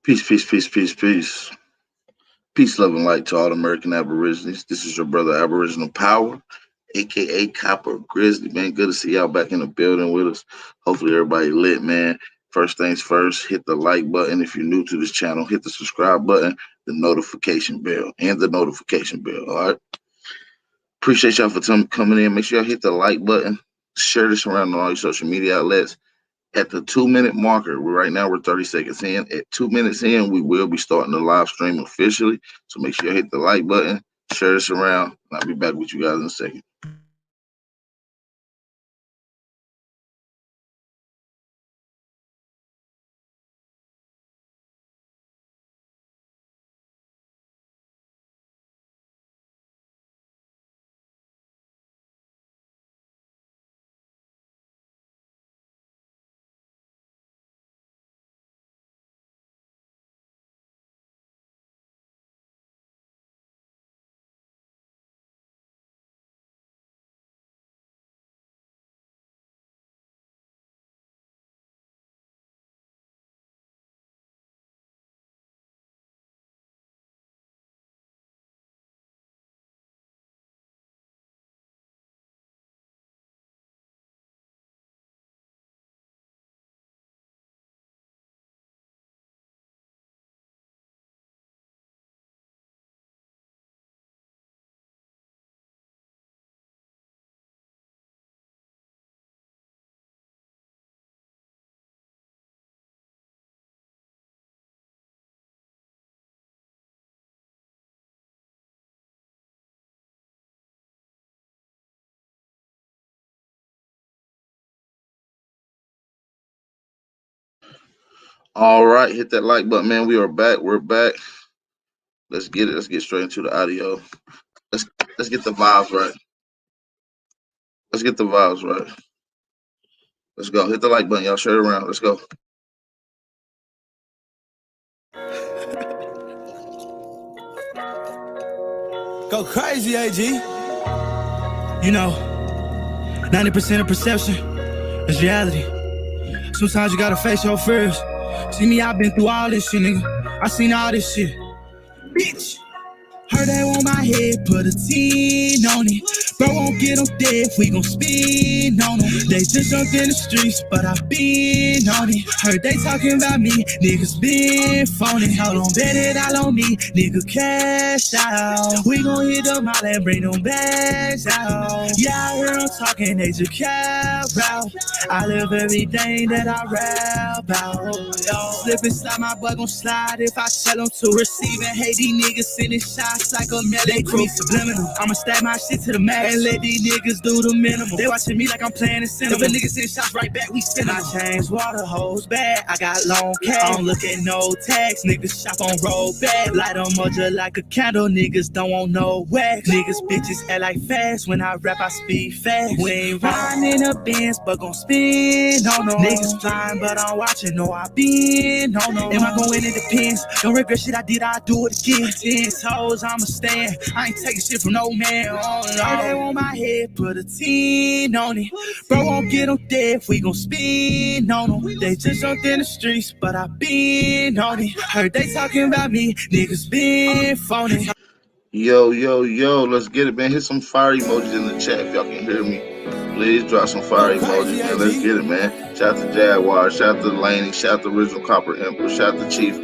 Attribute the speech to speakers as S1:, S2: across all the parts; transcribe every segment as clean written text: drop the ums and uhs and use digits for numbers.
S1: Peace, peace, peace, peace, peace. Peace, love, and light to all American Aborigines. This is your brother Aboriginal Power, aka Copper Grizzly. Man, good to see y'all back in the building with us. Hopefully everybody lit, man. First things first, hit the like button. If you're new to this channel, hit the subscribe button, the notification bell, and the notification bell. All right. Appreciate y'all for coming in. Make sure y'all hit the like button. Share this around on all your social media outlets. At the 2-minute marker, right now we're 30 seconds in. At 2 minutes in, we will be starting the live stream officially. So make sure you hit the like button, share this around, and I'll be back with you guys in a second. All right, hit that like button, man. We are back. We're back. Let's get it. Let's get straight into the audio. Let's get the vibes right. Let's get the vibes right. Let's go. Hit the like button, y'all. Share it around. Let's go.
S2: Go crazy, AG. You know, 90% of perception is reality. Sometimes you gotta face your fears. See me, I've been through all this shit, nigga. I seen all this shit. Bitch. Heard they want my head, put a 10 on it. Bro won't get them dead, we gon' spin on them. They just jumped in the streets, but I been on it. Heard they talking about me, niggas been phony. Hold on, bet it all on me, nigga cash out. We gon' hit them all and bring them bags out. Yeah, I hear them talking, they just cap out. I live everything that I rap out. Yo, slip inside my butt gon' slide if I tell them to. Receiving hate, these niggas sending shots like a melody crew subliminal. I'ma stack my shit to the max and let these niggas do the minimum. They watching me like I'm playing in cinema. If a nigga send shots right back, we spin. I change water hose back. I got long cash. I don't look at no tax. Niggas shop on roll back. Light them up just like a candle. Niggas don't want no wax. Niggas bitches act like fast. When I rap, I speed fast. We ain't riding in a Benz, but gon' spin. No, no. Niggas flying, but I'm watching. No, I been. No, no. Am I gon' win? It depends. Don't regret shit I did. I do it again. 10 toes, I'ma stand. I ain't taking shit from no man. Oh, no. They want my head, put a 10 on it. Bro won't get them dead, we gon' spin on them. They just jumped in the streets, but I been on it. Heard they talking about me, niggas been phony.
S1: Yo, yo, yo, let's get it, man. Hit some fire emojis in the chat if y'all can hear me. Please drop some fire emojis, man. Let's get it, man. Shout out to Jaguar, shout out to Laney, shout out to Original Copper Emperor, shout out to Chief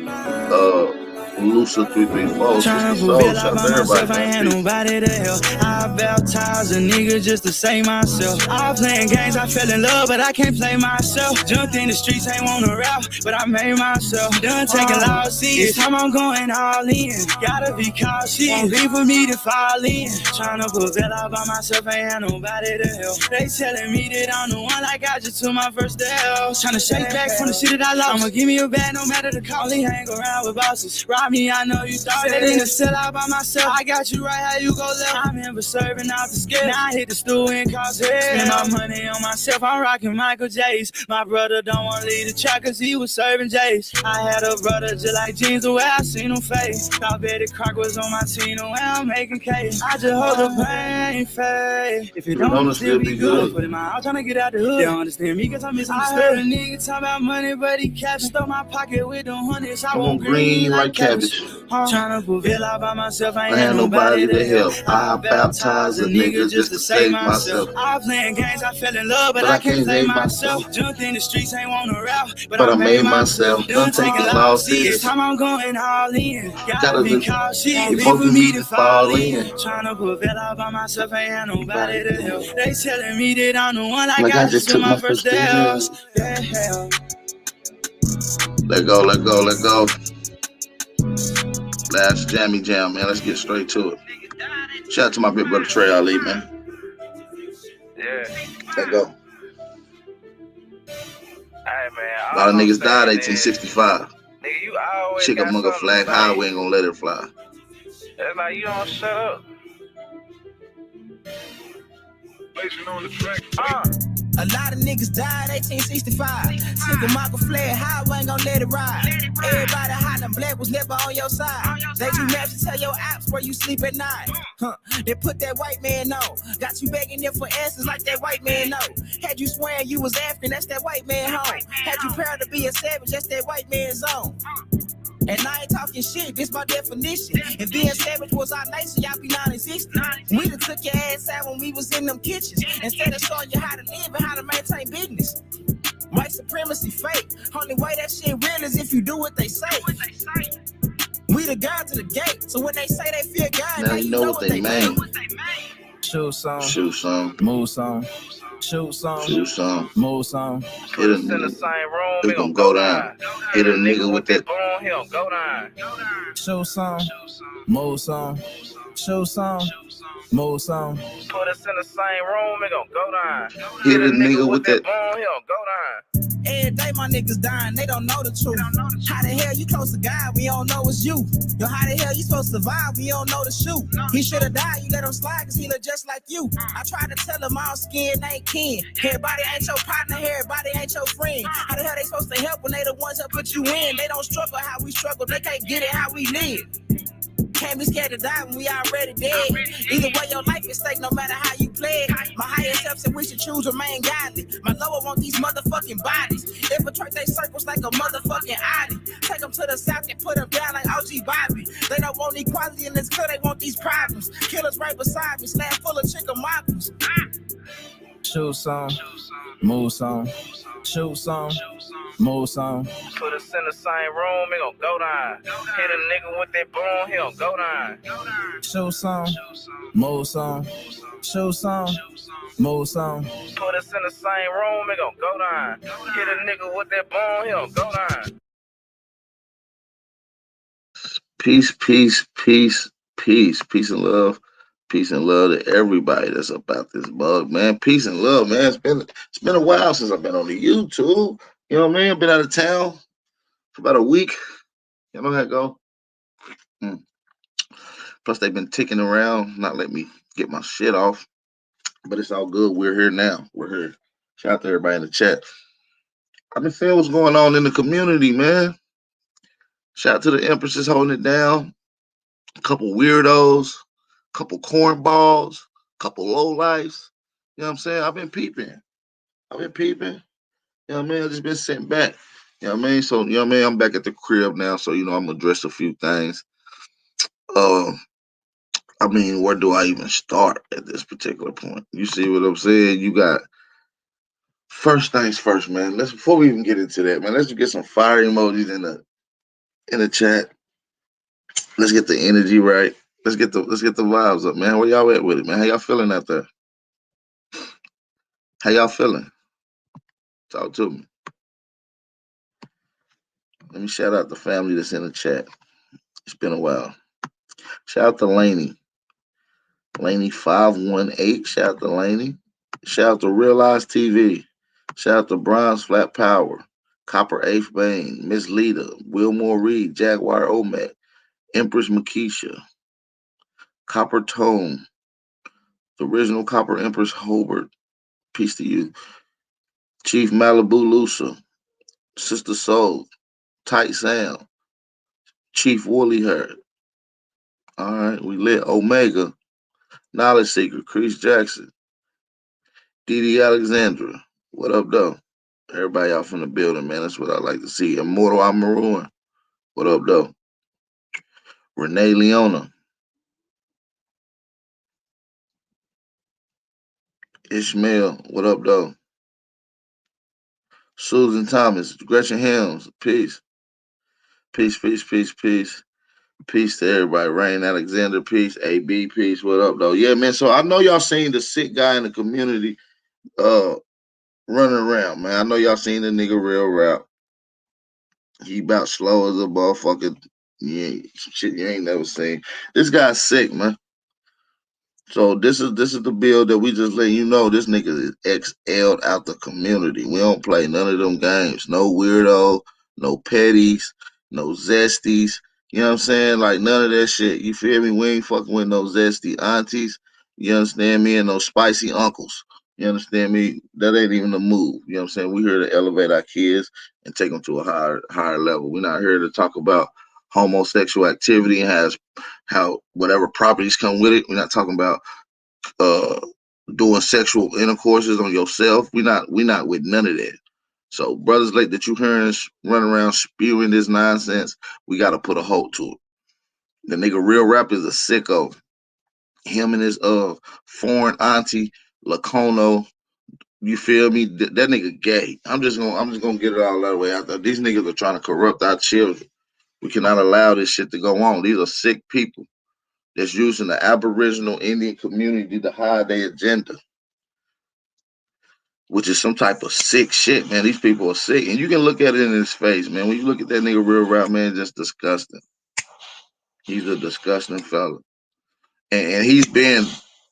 S1: Lusa 334,
S2: Tryna
S1: 60
S2: fulfill
S1: Souls,
S2: out
S1: shout
S2: by
S1: out to
S2: myself, I
S1: everybody.
S2: ain't nobody to help. I baptized a nigga just to save myself. I playing games, I fell in love, but I can't play myself. Jumped in the streets, ain't wanna rap, but I made myself. Done taking loud seats, time I'm going all in. Gotta be cautious, won't be for me to fall in. Tryna fulfill out by myself, ain't had nobody to help. They telling me that I'm the one like I just took my first step. Tryna shake back from the shit that I lost. I'ma give me a bag no matter the cost. Only hang around with bosses. Ride me, I know you started in the cell out by myself. I got you right how you go left. I remember serving out the scale. Now I hit the stool and cause hell. Spend my money on myself, I'm rocking Michael J's. My brother don't want to leave the track cause he was serving J's. I had a brother just like jeans the way I seen him face. Thought Betty Crock was on my team the way I'm making case. I just hold the pain fade. If it don't still be good. Put in my house trying to get out the hood. They don't understand me cause I'm misunderstood. I heard a nigga talk about money but he cash stole my pocket with them hundreds. I want green like cabbage. Tryna fulfill all by myself, I ain't nobody to help. I baptize a nigga just to save myself. I playing games, I fell in love, but I can't save myself. Jumped in the streets, ain't want no rap, but I made myself. Done taking losses, this time I'm going all in. Gotta be cautious, wait for me to fall in. Tryna fulfill all by myself, ain't nobody to help. They telling me that I'm the one, like I just took my first steps. Yeah.
S1: Let go, let go, let go. Last jammy jam, man. Let's get straight to it. Shout out to my big brother Trey Ali, man.
S3: Yeah.
S1: Let go.
S3: Hey, man.
S1: A lot of niggas died 1865.
S3: Nigga, you always
S1: Chickamauga flag high, we ain't gonna let it fly.
S3: That's like you don't shut up.
S4: On the track.
S2: A lot of niggas died 1865. Chickamauga flag high, we ain't gon' let it ride. Everybody hollering black was never on your side. They do rap to tell your apps where you sleep at night. They put that white man on. Got you begging them for answers like that white man know. Had you swearing you was African, that's that white man home. Had you proud to be a savage, that's that white man's zone. And I ain't talking shit, this my definition. If being savage was our nation, y'all be non-existent. We done took your ass out when we was in them kitchens. Instead of showing you how to live and how to maintain business. White supremacy fake. Only way that shit real is if you do what they say. We the God to the gate, so when they say they fear God,
S1: now you know what they mean.
S2: Shoot some,
S1: shoot some,
S2: move some. Shoot some,
S1: shoot some,
S2: move some.
S1: Hit a nigga,
S3: in the same room,
S1: it's gonna go down. Hit a nigga with that
S3: boom, he'll go down.
S2: Shoot some, move some. Shoot some, move some.
S3: Put us in the same room, it gon' go down.
S1: Hit a nigga with that
S3: boom, he'll go down.
S2: Every day my niggas dying, they don't know the truth. How the hell you close to God, we don't know it's you. Yo, how the hell you supposed to survive, we don't know the shoot. He should've died, you let him slide, cause he look just like you. I tried to tell him all skin ain't kin. Everybody ain't your partner, everybody ain't your friend. How the hell they supposed to help when they the ones that put you in? They don't struggle how we struggle, they can't get it how we live. Can't be scared to die when we already dead. Either way, your life is stake no matter how you play it. My higher self said we should choose remain godly. My lower want these motherfucking bodies. Infiltrate they circles like a motherfucking Audi. Take them to the south and put them down like OG Bobby. They don't want equality in this club, they want these problems. Killers right beside me, slam full of chickamaugas. Shoot some, move some. Shoot some, move some.
S3: Put us in the same room, it gon' go down. Hit a nigga with that boom, he'll go down.
S2: Shoot some, move some. Shoot some, move some.
S3: Put us in the same room, it gon' go down. Hit a nigga with that boom, he'll go down.
S1: peace, peace, peace, peace, peace and love. Peace and love to everybody that's about this bug, man. Peace and love, man. It's been a while since I've been on the YouTube. You know what I mean? I've been out of town for about a week. You know how it go. Plus, they've been ticking around, not letting me get my shit off. But it's all good. We're here now. We're here. Shout out to everybody in the chat. I've been seeing what's going on in the community, man. Shout out to the Empresses holding it down. A couple weirdos. Couple cornballs, couple lowlifes. You know what I'm saying? I've been peeping. You know what I mean? I've just been sitting back. You know what I mean? So, you know what I mean? I'm back at the crib now, so, you know, I'm going to address a few things. I mean, where do I even start at this particular point? You see what I'm saying? You got, first things first, man. Before we even get into that, man, let's just get some fire emojis in the chat. Let's get the energy right. Let's get the vibes up, man. Where y'all at with it, man? How y'all feeling out there? How y'all feeling? Talk to me. Let me shout out the family that's in the chat. It's been a while. Shout out to Laney. Laney 518. Shout out to Laney. Shout out to Realize TV. Shout out to Bronze Flat Power. Copper 8th Bane. Miss Lita. Wilmore Reed. Jaguar Omet. Empress Makisha, Copper Tone, the original Copper Empress Hobart, peace to you. Chief Malibu Lusa, Sister Soul, Tight Sam, Chief Woolly Herd. All right, we lit Omega, Knowledge Seeker, Chris Jackson, Dee Alexandra. What up, though? Everybody out from the building, man. That's what I like to see. Immortal Amaruan. What up, though? Renee Leona, Ishmael. What up, though? Susan Thomas, Gretchen Helms. Peace. Peace, peace, peace, peace. Peace to everybody. Rain Alexander, peace. AB, peace. What up, though? Yeah, man. So I know y'all seen the sick guy in the community running around, man. I know y'all seen the nigga real rap. He about slow as a motherfucker. Yeah, shit you ain't never seen. This guy's sick, man. So this is the bill that we just let you know. This nigga is XL'd out the community. We don't play none of them games. No weirdo, no petties, no zesties. You know what I'm saying? Like none of that shit. You feel me? We ain't fucking with no zesty aunties. You understand me? And no spicy uncles. You understand me? That ain't even the move. You know what I'm saying? We here to elevate our kids and take them to a higher level. We're not here to talk about homosexual activity and how whatever properties come with it. We're not talking about uh doing sexual intercourses on yourself. We not with none of that. So brothers like that you hearing us run around spewing this nonsense, we gotta put a halt to it. The nigga real rap is a sicko. Him and his foreign auntie Lacono, you feel me? That nigga gay. I'm just gonna get it all that way out there. These niggas are trying to corrupt our children. We cannot allow this shit to go on. These are sick people that's using the Aboriginal Indian community to hide their agenda, which is some type of sick shit, man. These people are sick. And you can look at it in his face, man. When you look at that nigga real rap, man, just disgusting. He's a disgusting fella. And he's been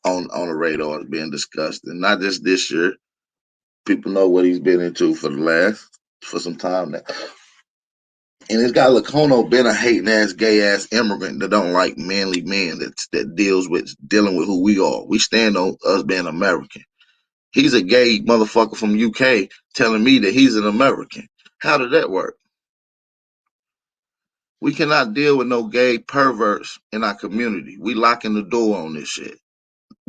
S1: on the radar as being disgusting. Not just this year. People know what he's been into for some time now. And this guy Lacono been a hating ass, gay ass immigrant that don't like manly men that dealing with who we are. We stand on us being American. He's a gay motherfucker from UK telling me that he's an American. How did that work? We cannot deal with no gay perverts in our community. We locking the door on this shit.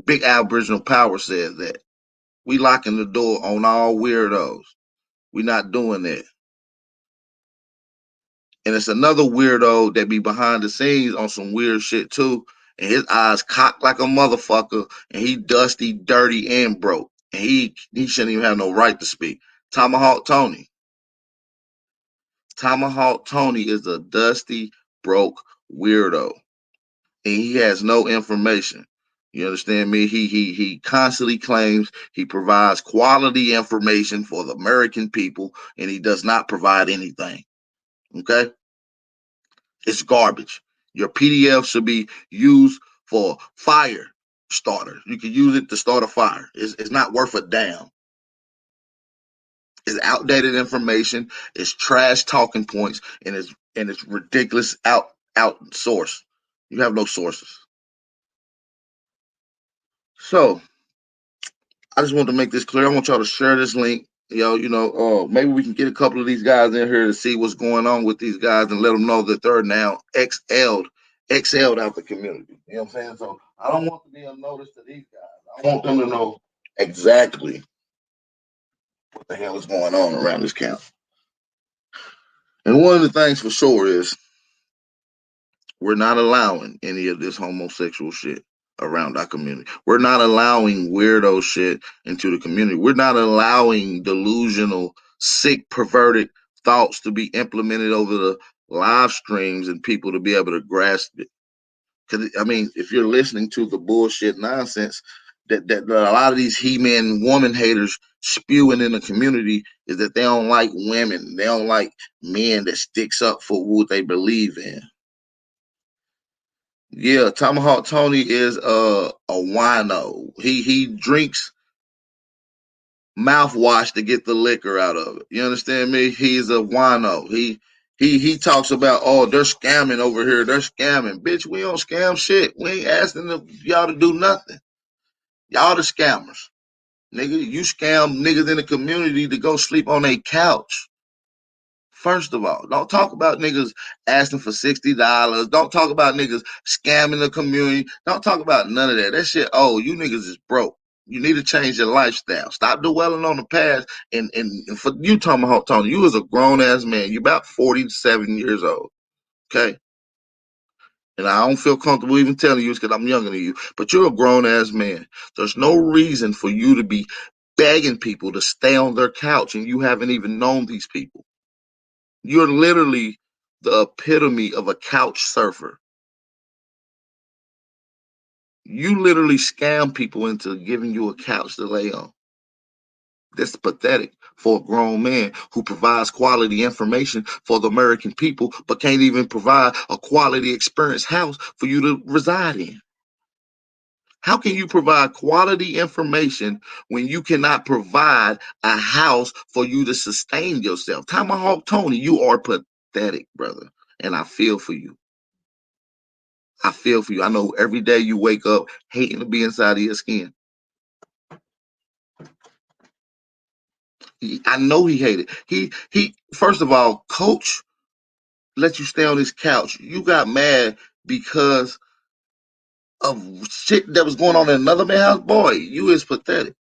S1: Big Aboriginal Power says that. We locking the door on all weirdos. We not doing that. And it's another weirdo that be behind the scenes on some weird shit too. And his eyes cocked like a motherfucker. And he dusty, dirty, and broke. And he shouldn't even have no right to speak. Tomahawk Tony. Tomahawk Tony is a dusty, broke weirdo. And he has no information. You understand me? He constantly claims he provides quality information for the American people, and he does not provide anything. Okay? It's garbage. Your PDF should be used for fire starter. You can use it to start a fire. It's not worth a damn. It's outdated information. It's trash talking points, and it's ridiculous out source. You have no sources. So I just want to make this clear. I want y'all to share this link. Maybe we can get a couple of these guys in here to see what's going on with these guys and let them know that they're now excelled out the community. You know what I'm saying? So I don't want to be unnoticed to these guys. I want them to know exactly what the hell is going on around this camp. And one of the things for sure is we're not allowing any of this homosexual shit around our community. We're not allowing weirdo shit into the community. We're not allowing delusional, sick, perverted thoughts to be implemented over the live streams and people to be able to grasp it. Because, I mean, if you're listening to the bullshit nonsense that a lot of these he-man woman haters spewing in the community is that they don't like women. They don't like men that sticks up for what they believe in. Yeah, Tomahawk Tony is a wino. He drinks mouthwash to get the liquor out of it. You understand me? He's a wino. He talks about, oh, they're scamming over here. They're scamming. Bitch, we don't scam shit. We ain't asking y'all to do nothing. Y'all the scammers. Nigga, you scam niggas in the community to go sleep on a couch. First of all, don't talk about niggas asking for $60. Don't talk about niggas scamming the community. Don't talk about none of that. That shit, oh, you niggas is broke. You need to change your lifestyle. Stop dwelling on the past. And for you, Tony, you was a grown ass man. You about 47 years old. Okay? And I don't feel comfortable even telling you it's because I'm younger than you. But you're a grown ass man. There's no reason for you to be begging people to stay on their couch and you haven't even known these people. You're literally the epitome of a couch surfer. You literally scam people into giving you a couch to lay on. That's pathetic for a grown man who provides quality information for the American people, but can't even provide a quality experience house for you to reside in. How can you provide quality information when you cannot provide a house for you to sustain yourself? Tomahawk Tony, you are pathetic, brother. And I feel for you. I feel for you. I know every day you wake up hating to be inside of your skin. I know he hated. He first of all, coach let you stay on his couch. You got mad because of shit that was going on in another man's house. Boy, you is pathetic.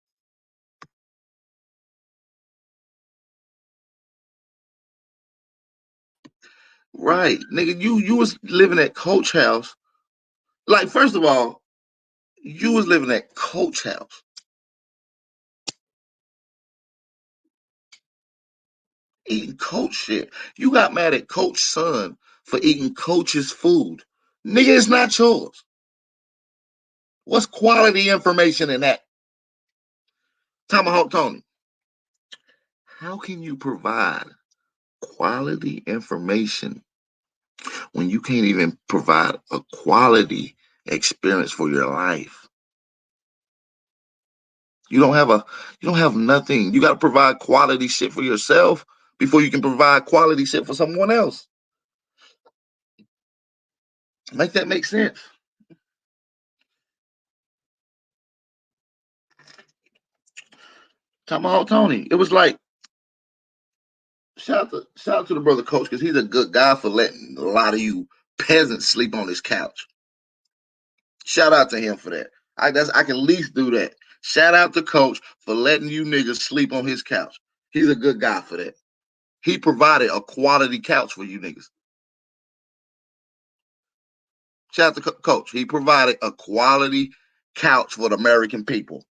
S1: Right. Nigga, you was living at Coach house. Like, first of all, you was living at Coach house. Eating Coach shit. You got mad at Coach's son for eating Coach's food. Nigga, it's not yours. What's quality information in that? Tomahawk Tony. How can you provide quality information when you can't even provide a quality experience for your life? You don't have nothing. You got to provide quality shit for yourself before you can provide quality shit for someone else. Make that make sense. Tomahawk Tony. It was like, shout out to the brother coach because he's a good guy for letting a lot of you peasants sleep on his couch. Shout out to him for that. I can at least do that. Shout out to coach for letting you niggas sleep on his couch. He's a good guy for that. He provided a quality couch for you niggas. Shout out to coach. He provided a quality couch for the American people.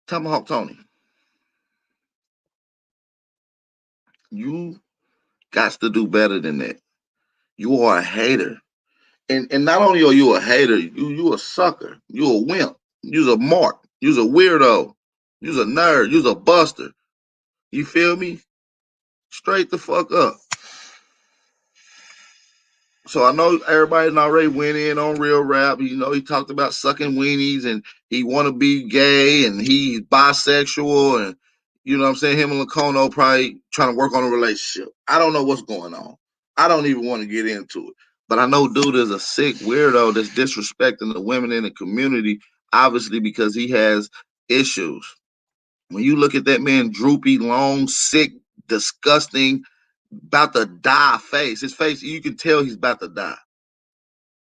S1: Tomahawk Tony, you got to do better than that. You are a hater. And not only are you a hater, you a sucker. You a wimp. You's a mark. You's a weirdo. You's a nerd. You's a buster. You feel me? Straight the fuck up. So I know everybody already went in on real rap. You know, he talked about sucking weenies and he want to be gay and he's bisexual and you know what I'm saying? Him and Lacono probably trying to work on a relationship. I don't know what's going on. I don't even want to get into it. But I know dude is a sick weirdo that's disrespecting the women in the community, obviously because he has issues. When you look at that man, droopy, long, sick, disgusting, about to die face. His face, you can tell he's about to die.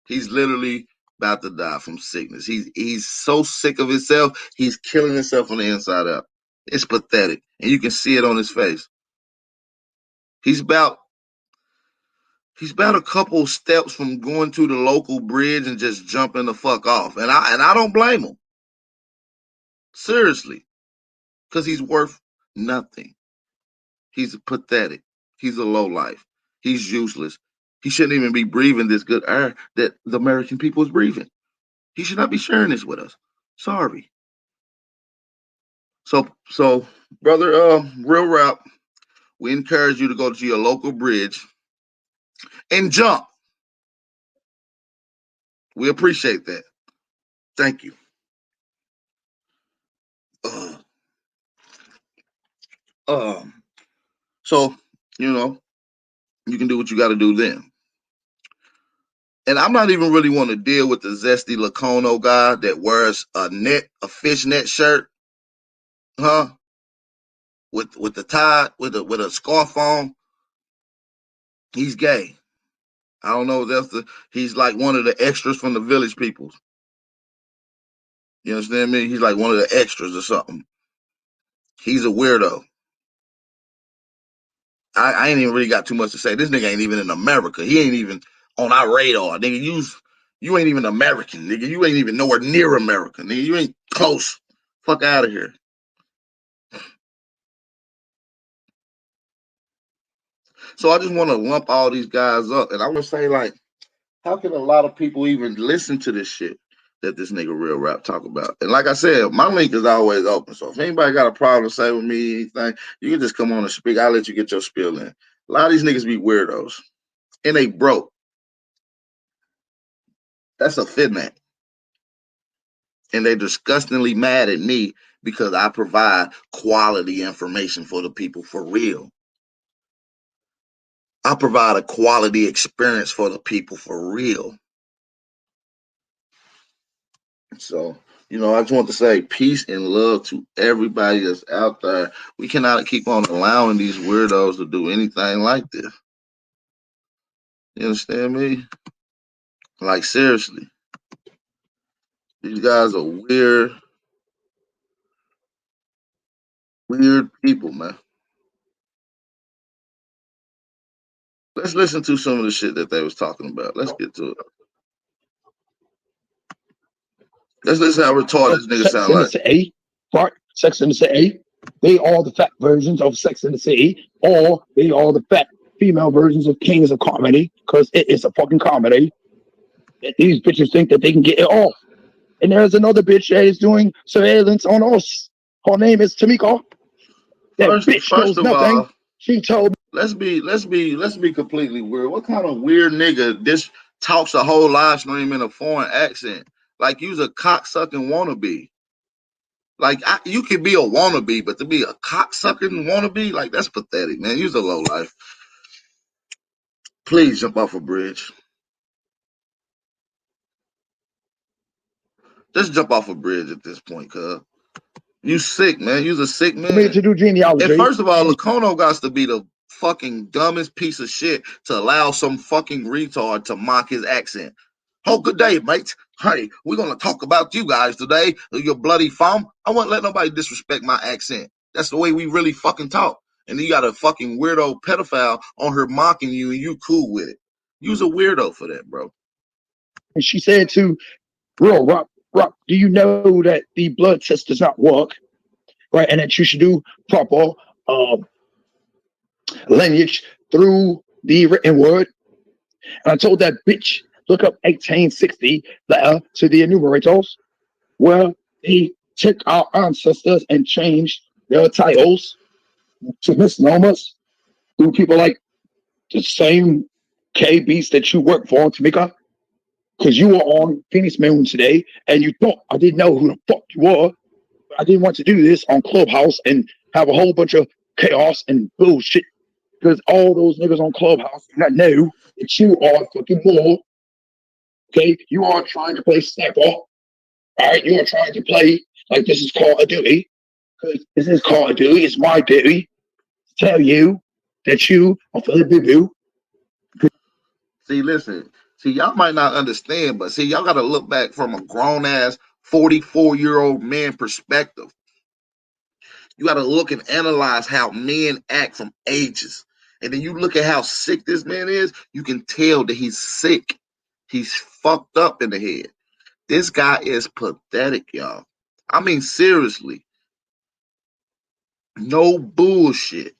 S1: He's literally about to die from sickness. He's so sick of himself, he's killing himself on the inside out. It's pathetic. And you can see it on his face. He's about a couple steps from going to the local bridge and just jumping the fuck off. And I don't blame him. Seriously. Because he's worth nothing. He's pathetic. He's a lowlife. He's useless. He shouldn't even be breathing this good air that the American people is breathing. He should not be sharing this with us. Sorry. So, brother, real rap, we encourage you to go to your local bridge and jump. We appreciate that. Thank you. Ugh. So, you know, you can do what you got to do then. And I'm not even really want to deal with the zesty Lacono guy that wears a fishnet shirt, huh? With the tie, with a scarf on. He's gay. I don't know if he's like one of the extras from the Village People. You understand me? He's like one of the extras or something. He's a weirdo. I ain't even really got too much to say. This nigga ain't even in America. He ain't even on our radar. Nigga, you ain't even American, nigga. You ain't even nowhere near America, nigga. You ain't close. Fuck out of here. So I just want to lump all these guys up. And I would say, like, how can a lot of people even listen to this shit that this nigga Real Rap talk about? And like I said, my link is always open. So if anybody got a problem to say with me, anything, you can just come on and speak. I'll let you get your spiel in. A lot of these niggas be weirdos. And they broke. That's a fitment. And they're disgustingly mad at me because I provide quality information for the people for real. I provide a quality experience for the people for real. So, I just want to say peace and love to everybody that's out there. We cannot keep on allowing these weirdos to do anything like this. You understand me? Like, seriously. These guys are weird people, man. Let's listen to some of the shit that they was talking about. Let's get to it. Let's listen how retarded this nigga sound like.
S5: City, right? Sex in the City. They are the fat versions of Sex in the City, or they are the fat female versions of Kings of Comedy, because it is a fucking comedy. That these bitches think that they can get it off. And there's another bitch that is doing surveillance on us. Her name is Tamika. That bitch knows nothing.
S1: All,
S5: she told me.
S1: Let's be completely weird. What kind of weird nigga this talks a whole live stream in a foreign accent? Like you's a cocksucking wannabe. Like you could be a wannabe, but to be a cocksucking wannabe, like that's pathetic, man. You's a low life. Please jump off a bridge. Just jump off a bridge at this point, cuz. You sick, man. You's a sick man.
S5: To do genealogy.
S1: And first of all, Lacono got to be the fucking dumbest piece of shit to allow some fucking retard to mock his accent. Oh, good day, mates. Hey, we're going to talk about you guys today. Your bloody farm. I won't let nobody disrespect my accent. That's the way we really fucking talk. And then you got a fucking weirdo pedophile on her mocking you and you cool with it. You's a weirdo for that, bro.
S5: And she said to Real Rock, do you know that the blood test does not work? Right, and that you should do proper lineage through the written word. And I told that bitch, look up 1860 letter to the enumerators, where he took our ancestors and changed their titles to misnomers through people like the same KBs that you work for, Tamika. Because you were on Phoenix Moon today, and you thought I didn't know who the fuck you were. I didn't want to do this on Clubhouse and have a whole bunch of chaos and bullshit, because all those niggas on Clubhouse do not know that you are fucking more. Okay, you are trying to play snapper. All right, you are trying to play like this is Call of Duty, because this is Call of Duty. It's my duty to tell you that you are fully boo-boo.
S1: See, listen. See, y'all might not understand, but see, y'all got to look back from a grown-ass 44-year-old man perspective. You got to look and analyze how men act from ages. And then you look at how sick this man is, you can tell that he's sick. He's fucked up in the head. This guy is pathetic, y'all. I mean, seriously. No bullshit.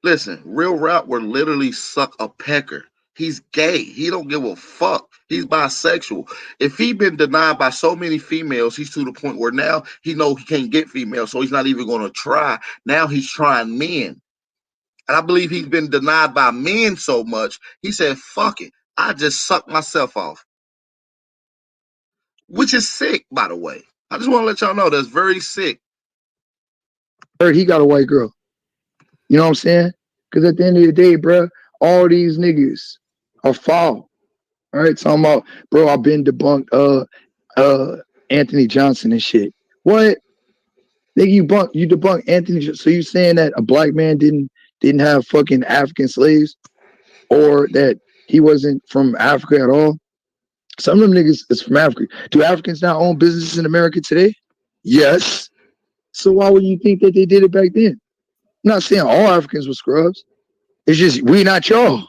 S1: Listen, Real Rap would literally suck a pecker. He's gay. He don't give a fuck. He's bisexual. If he been denied by so many females, he's to the point where now he know he can't get females, so he's not even going to try. Now he's trying men. And I believe he's been denied by men so much, he said, fuck it. I just sucked myself off. Which is sick, by the way. I just want to let y'all know that's very sick.
S5: heard he got a white girl. You know what I'm saying? Because at the end of the day, bro, all these niggas are foul. All right, talking about, bro, I've been debunked Anthony Johnson and shit. What? Nigga, you debunk Anthony. So you saying that a black man didn't have fucking African slaves, or that he wasn't from Africa at all? Some of them niggas is from Africa. Do Africans now own businesses in America today? Yes. So why would you think that they did it back then? I'm not saying all Africans were scrubs. It's just we not y'all.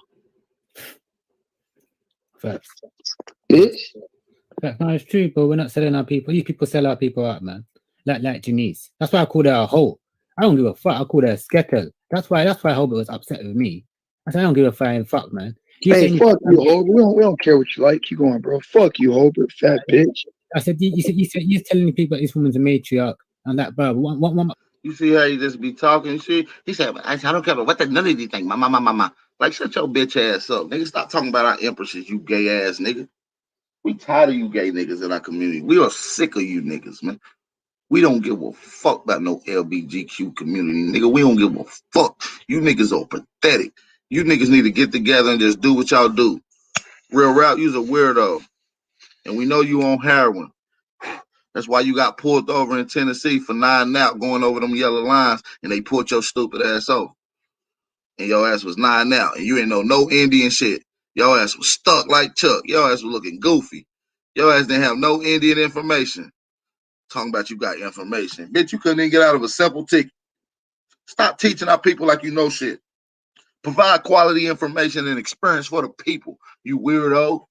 S6: Facts.
S5: Bitch.
S6: Facts. No, it's true, but we're not selling our people. These people sell our people out, man. Like Janice. That's why I called her a hoe. I don't give a fuck. I called her a skettle. That's why Hobart was upset with me. I said I don't give a flying fuck, man.
S5: Hey, fuck you, Hobart. We don't care what you like. Keep going, bro. Fuck you, Hobart, fat bitch.
S6: I said you're telling people this woman's a matriarch and that, bro. One.
S1: You see how he just be talking shit? He said, I don't care about what the none of these things. Mama. Like, shut your bitch ass up. Nigga, stop talking about our empresses, you gay ass nigga. We tired of you gay niggas in our community. We are sick of you niggas, man. We don't give a fuck about no LBGQ community, nigga. We don't give a fuck. You niggas are pathetic. You niggas need to get together and just do what y'all do. Real rap, you's a weirdo. And we know you on heroin. That's why you got pulled over in Tennessee for 9 out going over them yellow lines, and they pulled your stupid ass over. And your ass was 9 out, and you ain't know no Indian shit. Your ass was stuck like Chuck. Your ass was looking goofy. Your ass didn't have no Indian information. Talking about you got information. Bitch, you couldn't even get out of a simple ticket. Stop teaching our people like you know shit. Provide quality information and experience for the people, you weirdo.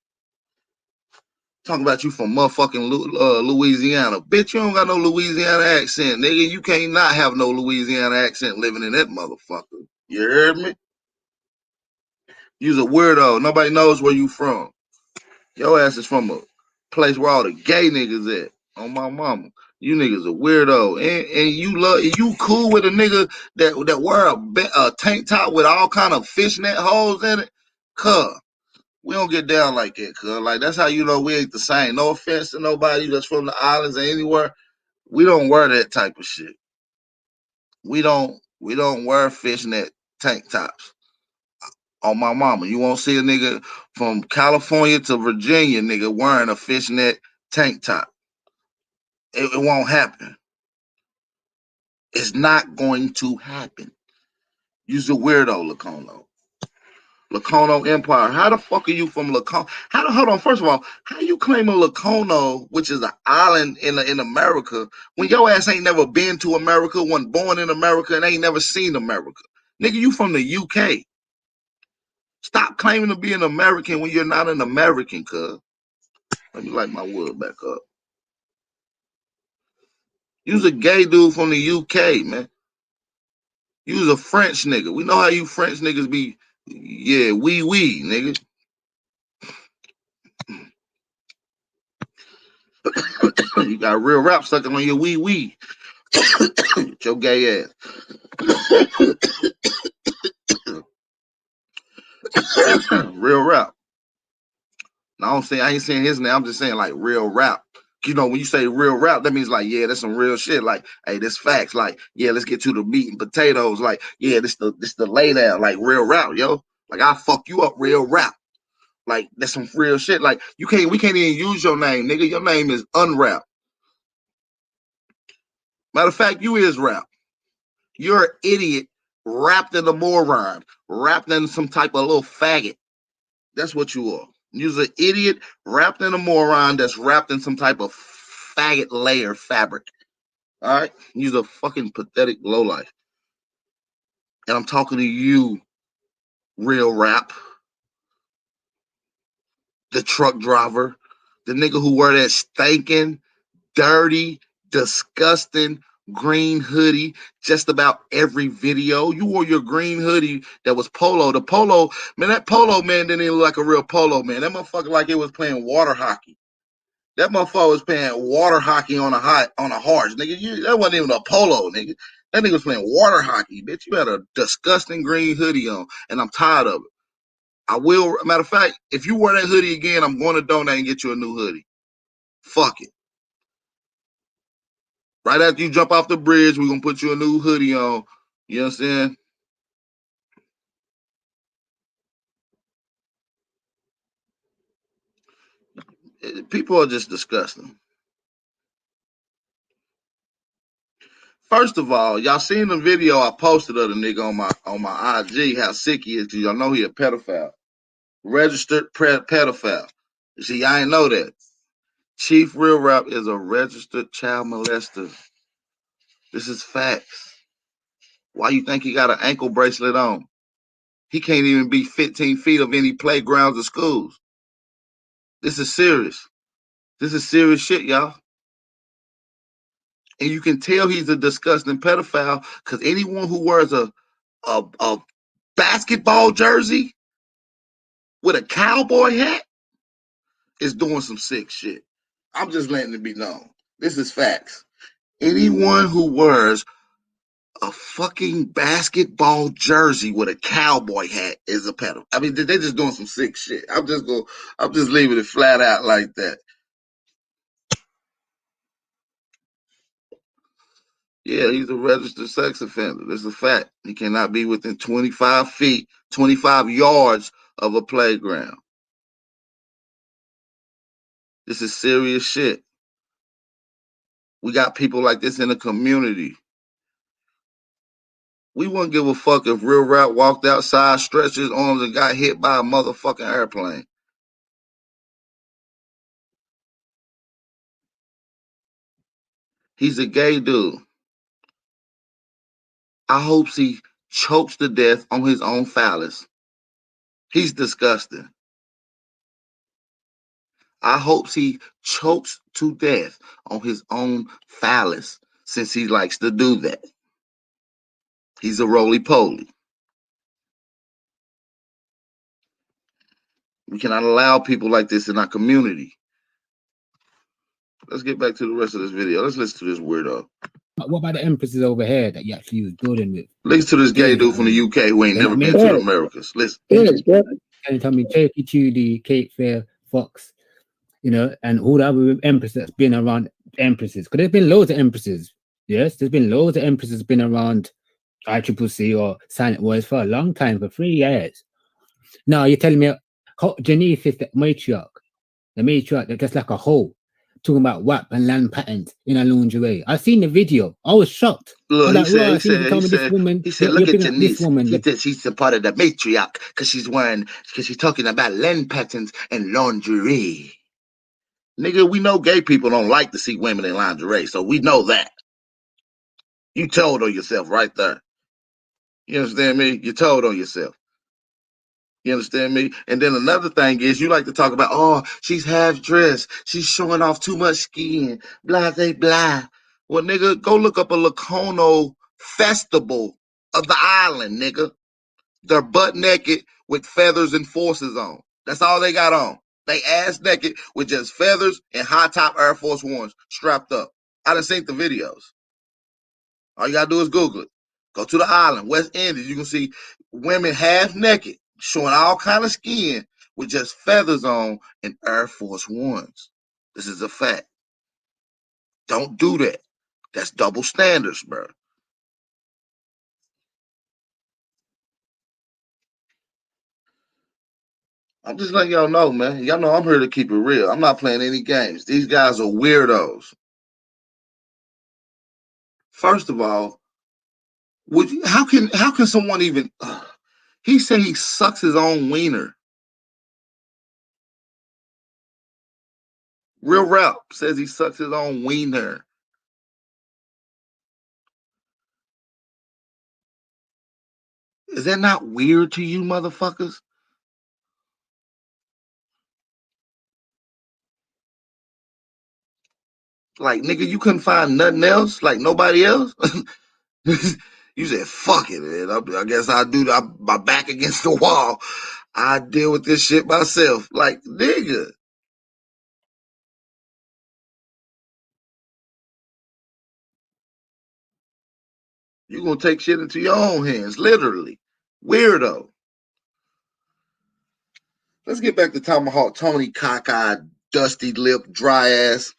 S1: Talking about you from motherfucking Louisiana. Bitch, you don't got no Louisiana accent, nigga. You can't not have no Louisiana accent living in that motherfucker. You heard me? You's a weirdo. Nobody knows where you from. Your ass is from a place where all the gay niggas at. On my mama. You niggas a weirdo. And you cool with a nigga that wear a tank top with all kind of fishnet holes in it? Cuz. We don't get down like that, cuz. Like, that's how you know we ain't the same. No offense to nobody that's from the islands or anywhere. We don't wear that type of shit. We don't wear fishnet tank tops. On my mama. You won't see a nigga from California to Virginia, nigga, wearing a fishnet tank top. It won't happen. It's not going to happen. You's a weirdo, Lacono. Lacono Empire. How the fuck are you from Lacono? Hold on, first of all, how you claiming Lacono, which is an island in America, when your ass ain't never been to America, wasn't born in America, and ain't never seen America? Nigga, you from the UK. Stop claiming to be an American when you're not an American, cuz. Let me light my wood back up. You's a gay dude from the UK, man. You's a French nigga. We know how you French niggas be. Yeah, wee, nigga. You got real rap sucking on your wee. Your gay ass. Real rap. Now I ain't saying his name. I'm just saying like real rap. You know, when you say real rap, that means like, yeah, that's some real shit. Like, hey, this facts. Like, yeah, let's get to the meat and potatoes. Like, yeah, this the lay down. Like real rap, yo. Like, I'll fuck you up, real rap. Like, that's some real shit. Like, we can't even use your name, nigga. Your name is Unrap. Matter of fact, you is rap. You're an idiot wrapped in a moron, wrapped in some type of little faggot. That's what you are. You're an idiot wrapped in a moron that's wrapped in some type of faggot layer fabric. All right? You're a fucking pathetic lowlife. And I'm talking to you, real rap. The truck driver, the nigga who wear that stinking, dirty, disgusting green hoodie just about every video. You wore your green hoodie that was polo. The polo, man, that polo man didn't even look like a real polo man. That motherfucker like it was playing water hockey. That motherfucker was playing water hockey on a horse, nigga. That wasn't even a polo, nigga. That nigga was playing water hockey, bitch. You had a disgusting green hoodie on, and I'm tired of it. Matter of fact, if you wear that hoodie again, I'm going to donate and get you a new hoodie. Fuck it. Right after you jump off the bridge, we're gonna put you a new hoodie on. You know what I'm saying? People are just disgusting. First of all, y'all seen the video I posted of the nigga on my IG, how sick he is, because y'all know he a pedophile. Registered pedophile. See, I ain't know that. Chief Real Rap is a registered child molester. This is facts. Why you think he got an ankle bracelet on? He can't even be 15 feet of any playgrounds or schools. This is serious. This is serious shit, y'all. And you can tell he's a disgusting pedophile because anyone who wears a basketball jersey with a cowboy hat is doing some sick shit. I'm just letting it be known. This is facts. Anyone who wears a fucking basketball jersey with a cowboy hat is a pedophile. I mean, they're just doing some sick shit. I'm just leaving it flat out like that. Yeah, he's a registered sex offender. That's a fact. He cannot be within 25 feet, 25 yards of a playground. This is serious shit. We got people like this in the community. We wouldn't give a fuck if Real Rap walked outside, stretched his arms, and got hit by a motherfucking airplane. He's a gay dude. I hope he chokes to death on his own phallus. He's disgusting. I hope he chokes to death on his own phallus since he likes to do that. He's a roly-poly. We cannot allow people like this in our community. Let's get back to the rest of this video. Let's listen to this weirdo.
S6: What about the empresses over here that you actually was building with?
S1: Listen to this gay dude from the UK who ain't never been to the Americas. Listen.
S5: Yes, bro.
S6: Can you tell me Cherokee Judy, Cape Fear, Fox, you know, and all the other empresses that's been around empresses? Because there's been loads of empresses. Yes, there's been loads of empresses been around ICCC or Silent Voice for a long time, for 3 years. Now you're telling me Janice is the matriarch that's like a hoe, talking about WAP and land patents in a lingerie. I seen the video. I was shocked.
S1: Look,
S6: he said,
S1: look at Janice. She's a part of the matriarch because she's talking about land patents and lingerie. Nigga, we know gay people don't like to see women in lingerie, so we know that. You told on yourself right there. You understand me? You told on yourself. You understand me? And then another thing is you like to talk about, oh, she's half dressed. She's showing off too much skin. Blah, blah, blah. Well, nigga, go look up a Lacono festival of the island, nigga. They're butt naked with feathers and forces on. That's all they got on. They ass naked with just feathers and high top Air Force Ones strapped up. I done seen the videos. All you gotta do is Google it. Go to the island, West Indies. You can see women half naked, showing all kind of skin with just feathers on and Air Force Ones. This is a fact. Don't do that. That's double standards, bro. I'm just letting y'all know, man. Y'all know I'm here to keep it real. I'm not playing any games. These guys are weirdos. First of all, how can someone even? He said he sucks his own wiener. Real Rap says he sucks his own wiener. Is that not weird to you, motherfuckers? Like, nigga, you couldn't find nothing else? Like nobody else? You said, fuck it, man. I guess I'll do my back against the wall. I deal with this shit myself. Like, nigga. You gonna take shit into your own hands, literally. Weirdo. Let's get back to Tomahawk Tony, cockeyed, dusty lip, dry ass.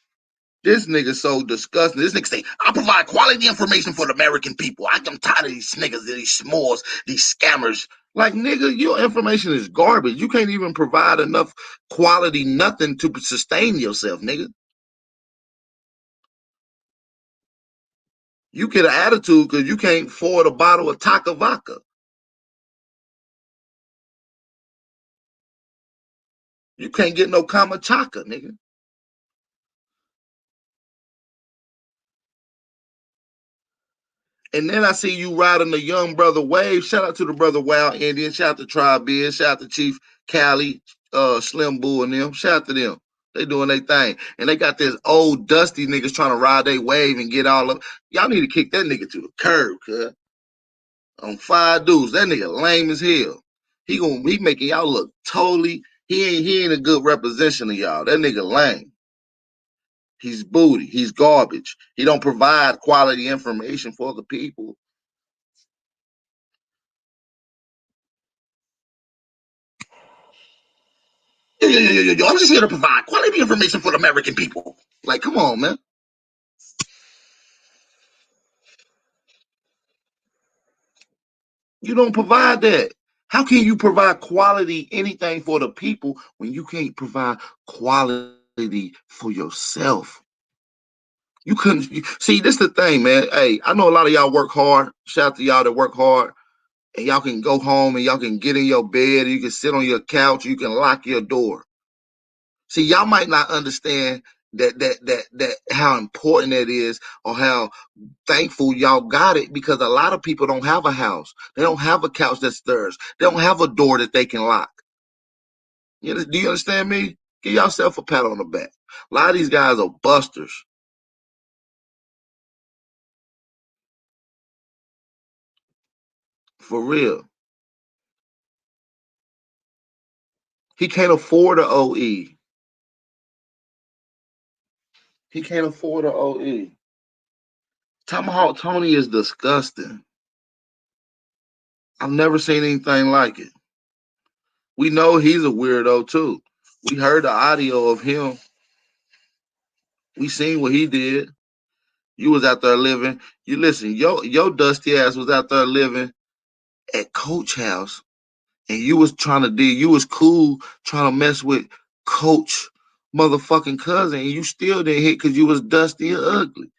S1: This nigga so disgusting. This nigga say, I provide quality information for the American people. I'm tired of these niggas, these s'mores, these scammers. Like, nigga, your information is garbage. You can't even provide enough quality nothing to sustain yourself, nigga. You get an attitude because you can't afford a bottle of Taka vodka. You can't get no Kamachaka, nigga. And then I see you riding the young brother wave. Shout out to the brother Wild Indian. Shout out to Tribe Biz. Shout out to Chief Cali, Slim Bull and them. Shout out to them. They doing their thing. And they got this old dusty niggas trying to ride their wave and get all up. Y'all need to kick that nigga to the curb, cuz. On 5 dudes. That nigga lame as hell. He making y'all look totally, he ain't a good representation of y'all. That nigga lame. He's booty. He's garbage. He don't provide quality information for the people. Yo, I'm just here to provide quality information for the American people. Like, come on, man. You don't provide that. How can you provide quality anything for the people when you can't provide quality for yourself? You couldn't see this the thing, man. Hey, I know a lot of y'all work hard. Shout out to y'all that work hard. And y'all can go home and y'all can get in your bed, you can sit on your couch, you can lock your door. See, y'all might not understand that how important that is or how thankful y'all got it, because a lot of people don't have a house. They don't have a couch that stirs. They don't have a door that they can lock. Do you understand me? Give yourself a pat on the back. A lot of these guys are busters. For real. He can't afford an OE. He can't afford an OE. Tomahawk Tony is disgusting. I've never seen anything like it. We know he's a weirdo too. We heard the audio of him. We seen what he did. You was out there living. You listen, your dusty ass was out there living at Coach house, and you was you was cool trying to mess with Coach motherfucking cousin, and you still didn't hit because you was dusty and ugly.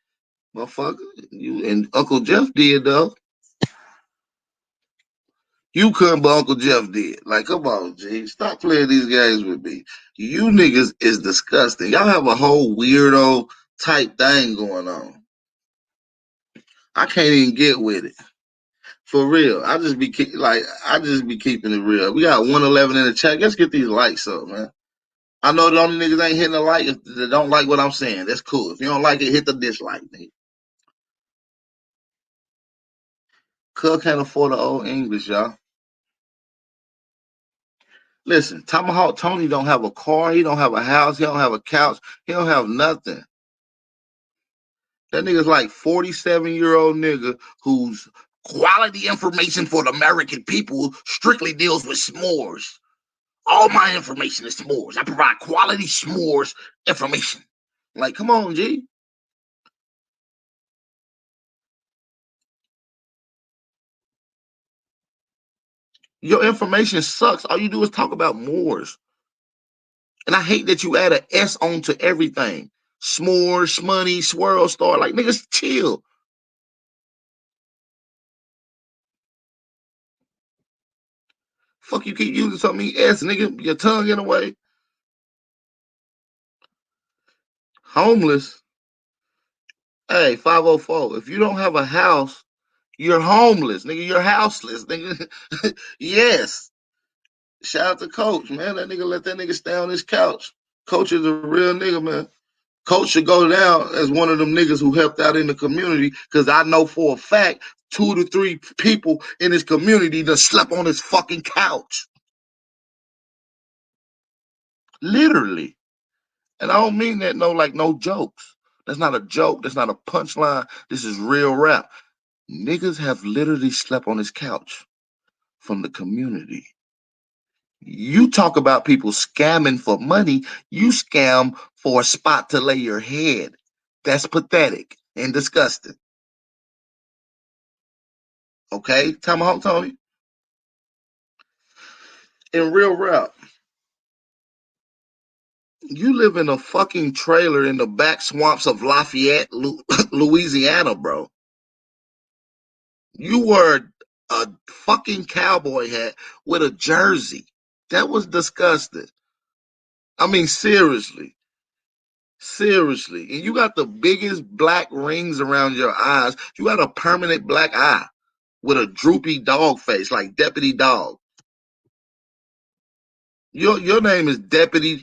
S1: Motherfucker. You and Uncle Jeff did though. You couldn't, but Uncle Jeff did. Like, come on, G. Stop playing these games with me. You niggas is disgusting. Y'all have a whole weirdo type thing going on. I can't even get with it. For real. I just be keeping it real. We got 111 in the chat. Let's get these likes up, man. I know the only niggas ain't hitting the like if they don't like what I'm saying. That's cool. If you don't like it, hit the dislike, nigga. Cuz can't afford the old English, y'all. Listen, Tomahawk Tony don't have a car. He don't have a house. He don't have a couch. He don't have nothing. That nigga's like 47-year-old nigga whose quality information for the American people strictly deals with s'mores. All my information is s'mores. I provide quality s'mores information. Like, come on, G. Your information sucks. All you do is talk about Moors. And I hate that you add an S onto everything. S'mores, shmoney, swirl star. Like, niggas, chill. Fuck, you keep using so many S, nigga. Your tongue in the way. Homeless. Hey, 504. If you don't have a house, you're homeless, nigga. You're houseless, nigga. Yes. Shout out to Coach, man. That nigga let that nigga stay on his couch. Coach is a real nigga, man. Coach should go down as one of them niggas who helped out in the community, because I know for a fact 2 to 3 people in his community that slept on his fucking couch. Literally. And I don't mean that no jokes. That's not a joke. That's not a punchline. This is real rap. Niggas have literally slept on his couch from the community. You talk about people scamming for money. You scam for a spot to lay your head. That's pathetic and disgusting. Okay, Tomahawk Tony. In real rap, you live in a fucking trailer in the back swamps of Lafayette, Louisiana, bro. You wear a fucking cowboy hat with a jersey. That was disgusting. I mean, seriously. Seriously. And you got the biggest black rings around your eyes. You got a permanent black eye with a droopy dog face, like Deputy Dog. Your name is Deputy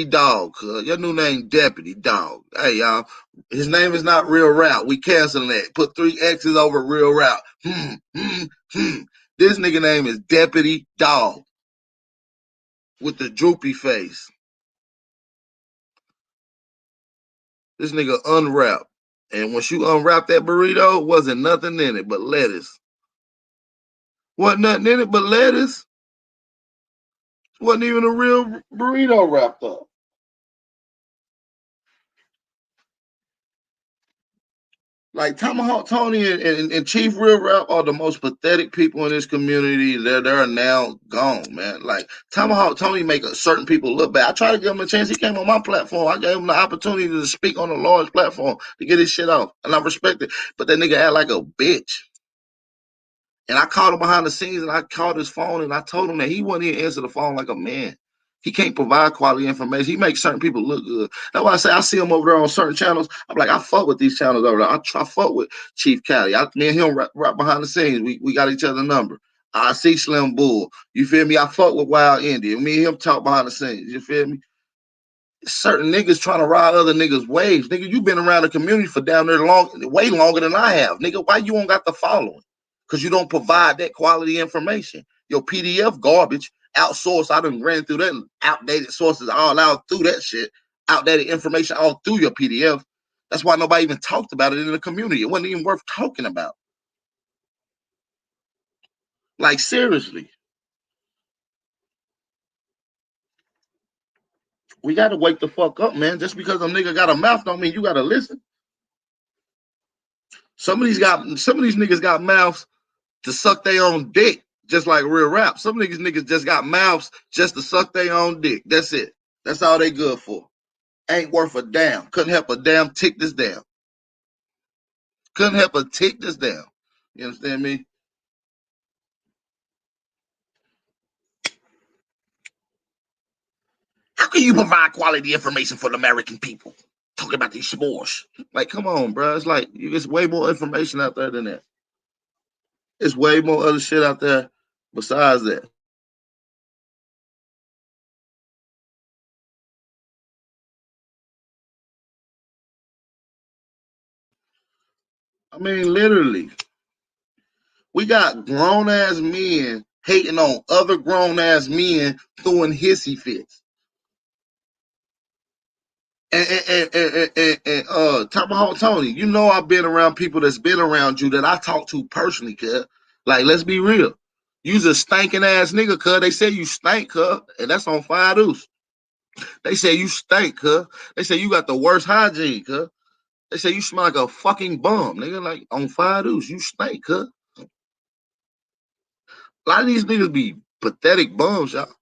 S1: Dog. Your new name Deputy Dog. Hey y'all, his name is not Real Rap. We canceling that. Put 3 X's over Real Rap. This nigga name is Deputy Dog with the droopy face. This nigga unwrapped, and once you unwrap that burrito, wasn't nothing in it but lettuce. Wasn't nothing in it but lettuce. Wasn't even a real burrito wrapped up. Like Tomahawk Tony and Chief Real Rap are the most pathetic people in this community. They're now gone, man. Like Tomahawk Tony make certain people look bad. I tried to give him a chance. He came on my platform. I gave him the opportunity to speak on a large platform to get his shit off, and I respect it. But that nigga act like a bitch. And I called him behind the scenes, and I called his phone, and I told him that he wouldn't even answer the phone like a man. He can't provide quality information. He makes certain people look good. That's why I say I see him over there on certain channels. I'm like, I fuck with these channels over there. I fuck with Chief Cali. Me and him right behind the scenes. We got each other's number. I see Slim Bull. You feel me? I fuck with Wild Indian. Me and him talk behind the scenes. You feel me? Certain niggas trying to ride other niggas' waves. Nigga, you been around the community for down there way longer than I have. Nigga, why you don't got the following? Because you don't provide that quality information. Your PDF garbage, outsourced. I done ran through that outdated sources all out through that shit. Outdated information all through your PDF. That's why nobody even talked about it in the community. It wasn't even worth talking about. Like, seriously. We got to wake the fuck up, man. Just because a nigga got a mouth don't mean you got to listen. Some of these niggas got mouths to suck their own dick, just like Real Rap. Some of these niggas just got mouths just to suck their own dick. That's it. That's all they good for. Ain't worth a damn. Couldn't help a damn tick this down. Couldn't help a tick this down. You understand me? How can you provide quality information for the American people? Talking about these s'mores. Like, come on, bro. It's like, there's way more information out there than that. There's way more other shit out there besides that. I mean, literally. We got grown-ass men hating on other grown-ass men throwing hissy fits. And Tomahawk Tony, you know I've been around people that's been around you that I talk to personally, cuz. Like, let's be real. You's a stinking ass nigga, cuz. They say you stink, cuz. And that's on Fire Deuce. They say you stink, cuz. They say you got the worst hygiene, cuz. They say you smell like a fucking bum, nigga. Like, on Fire Deuce, you stink, cuz. A lot of these niggas be pathetic bums, y'all.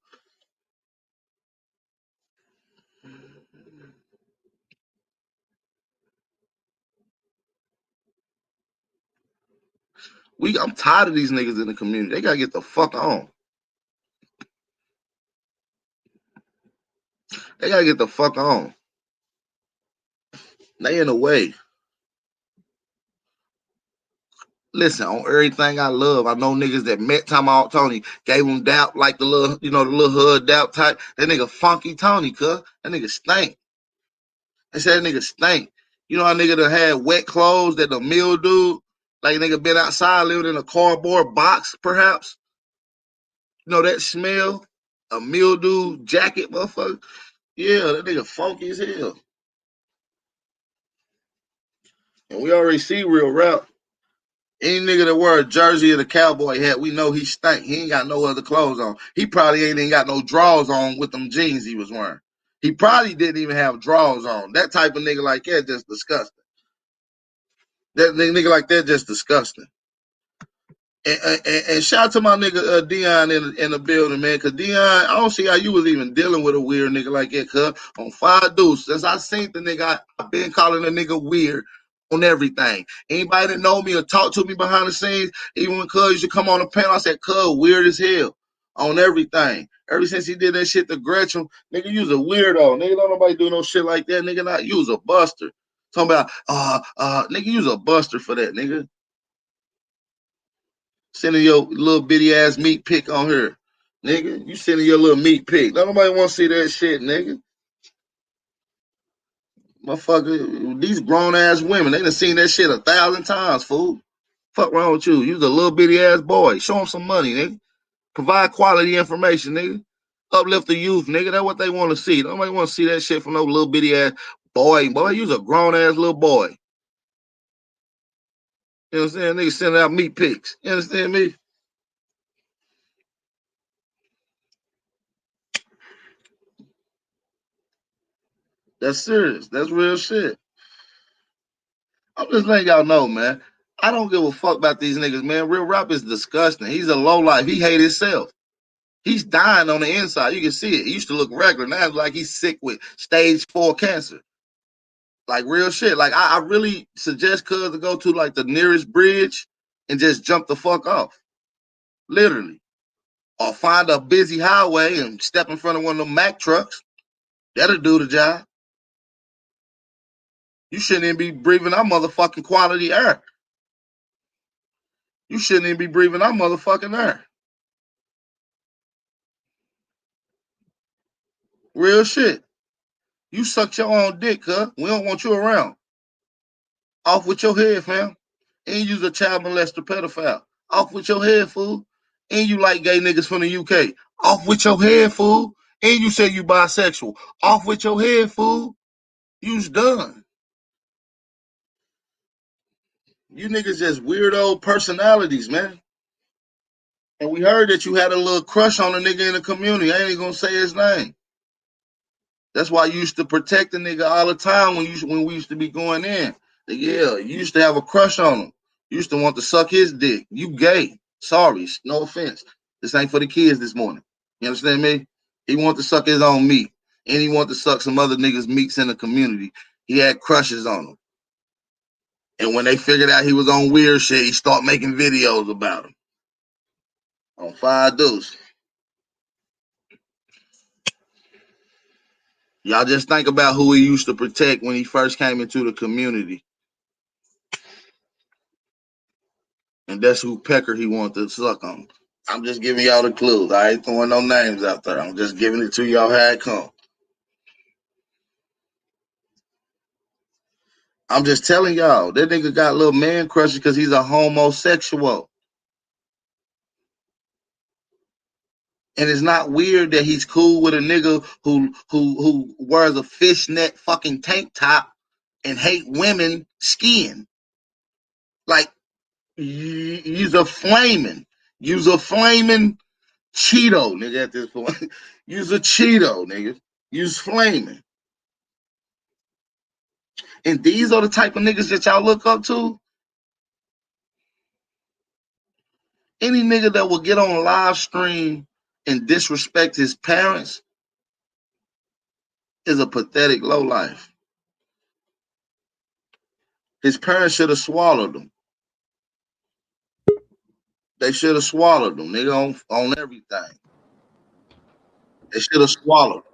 S1: I'm tired of these niggas in the community. They gotta get the fuck on. They gotta get the fuck on. They in the way. Listen, on everything I love, I know niggas that met Tomahawk Tony, gave him doubt, like the little, the little hood doubt type. That nigga Funky Tony, cuz. That nigga stink. They said that nigga stink. You know how nigga that had wet clothes that the mildew, like nigga been outside living in a cardboard box, perhaps? You know that smell? A mildew jacket, motherfucker? Yeah, that nigga funky as hell. And we already see Real Rap. Any nigga that wear a jersey and a cowboy hat, we know he stink. He ain't got no other clothes on. He probably ain't got no drawers on with them jeans he was wearing. He probably didn't even have drawers on. That type of nigga like that just disgusting. That nigga like that just disgusting. And shout out to my nigga Dion in the building, man. Cause Dion, I don't see how you was even dealing with a weird nigga like that, cuz on 5 Deuce. Since I seen the nigga, I've been calling the nigga weird on everything. Anybody that know me or talk to me behind the scenes, even when cuz used to come on the panel, I said, cuz weird as hell on everything. Ever since he did that shit to Gretchen, nigga, you was a weirdo. Nigga, don't nobody do no shit like that. Nigga, not you was a buster. Talking about, nigga, you was a buster for that, nigga. Sending your little bitty ass meat pic on her. Nigga, you sending your little meat pic. Don't nobody want to see that shit, nigga. Motherfucker, these grown ass women, they done seen that shit 1,000 times, fool. Fuck wrong with you? You's a little bitty ass boy. Show them some money, nigga. Provide quality information, nigga. Uplift the youth, nigga. That's what they want to see. Nobody want to see that shit from no little bitty ass boy. Boy, you's a grown ass little boy. You know what I'm saying? Nigga sending out meat pics. You understand me? That's serious. That's real shit. I'm just letting y'all know, man. I don't give a fuck about these niggas, man. Real rap is disgusting. He's a low life. He hate himself. He's dying on the inside. You can see it. He used to look regular. Now it's like he's sick with stage 4 cancer. Like real shit. Like I really suggest cuz to go to like the nearest bridge and just jump the fuck off. Literally. Or find a busy highway and step in front of one of them Mack trucks. That'll do the job. You shouldn't even be breathing our motherfucking quality air. You shouldn't even be breathing our motherfucking air. Real shit. You sucked your own dick, huh? We don't want you around. Off with your head, fam. And you's a child molester pedophile. Off with your head, fool. And you like gay niggas from the UK. Off with your head, fool. And you say you bisexual. Off with your head, fool. You's done. You niggas just weirdo personalities, man. And we heard that you had a little crush on a nigga in the community. I ain't even gonna say his name. That's why you used to protect the nigga all the time when we used to be going in. Yeah, you used to have a crush on him. You used to want to suck his dick. You gay. Sorry, no offense. This ain't for the kids this morning. You understand me? He wanted to suck his own meat. And he wanted to suck some other niggas' meats in the community. He had crushes on them. And when they figured out he was on weird shit, he started making videos about him. On 5 Deuce. Y'all just think about who he used to protect when he first came into the community. And that's who pecker he wanted to suck on. I'm just giving y'all the clues. I ain't throwing no names out there. I'm just giving it to y'all how it come. I'm just telling y'all, that nigga got little man crushes because he's a homosexual. And it's not weird that he's cool with a nigga who wears a fishnet fucking tank top and hate women skin. Like, you's a flaming Cheeto, nigga, at this point. You's a Cheeto, nigga. You's flaming. And these are the type of niggas that y'all look up to. Any nigga that will get on a live stream and disrespect his parents is a pathetic lowlife. His parents should have swallowed him. They should have swallowed him, nigga, on everything. They should have swallowed him.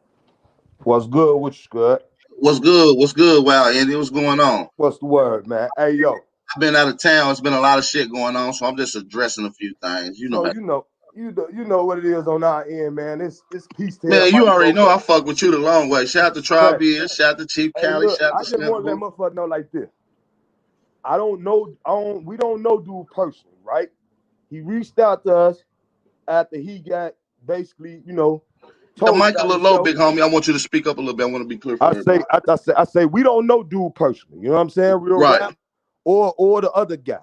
S7: What's good with you, Scud?
S1: What's good? What's good, Wow, Andy? What's going on?
S7: What's the word, man? Hey, yo.
S1: I've been out of town. It's been a lot of shit going on, so I'm just addressing a few things. You know,
S7: so you know what it is on our end, man. It's peace to
S1: man, you already know
S7: man.
S1: I fuck with you the long way. Shout out to Tribe Beer, shout out to Chief Cali, shout out to
S7: I just want to let motherfucker know like this. We don't know dude personally, right? He reached out to us after he got basically,
S1: the mic a little low, big homie. I want you to speak up a little bit. I want to be clear for everybody.
S7: I say we don't know dude personally. You know what I'm saying? Real
S1: right.
S7: Rap or the other guy.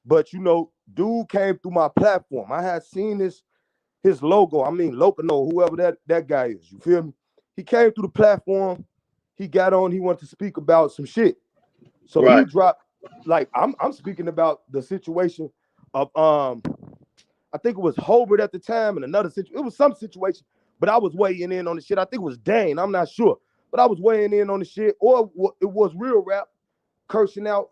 S7: But dude came through my platform. I had seen his logo. I mean, Locano, whoever that guy is. You feel me? he came through the platform. He got on. He wanted to speak about some shit. So
S1: Right.
S7: he dropped. Like I'm speaking about the situation of I think it was Hobart at the time and another situation. It was some situation, but I was weighing in on the shit. I think it was Dane. I'm not sure, but I was weighing in on the shit. Or it was real rap cursing out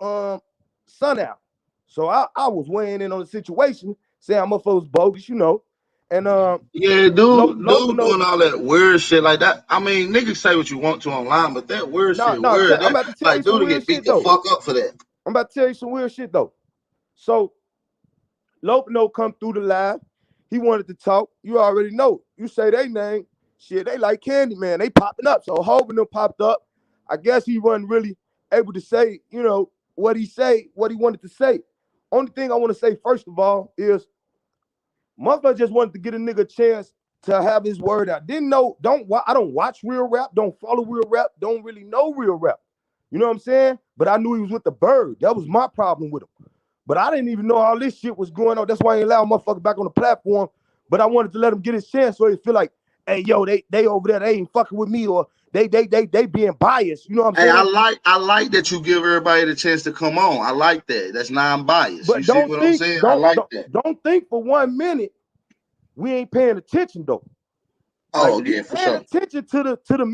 S7: Sun Out. So I was weighing in on the situation, saying I'm motherfuckers bogus, you know. And
S1: Yeah, dude
S7: Lopino,
S1: doing all that weird shit like that. I mean, niggas say what you want to online, but that weird shit weird.
S7: I'm
S1: That,
S7: about to tell
S1: like,
S7: you some
S1: dude
S7: weird
S1: get beat
S7: shit
S1: the
S7: though.
S1: fuck up for that.
S7: I'm about to tell you some weird shit though. So Lopino come through the live. He wanted to talk. You already know. You say they name, shit, they like Candyman. They popping up. So Hobart popped up. I guess he wasn't really able to say, you know, what he wanted to say. Only thing I want to say, first of all, is motherfucker just wanted to get a nigga a chance to have his word out. I don't watch real rap, don't follow real rap, don't really know real rap. You know what I'm saying? But I knew he was with the bird. That was my problem with him. But I didn't even know all this shit was going on. That's why I ain't allowed motherfucker back on the platform. But I wanted to let him get his chance so he feel like, hey, yo, they over there, they ain't fucking with me, or they being biased. You know what I'm saying?
S1: I like that you give everybody the chance to come on. I like that. That's non-biased.
S7: But
S1: you see what I'm saying? I like that.
S7: Don't think for 1 minute we ain't paying attention though.
S1: Oh
S7: like,
S1: yeah, for
S7: paying
S1: sure.
S7: attention to the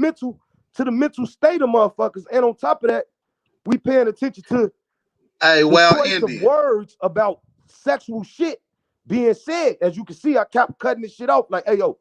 S7: mental state of motherfuckers, and on top of that, we paying attention to the choice of words about sexual shit being said. As you can see, I kept cutting this shit off. Like, hey yo,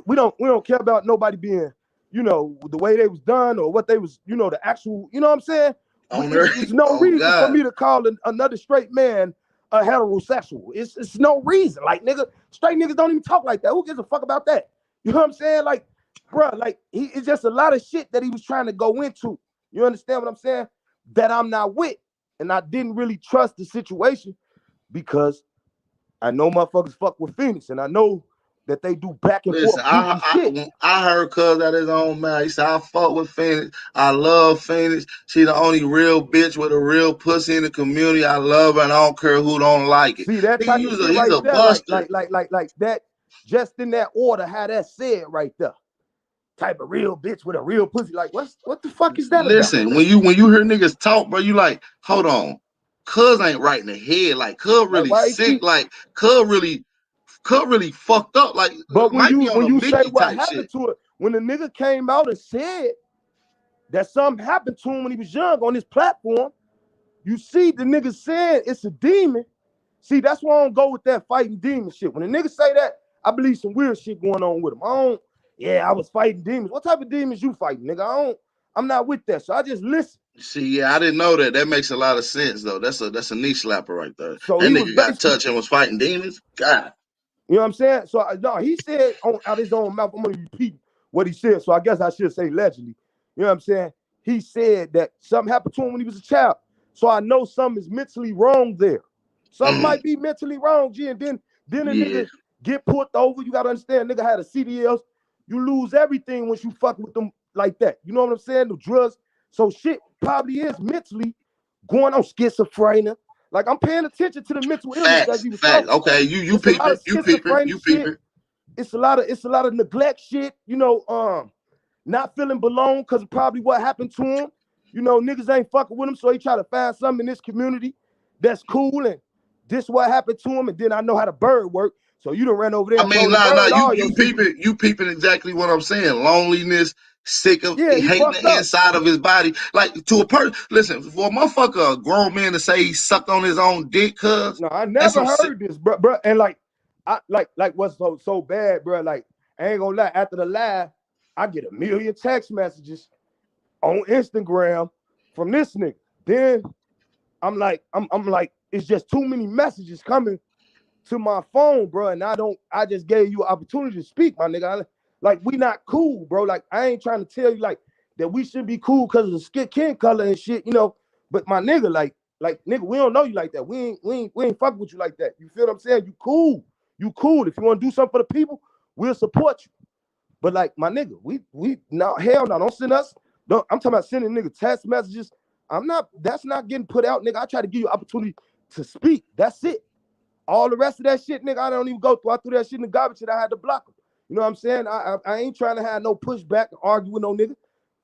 S7: we don't care about nobody being, you know, the way they was done or what they was, you know, the actual, you know what I'm saying? There's no reason for me to call another straight man a heterosexual. It's no reason. Like, nigga, straight niggas don't even talk like that. Who gives a fuck about that? You know what I'm saying? Like, bro, like it's just a lot of shit that he was trying to go into. You understand what I'm saying? That I'm not with. And I didn't really trust the situation because I know motherfuckers fuck with Phoenix, and I know that they do back and forth shit.
S1: I heard cuz at his own mouth. He said, I fuck with Phoenix. I love Phoenix. She the only real bitch with a real pussy in the community. I love her and I don't care who don't like it.
S7: See that type of shit right there, like that, just in that order, how that said right there. Type of real bitch with a real pussy. Like, what the fuck is that about?
S1: Listen, when you hear niggas talk, bro, you like, hold on. Cuz ain't right in the head. Like, cuz really sick. Like, cuz really fucked up. Like,
S7: but when you say what happened
S1: shit.
S7: to it, when the nigga came out and said that something happened to him when he was young on this platform, you see the nigga saying it's a demon. See, that's why I don't go with that fighting demon shit. When the nigga say that, I believe some weird shit going on with him. I was fighting demons. What type of demons you fighting, nigga? I'm not with that. So I just listen.
S1: See, yeah, I didn't know that. That makes a lot of sense, though. That's a knee slapper right there.
S7: So
S1: that nigga got touched and was fighting demons. God.
S7: You know what I'm saying? So no, he said out his own mouth. I'm gonna repeat what he said. So I guess I should say allegedly. You know what I'm saying? He said that something happened to him when he was a child. So I know something is mentally wrong there. Something might be mentally wrong, G. And then a nigga get put over. You gotta understand, nigga had a CDLs. You lose everything once you fuck with them like that. You know what I'm saying? The drugs. So shit probably is mentally going on, schizophrenia. Like, I'm paying attention to the mental illness that you was talking.
S1: Okay, you peep it.
S7: It's a lot of neglect shit. You know, not feeling belong because of probably what happened to him. You know, niggas ain't fucking with him, so he try to find something in this community that's cool, and this what happened to him. And then I know how the bird work. So you done ran over there.
S1: I mean, you peeping exactly what I'm saying. Loneliness, sick of hating the inside of his body. Like, to a person, listen, for a motherfucker, a grown man to say he sucked on his own dick, cuz.
S7: No, I never heard this, bro. And like, I like what's so bad, bro. Like, I ain't gonna lie. After the live, I get a million text messages on Instagram from this nigga. Then I'm like, it's just too many messages coming to my phone, bro, and I just gave you an opportunity to speak, my nigga. Like, we not cool, bro. Like, I ain't trying to tell you like that we should be cool because of the skin color and shit, you know. But my nigga, like nigga, we don't know you like that. We ain't fucking with you like that. You feel what I'm saying? You cool. If you want to do something for the people, we'll support you. But like, my nigga, we no, hell no, don't send us. I'm talking about sending nigga text messages. That's not getting put out, nigga. I try to give you opportunity to speak. That's it. All the rest of that shit, nigga, I don't even go through. I threw that shit in the garbage and I had to block them. You know what I'm saying? I ain't trying to have no pushback and argue with no nigga,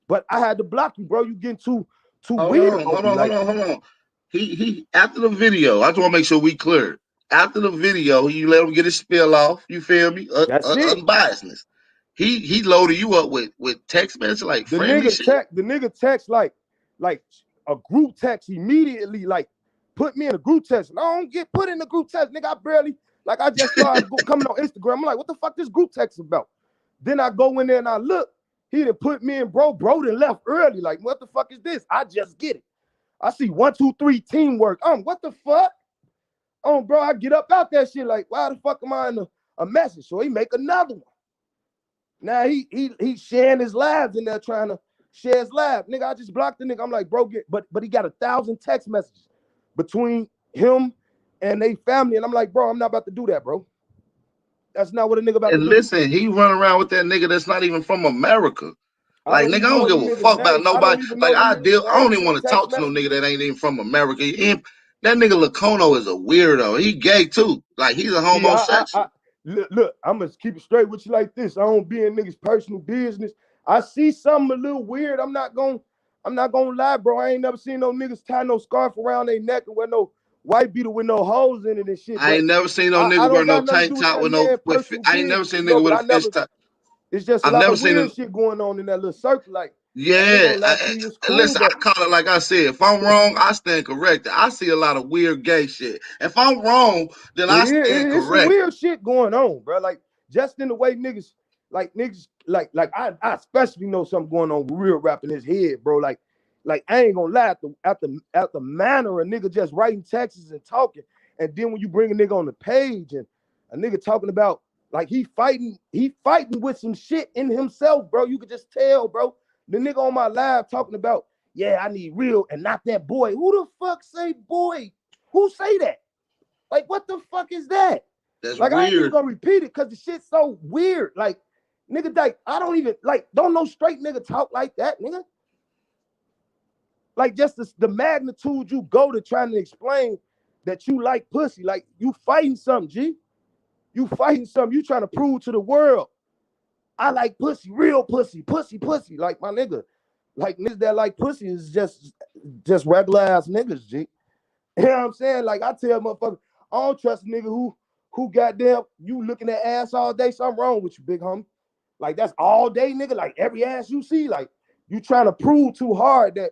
S7: but I had to block you, bro. You getting too weird.
S1: Hold on. He after the video, I just want to make sure we clear. After the video, you let him get his spill off. You feel me?
S7: That's it.
S1: Unbiasedness. He loaded you up with text message like
S7: The
S1: friendly
S7: nigga
S1: shit.
S7: the nigga text like a group text immediately, like put me in a group text. And I don't get put in the group text, nigga. I just started coming on Instagram. I'm like, what the fuck this group text about? Then I go in there and I look. He done put me in, bro. Bro done left early. Like, what the fuck is this? I just get it. I see 1, 2, 3 teamwork. What the fuck? Bro, I get up out that shit. Like, why the fuck am I in a message? So he make another one. Now he sharing his lives in there trying to share his live. Nigga, I just blocked the nigga. I'm like, bro, but he got 1,000 text messages between him and they family. And I'm like, bro, I'm not about to do that, bro. That's not what a nigga about to do.
S1: Listen, he run around with that nigga that's not even from America. Like, nigga, I don't give a fuck about nobody. Like, I don't even want to talk to no nigga that ain't even from America. That nigga Lacono is a weirdo. He gay too. Like, he's a homosexual.
S7: Look, I'm gonna keep it straight with you like this. I don't be in niggas' personal business. I see something a little weird. I'm not gonna lie, bro. I ain't never seen no niggas tie no scarf around their neck and wear no white beater with no holes in it and shit.
S1: I ain't never seen no nigga wear no tank top with no. I ain't never seen a nigga with a fish top.
S7: It's just a lot of weird shit going on in that little circle. Like,
S1: yeah,
S7: cool,
S1: listen, I call it like I said. If I'm wrong, I stand corrected. I see a lot of weird gay shit. If I'm wrong, then I stand corrected.
S7: It's some weird shit going on, bro. Like, just in the way niggas, like I especially know something going on with real rap in his head, bro. Like I ain't gonna lie, at the manner a nigga just writing texts and talking, and then when you bring a nigga on the page and a nigga talking about like he fighting with some shit in himself, bro. You could just tell, bro. The nigga on my live talking about, yeah, I need real and not that boy. Who the fuck say boy? Who say that? Like, what the fuck is that?
S1: That's
S7: like,
S1: weird.
S7: I ain't even gonna repeat it because the shit's so weird. Like, nigga, like, I don't even, like, don't no straight nigga talk like that, nigga. Like, just the magnitude you go to trying to explain that you like pussy. Like, you fighting something, G. You fighting something. You trying to prove to the world, I like pussy, real pussy, pussy. Like, my nigga, like, niggas that like pussy is just regular ass niggas, G. You know what I'm saying? Like, I tell motherfuckers, I don't trust a nigga who goddamn, you looking at ass all day, something wrong with you, big homie. Like, that's all day, nigga. Like, every ass you see, like, you trying to prove too hard that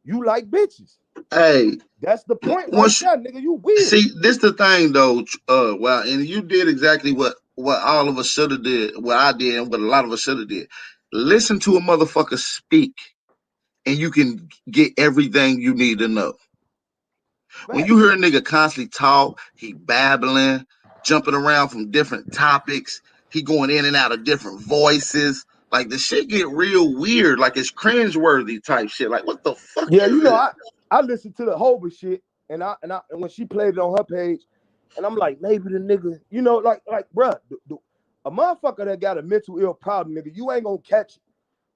S7: you like bitches.
S1: Hey,
S7: that's the point right there, nigga. You weird.
S1: See, this the thing though. Well, and you did exactly what all of us should have did, what I did, and what a lot of us should have did. Listen to a motherfucker speak, and you can get everything you need to know. When you hear a nigga constantly talk, he babbling, jumping around from different topics, he going in and out of different voices. Like, the shit get real weird. Like, it's cringeworthy type shit. Like, what the fuck?
S7: Yeah, you know, I listened to the Hoba shit, and when she played it on her page, and I'm like, maybe the nigga, you know, like, bruh, a motherfucker that got a mental ill problem, nigga, you ain't gonna catch it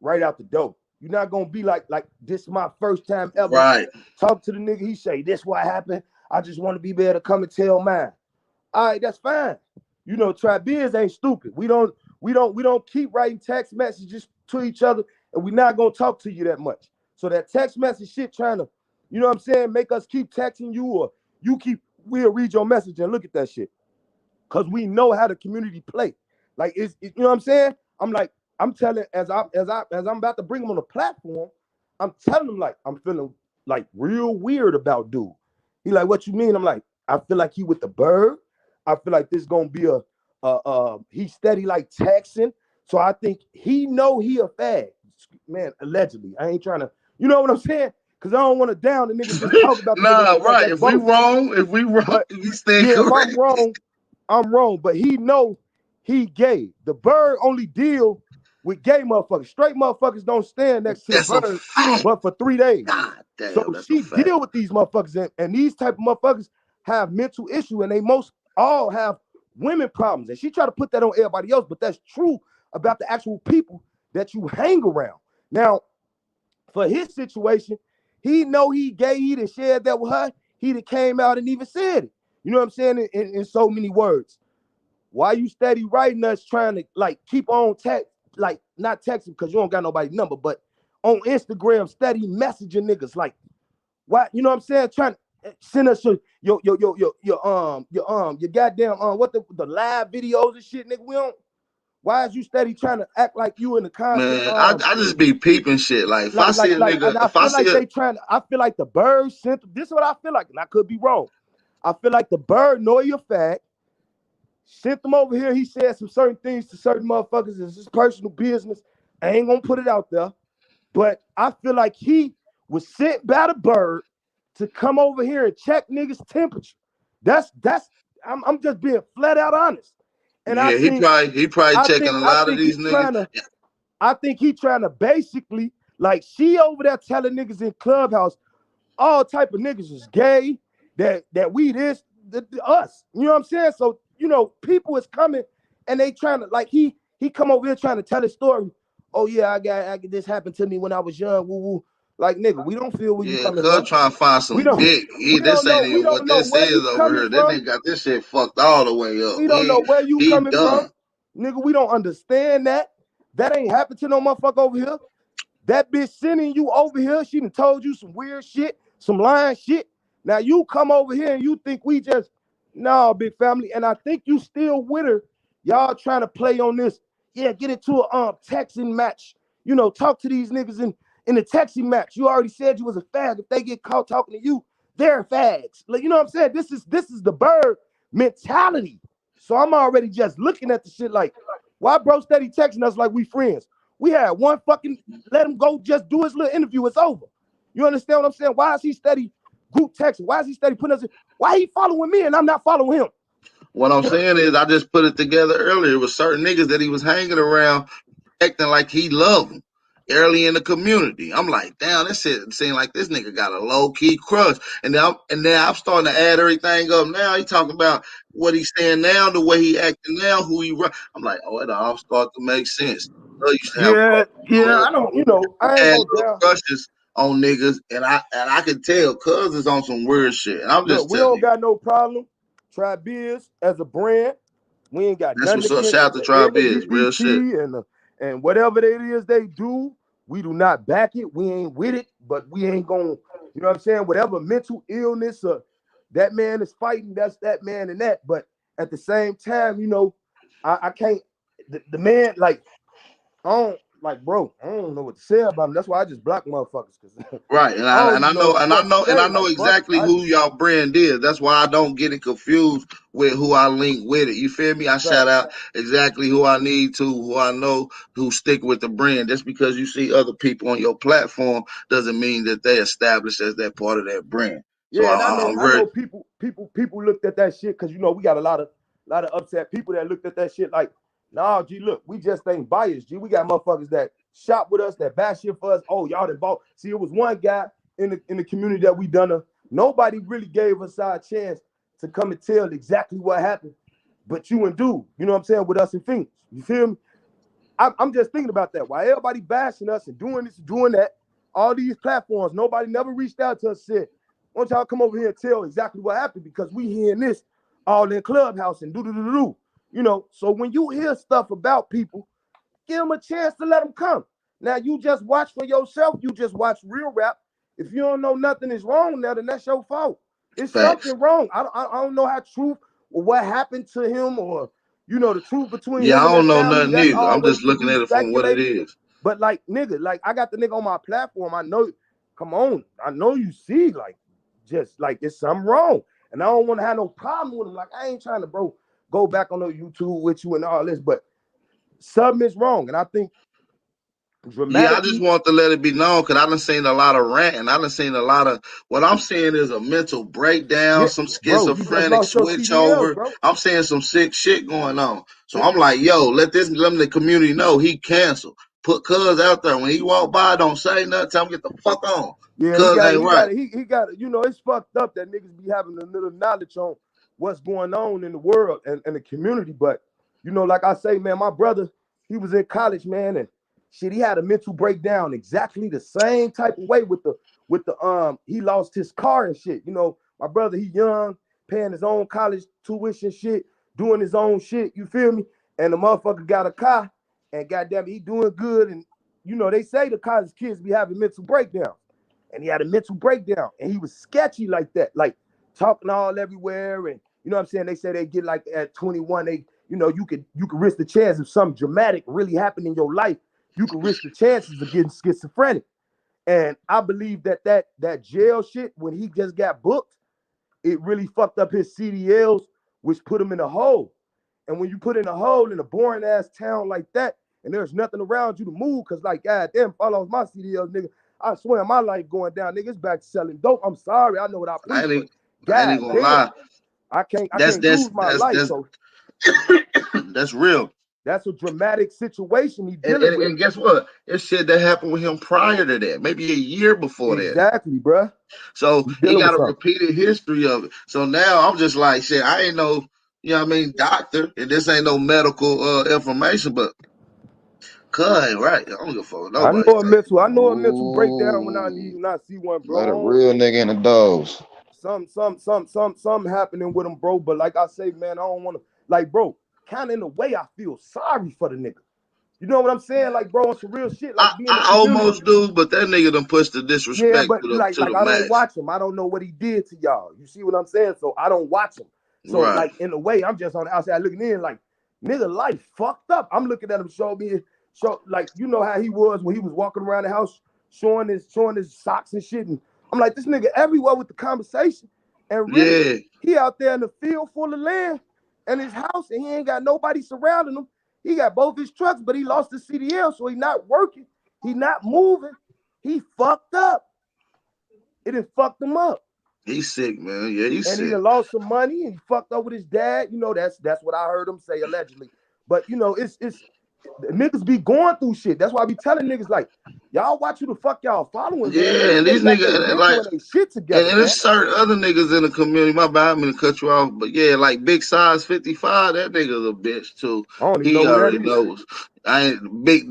S7: right out the door. You're not gonna be like this is my first time ever.
S1: Right.
S7: Talk to the nigga, he say, this what happened. I just want to be able to come and tell mine. All right, that's fine. You know, Trabiz ain't stupid. We don't keep writing text messages to each other, and we're not gonna talk to you that much. So that text message shit trying to, you know what I'm saying, make us keep texting you, or we'll read your message and look at that shit. Cause we know how the community play. Like, you know what I'm saying? I'm telling, as I'm about to bring him on the platform, I'm telling him, like, I'm feeling like real weird about dude. He like, what you mean? I'm like, I feel like he with the bird. I feel like this gonna be he steady like texting. So I think he know he a fag. Man, allegedly. I ain't trying to, you know what I'm saying? Because I don't want to down the nigga just talk about the
S1: nah, right. If we wrong, we stand correct.
S7: If I'm wrong. But he know he gay. The bird only deal with gay motherfuckers. Straight motherfuckers don't stand next to the bird but for 3 days.
S1: God damn,
S7: so she deal with these motherfuckers, and these type of motherfuckers have mental issue, and they most all have women problems. And she try to put that on everybody else, but that's true about the actual people that you hang around. Now, for his situation, he know he gay, he done shared that with her, he done came out and even said it. You know what I'm saying? In so many words. why you steady writing us trying to like keep on text, like not texting because you don't got nobody's number, but on Instagram steady messaging niggas like, why, you know what I'm saying? Trying to send us your goddamn what the live videos and shit, nigga. We don't. Why is you steady trying to act like you in the constant
S1: Man, I just be peeping shit. Like if I see a nigga,
S7: and I
S1: if I
S7: feel
S1: see
S7: like
S1: a
S7: they trying. I feel like the bird sent. This is what I feel like, and I could be wrong. I feel like the bird know your fact. Sent them over here. He said some certain things to certain motherfuckers. It's his personal business. I ain't gonna put it out there, but I feel like he was sent by the bird to come over here and check niggas' temperature. That's. I'm just being flat out honest. And
S1: yeah, he probably checking a
S7: I
S1: lot of
S7: think
S1: these
S7: he trying
S1: niggas.
S7: to. I think he trying to basically like she over there telling niggas in Clubhouse all type of niggas is gay, that we this, us. You know what I'm saying? So, you know, people is coming and they trying to like he come over here trying to tell his story. Oh yeah, I got this happened to me when I was young. Woo woo. Like nigga, we don't feel where you
S1: Yeah,
S7: coming
S1: cuz
S7: from.
S1: trying to find
S7: We
S1: some
S7: don't
S1: dick. This ain't
S7: we
S1: even
S7: don't
S1: what
S7: know
S1: this
S7: where
S1: is
S7: you
S1: over
S7: coming
S1: here. This
S7: from.
S1: nigga got this shit fucked all the way up.
S7: We don't know where you
S1: He
S7: coming
S1: done.
S7: from. Nigga, we don't understand that. That ain't happened to no motherfucker over here. That bitch sending you over here, she done told you some weird shit, some lying shit. Now you come over here and you think we just, no, big family. And I think you still with her. Y'all trying to play on this. Yeah, get into a texting match. You know, talk to these niggas in the texting match. You already said you was a fag. If they get caught talking to you, they're fags. Like, you know what I'm saying? This is the bird mentality. So I'm already just looking at the shit like, why bro steady texting us like we friends? We had one fucking, let him go just do his little interview. It's over. You understand what I'm saying? Why is he steady group texting? Why is he steady putting us in? Why he following me and I'm not following him?
S1: What I'm saying is I just put it together earlier with certain niggas that he was hanging around acting like he loved them early in the community. I'm like, damn, this shit seemed like this nigga got a low key crush. And then I'm starting to add everything up now. He talking about what he's saying now, the way he acting now, who he run. I'm like, oh, it all start to make sense. I used to have
S7: Yeah, I don't, you know, I ain't
S1: had
S7: gonna
S1: little
S7: down.
S1: crushes on niggas, and I could tell cuz is on some weird shit. And I'm
S7: Look,
S1: just
S7: we
S1: telling
S7: don't
S1: you,
S7: got no problem. Try Biz as a brand. We ain't got
S1: that's
S7: nothing
S1: what's up.
S7: against
S1: Shout out to Tribe Biz, real shit.
S7: LGBT and whatever it is they do. We do not back it. We ain't with it, but we ain't gonna, you know what I'm saying? Whatever mental illness that man is fighting, that's that man and that. But at the same time, you know, I can't. The man like I don't like, bro. I don't know what to say about him. That's why I just block motherfuckers because
S1: Right, and
S7: I
S1: I
S7: don't
S1: and I
S7: even know
S1: know and I
S7: what to
S1: know and I
S7: say.
S1: know
S7: Like, fuck,
S1: exactly
S7: I
S1: who
S7: just
S1: y'all brand is. That's why I don't get it confused with who I link with it. You feel me? I shout
S7: fact.
S1: out exactly who I need to, who I know, who stick with the brand. Just because you see other people on your platform doesn't mean that they established as that part of that brand. So
S7: Yeah, and
S1: I'm
S7: I
S1: very
S7: know people looked at that shit because you know we got a lot of upset people that looked at that shit like, nah, G, look, we just ain't biased, G. We got motherfuckers that shop with us, that buy shit for us. Oh, y'all done bought. See, it was one guy in the community that we done nobody really gave us our chance to come and tell exactly what happened. But you and dude, you know what I'm saying, with us in Phoenix. You feel me? I'm just thinking about that. Why everybody bashing us and doing this and doing that, all these platforms, nobody never reached out to us and said, why don't y'all come over here and tell exactly what happened because we hearing this all in Clubhouse and do. You know, so when you hear stuff about people, give them a chance to let them come. Now you just watch for yourself. You just watch real rap. If you don't know nothing is wrong now, then that's your fault. It's
S1: facts.
S7: something wrong. I don't know how truth or what happened to him or you know the truth between
S1: Yeah,
S7: him
S1: I
S7: and
S1: don't
S7: that
S1: know
S7: family.
S1: nothing
S7: That's
S1: either. I'm
S7: always
S1: just
S7: to
S1: looking
S7: be
S1: at it from what it
S7: speculated.
S1: is.
S7: But like nigga, like I got the nigga on my platform. I know, come on. I know you see like just like it's something wrong. And I don't want to have no problem with him. Like I ain't trying to go back on the YouTube with you and all this, but something is wrong. And I think
S1: Yeah, I just
S7: dramatically,
S1: want to let it be known because I done seen a lot of ranting. I done seen a lot of what I'm seeing is a mental breakdown,
S7: yeah,
S1: some
S7: bro, you just
S1: schizophrenic
S7: lost your
S1: switch
S7: CDLs,
S1: over.
S7: bro.
S1: I'm seeing some sick shit going on. So
S7: Yeah,
S1: I'm like, yo, let the community know he canceled. Put Cuz out there. When he walk by, don't say nothing. Tell him get the fuck on.
S7: yeah,
S1: Cuz ain't right.
S7: he got it. You know, it's fucked up that niggas be having a little knowledge on what's going on in the world and the community. But you know, like I say, man, my brother, he was in college, man, and shit, he had a mental breakdown exactly the same type of way with the he lost his car and shit. You know, my brother, he young, paying his own college tuition shit. doing his own shit, you feel me? And the motherfucker got a car, and goddamn, he doing good. And you know, they say the college kids be having mental breakdowns, and he had a mental breakdown, and he was sketchy like that, like talking all everywhere. And you know what I'm saying? They say they get like at 21, they, you know, you could risk the chance of something dramatic really happening in your life. You can risk the chances of getting schizophrenic. And I believe that jail shit, when he just got booked, it really fucked up his CDLs, which put him in a hole. And when you put in a hole in a boring ass town like that, and there's nothing around you to move, cause like, God damn, if I lost my CDLs, nigga, I swear my life going down, nigga, it's back to selling dope. I'm sorry, I know what I preach, but
S1: I ain't
S7: God
S1: gonna
S7: damn,
S1: lie.
S7: I can't lose my life. So
S1: that's real.
S7: that's a dramatic situation he
S1: And,
S7: dealing
S1: and,
S7: with.
S1: and guess what? It's shit that happened with him prior to that, maybe a year before that.
S7: Exactly, bruh.
S1: So
S7: He
S1: he
S7: dealing with
S1: got a
S7: something.
S1: repeated history of it. So now I'm just like, shit, I ain't no, you know what I mean, doctor, and this ain't no medical information, but right? I don't give a fuck what
S7: I
S1: nobody
S7: know a
S1: think.
S7: mental breakdown when I
S8: Ooh,
S7: see one,
S8: let a
S7: bro.
S8: real nigga in the dogs.
S7: Something happening with him, bro. But like I say, man, I don't want to, like, bro, kind of in a way, I feel sorry for the nigga. You know what I'm saying? Like, bro, on some real shit, like being in the
S1: I
S7: community.
S1: almost do, but that nigga done pushed the
S7: Yeah,
S1: disrespect
S7: but
S1: to
S7: like
S1: the
S7: I don't
S1: max.
S7: watch him. I don't know what he did to y'all. You see what I'm saying? So I don't watch him. So
S1: Right.
S7: like in a way, I'm just on the outside looking in, like, nigga, life fucked up. I'm looking at him, show like, you know how he was when he was walking around the house showing his socks and shit. And I'm like, this nigga everywhere with the conversation. And really,
S1: Yeah.
S7: he out there in the field full of land and his house, and he ain't got nobody surrounding him. He got both his trucks, but he lost his CDL, so he not working. He not moving. He fucked up. It done fucked him up.
S1: He's sick, man. Yeah, he's
S7: And he
S1: sick.
S7: done lost some money and he fucked up with his dad. You know, that's what I heard him say allegedly. But you know, it's niggas be going through shit. That's why I be telling niggas, like, y'all watch who the fuck y'all following, man.
S1: Yeah, and
S7: They
S1: these
S7: got their
S1: niggas, and like,
S7: mental and their shit
S1: and,
S7: together,
S1: and
S7: man.
S1: there's certain other niggas in the community. My bad, I'm gonna cut you off, but yeah, like Big Size 55, that nigga's a bitch too.
S7: I don't even know
S1: He
S7: who that
S1: already
S7: is.
S1: knows. I ain't big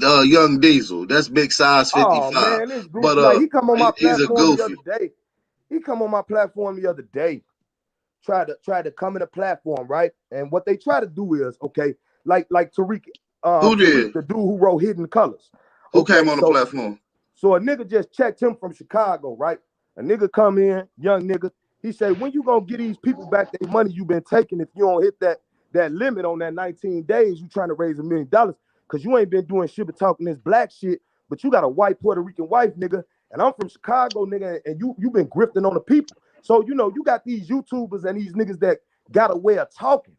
S1: young Diesel. That's Big Size
S7: Oh
S1: 55.
S7: man, this
S1: But
S7: goofy. Like, he come on my
S1: he's a
S7: platform the other
S1: goofy.
S7: day. Tried to come in a platform, right? And what they try to do is, okay, like Tariq,
S1: Who
S7: Tariq,
S1: did?
S7: the dude who wrote Hidden Colors.
S1: Who came
S7: Okay,
S1: on the platform?
S7: so a nigga just checked him from Chicago, right? A nigga come in, young nigga. He said, when you gonna get these people back their money you been taking if you don't hit that limit on that 19 days you trying to raise $1 million? Because you ain't been doing shit but talking this black shit, but you got a white Puerto Rican wife, nigga, and I'm from Chicago, nigga, and you been grifting on the people. So, you know, you got these YouTubers and these niggas that got a way of talking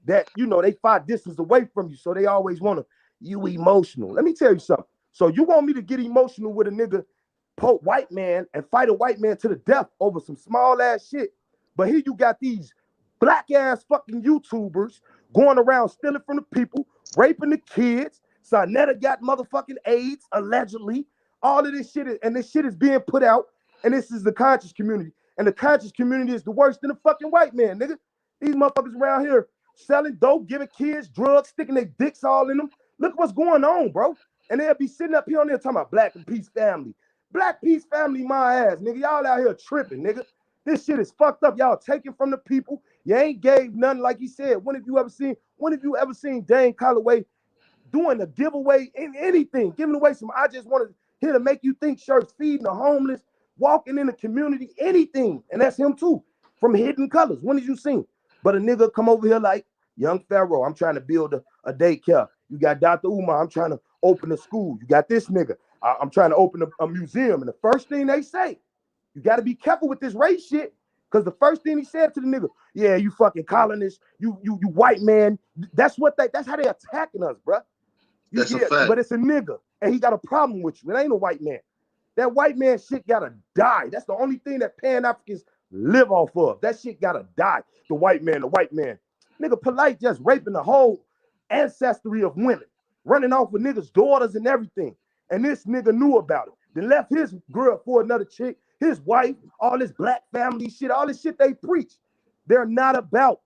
S7: that, you know, they far distance away from you. So they always want to, you emotional. Let me tell you something. So you want me to get emotional with a nigga, white man, and fight a white man to the death over some small ass shit. But here you got these black ass fucking YouTubers going around stealing from the people, raping the kids. Sarnetta got motherfucking AIDS, allegedly. All of this shit, and this shit is being put out, and this is the conscious community. And the conscious community is the worst than the fucking white man, nigga. These motherfuckers around here selling dope, giving kids drugs, sticking their dicks all in them. Look what's going on, bro. And they'll be sitting up here on there talking about Black and Peace Family. Black Peace Family, my ass, nigga. Y'all out here tripping, nigga. This shit is fucked up. Y'all taking from the people. You ain't gave nothing, like he said. When have you ever seen Dane Calloway doing a giveaway in anything, giving away some I just wanted here to make you think shirts, feeding the homeless, walking in the community, anything. And that's him too, from Hidden Colors. When did you see? But a nigga come over here like, Young Pharaoh, I'm trying to build a daycare. You got Dr. Umar, I'm trying to open a school. You got this nigga, I'm trying to open a museum. And the first thing they say, you got to be careful with this race shit. Because the first thing he said to the nigga, yeah, you fucking colonists, you white man. That's how they attacking us, bruh.
S1: That's a fact.
S7: But it's a nigga, and he got a problem with you. It ain't a white man. That white man shit gotta die. That's the only thing that Pan-Africans live off of. That shit gotta die. The white man. Nigga, Polite just raping the whole ancestry of women, running off with niggas' daughters and everything. And this nigga knew about it. Then left his girl for another chick, his wife, all this black family shit, all this shit they preach. They're not about.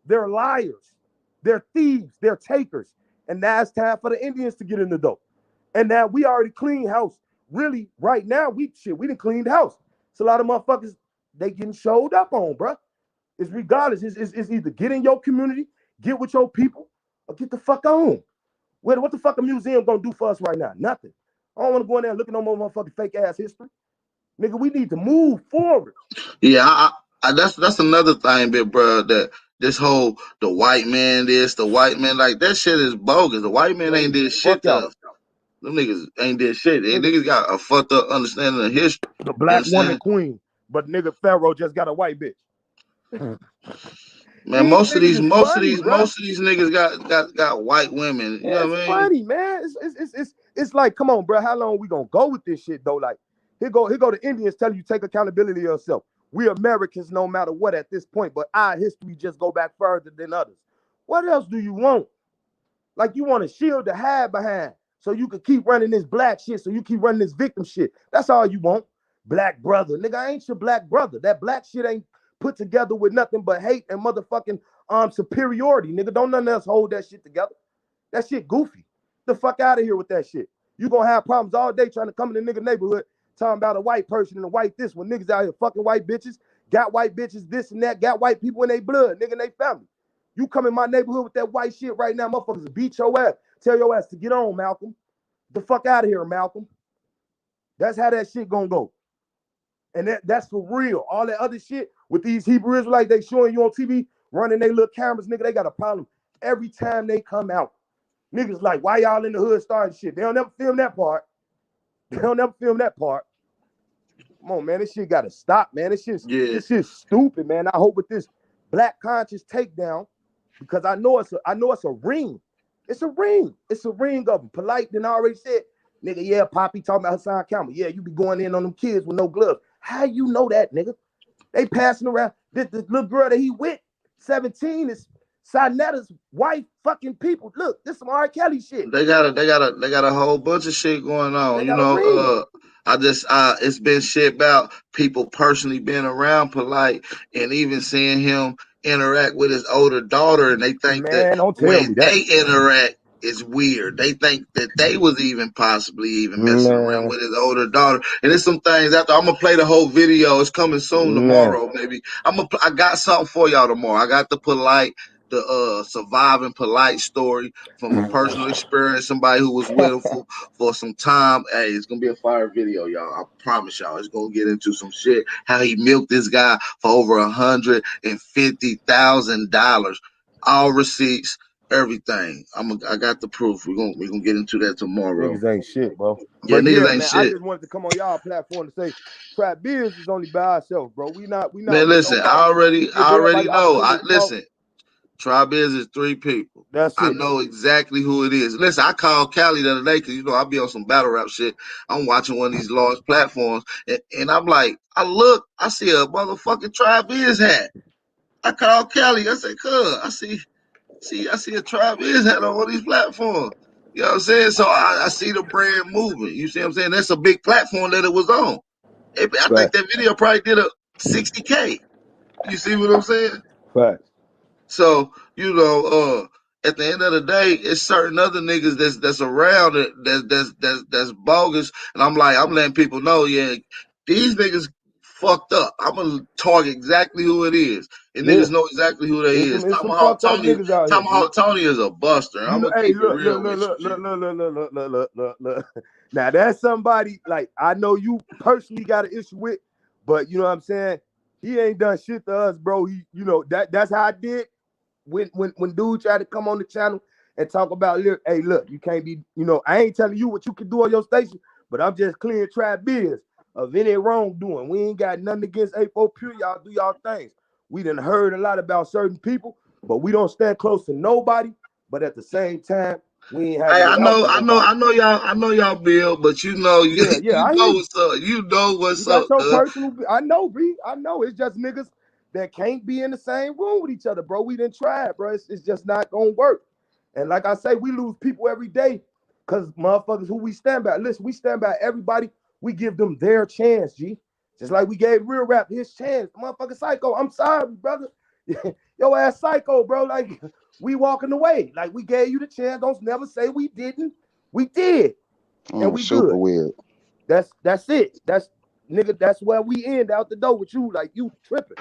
S7: They're liars. They're thieves. They're takers. And now it's time for the Indians to get in the dope. And now we already cleaned house. Really, right now, we done cleaned house. It's a lot of motherfuckers, they getting showed up on, bro. It's regardless. It's either get in your community, get with your people, or get the fuck on. What the fuck a museum gonna do for us right now? Nothing. I don't want to go in there and look at no more motherfucking fake ass history. Nigga, we need to move forward.
S1: Yeah, that's another thing, big bro. That this whole the white man this, the white man like that shit is bogus. The white man ain't did shit
S7: Fuck
S1: to
S7: y'all.
S1: us. Them niggas ain't did shit. They
S7: Nigga.
S1: niggas got a fucked up understanding of history.
S7: The
S1: You know
S7: black
S1: what I'm
S7: woman
S1: saying?
S7: queen, but nigga Pharaoh just got a white bitch.
S1: Man,
S7: These
S1: most of
S7: niggas
S1: these
S7: is funny, bro.
S1: niggas got white women. You know
S7: It's
S1: what I mean?
S7: funny, man. It's like, come on, bro. How long we gonna go with this shit though? Like, here go the Indians telling you take accountability of yourself. We Americans, no matter what, at this point, but our history just go back further than others. What else do you want? Like, you want a shield to hide behind so you can keep running this black shit, so you keep running this victim shit. That's all you want. Black brother. Nigga, I ain't your black brother. That black shit ain't put together with nothing but hate and motherfucking superiority. Nigga, don't none else hold that shit together. That shit goofy. The fuck out of here with that shit. You gonna have problems all day trying to come in the nigga neighborhood talking about a white person and a white this when niggas out here fucking white bitches, got white bitches this and that, got white people in their blood, nigga, in their family. You come in my neighborhood with that white shit right now, motherfuckers beat your ass. Tell your ass to get on, Malcolm. The fuck out of here, Malcolm. That's how that shit gonna go. And that's for real. All that other shit with these Hebrew Israelites, they showing you on TV, running their little cameras, nigga, they got a problem every time they come out. Niggas like, why y'all in the hood starting shit? They don't never film that part. Come on, man. This shit gotta stop, man. This shit's stupid, man. I hope with this black conscious takedown, because I know it's a ring. It's a ring. It's a ring of them. Polite then already said, nigga, yeah, Poppy talking about Hassan Campbell. Yeah, you be going in on them kids with no gloves. How you know that, nigga? They passing around. This little girl that he with, 17, is Sinetta's wife fucking people. Look, this some R. Kelly shit.
S1: They got a whole bunch of shit going on.
S7: They
S1: You
S7: got a ring.
S1: know, it's been shit about people personally being around Polite and even seeing him interact with his older daughter, and they think that
S7: Man, don't tell
S1: when
S7: me that.
S1: they interact, it's weird. They think that they was even possibly even messing around with his older daughter. And there's some things after I'm gonna play the whole video. It's coming soon tomorrow, maybe. I got something for y'all tomorrow. I got the surviving Polite story from a personal experience, somebody who was with him for some time. Hey, it's gonna be a fire video, y'all. I promise y'all, it's gonna get into some shit. How he milked this guy for over $150,000, all receipts, everything. I got the proof. We're gonna get into that tomorrow.
S7: Niggas ain't shit, bro.
S1: Yeah,
S7: But
S1: niggas
S7: yeah,
S1: ain't
S7: man,
S1: shit.
S7: I just wanted to come on y'all platform to say Trap Biz is only by ourselves, bro. We not.
S1: Man, listen, I already know. Listen, Tribe is 3 people.
S7: That's it.
S1: I know exactly who it is. Listen, I called Cali the other day because, you know, I be on some battle rap shit. I'm watching one of these large platforms, and I'm like, I see a motherfucking Tribe Is hat. I called Cali. I said, cuz, I see a Tribe Is hat on one of these platforms. You know what I'm saying? So I see the brand moving. You see what I'm saying? That's a big platform that it was on. I think that video probably did a 60K. You see what I'm saying?
S7: Right.
S1: So, you know, at the end of the day, it's certain other niggas that's around it that's bogus. And I'm letting people know, yeah, these niggas fucked up. I'm gonna target exactly who it is. And niggas know exactly who they is.
S7: It's some fucked up niggas out here.
S1: Tomahawk Tony is a buster. I'm gonna keep it real with you.
S7: Look. Now that's somebody like I know you personally got an issue with, but you know what I'm saying? He ain't done shit to us, bro. He, you know, that's how I did when dude tried to come on the channel and talk about, hey, look, you can't be, you know, I ain't telling you what you can do on your station, but I'm just clearing Trap Biz of any wrongdoing. We ain't got nothing against A4 Pure. Y'all do y'all things. We done heard a lot about certain people, but we don't stand close to nobody. But at the same time, we ain't having.
S1: Hey, I know y'all, Bill, but you know, you know what's up. You know what's up.
S7: You got your personal. I know, B. I know. It's just niggas that can't be in the same room with each other, bro. We didn't try it, bro. It's just not gonna work. And like I say, we lose people every day because motherfuckers who we stand by. Listen, we stand by everybody. We give them their chance, G. Just like we gave Real Rap his chance. Motherfucker Psycho, I'm sorry, brother. Your ass Psycho, bro. Like, we walking away. Like, we gave you the chance. Don't never say we didn't. We did. And we
S8: super
S7: good.
S8: weird.
S7: That's it. That's where we end out the door with you. Like, you tripping.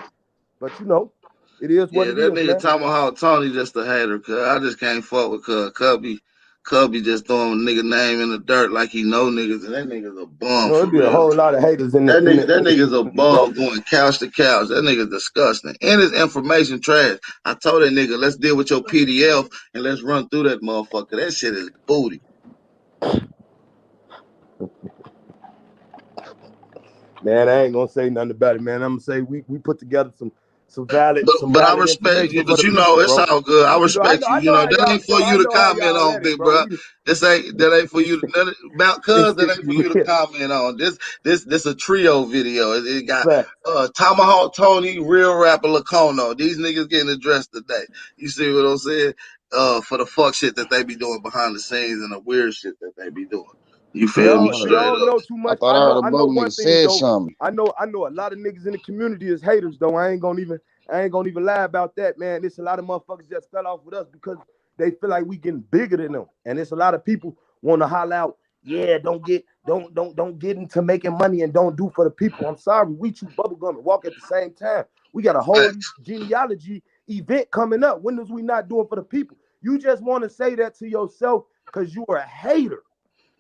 S7: But you know, It is what
S1: Yeah,
S7: it
S1: that
S7: is,
S1: nigga
S7: man.
S1: Tomahawk Tony just a hater, cuz I just can't fuck with Cubby just throwing a nigga name in the dirt like he know niggas, and that nigga's a
S7: You
S1: bum
S7: know,
S1: for
S7: it'd be a
S1: real.
S7: whole lot of haters in the
S1: That
S7: in
S1: nigga,
S7: the
S1: that
S7: in the
S1: nigga's a
S7: community, bro.
S1: bum going couch to couch. That nigga's disgusting. And his information trash. I told that nigga, let's deal with your PDF and let's run through that motherfucker. That shit is booty.
S7: Man, I ain't gonna say nothing about it, man. I'm gonna say we put together some valid
S1: But I respect
S7: information
S1: you.
S7: for
S1: But
S7: the
S1: you know,
S7: people,
S1: it's
S7: bro.
S1: all good. I
S7: You know,
S1: respect you.
S7: I
S1: You
S7: know
S1: know,
S7: how
S1: that
S7: y'all,
S1: ain't for
S7: bro. I
S1: you to
S7: know how
S1: comment
S7: y'all
S1: on,
S7: at it,
S1: big
S7: bro.
S1: bro. That ain't for you. About cuz that ain't for you to
S7: It's
S1: comment on. This a trio video. It got
S7: fact.
S1: Tomahawk Tony, real rapper Lacono. These niggas getting addressed today. You see what I'm saying? For the fuck shit that they be doing behind the scenes and the weird shit that they be doing. You
S7: See,
S1: feel me?
S7: see, I
S1: Straight
S7: don't
S1: up.
S7: know too
S8: I
S7: much.
S8: thought I heard a
S7: I know
S8: both
S7: one
S8: niggas
S7: thing
S8: said
S7: though.
S8: something.
S7: I know a lot of niggas in the community is haters though. I ain't gonna even lie about that, man. There's a lot of motherfuckers just fell off with us because they feel like we getting bigger than them. And it's a lot of people want to holler out, yeah, don't get into making money and don't do for the people. I'm sorry, we chew bubblegum and walk at the same time. We got a whole
S1: Facts.
S7: genealogy event coming up. When is we not doing for the people? You just want to say that to yourself because you are a hater.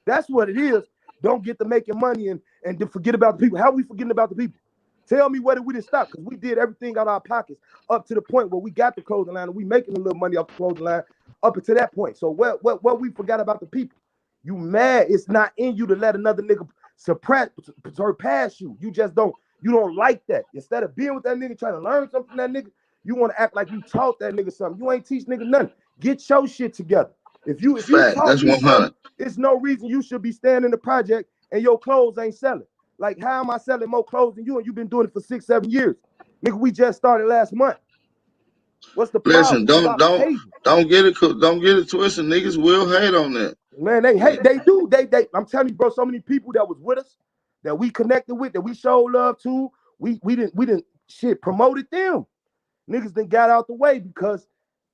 S7: That's what it is. Don't get to making money and to forget about the people. How are we forgetting about the people? Tell me where did we didn't stop? Because we did everything out of our pockets up to the point where we got the clothing line and we making a little money off the clothing line up until that point. So what we forgot about the people? You mad? It's not in you to let another nigga surpass you. You don't like that. Instead of being with that nigga trying to learn something from that nigga, you want to act like you taught that nigga something. You ain't teach nigga nothing. Get your shit together. If you
S1: Fact.
S7: taught
S1: That's
S7: me
S1: 100.
S7: something, it's no reason you should be standing in the project and your clothes ain't selling. Like, how am I selling more clothes than you and you've been doing it for 6-7 years? Nigga, we just started last month. What's the
S1: Listen,
S7: problem? Stop hating.
S1: don't get it twisted. Niggas will hate on that.
S7: Man, they hate, they do. I'm telling you, bro, so many people that was with us, that we connected with, that we showed love to, we didn't shit promoted them. Niggas then got out the way because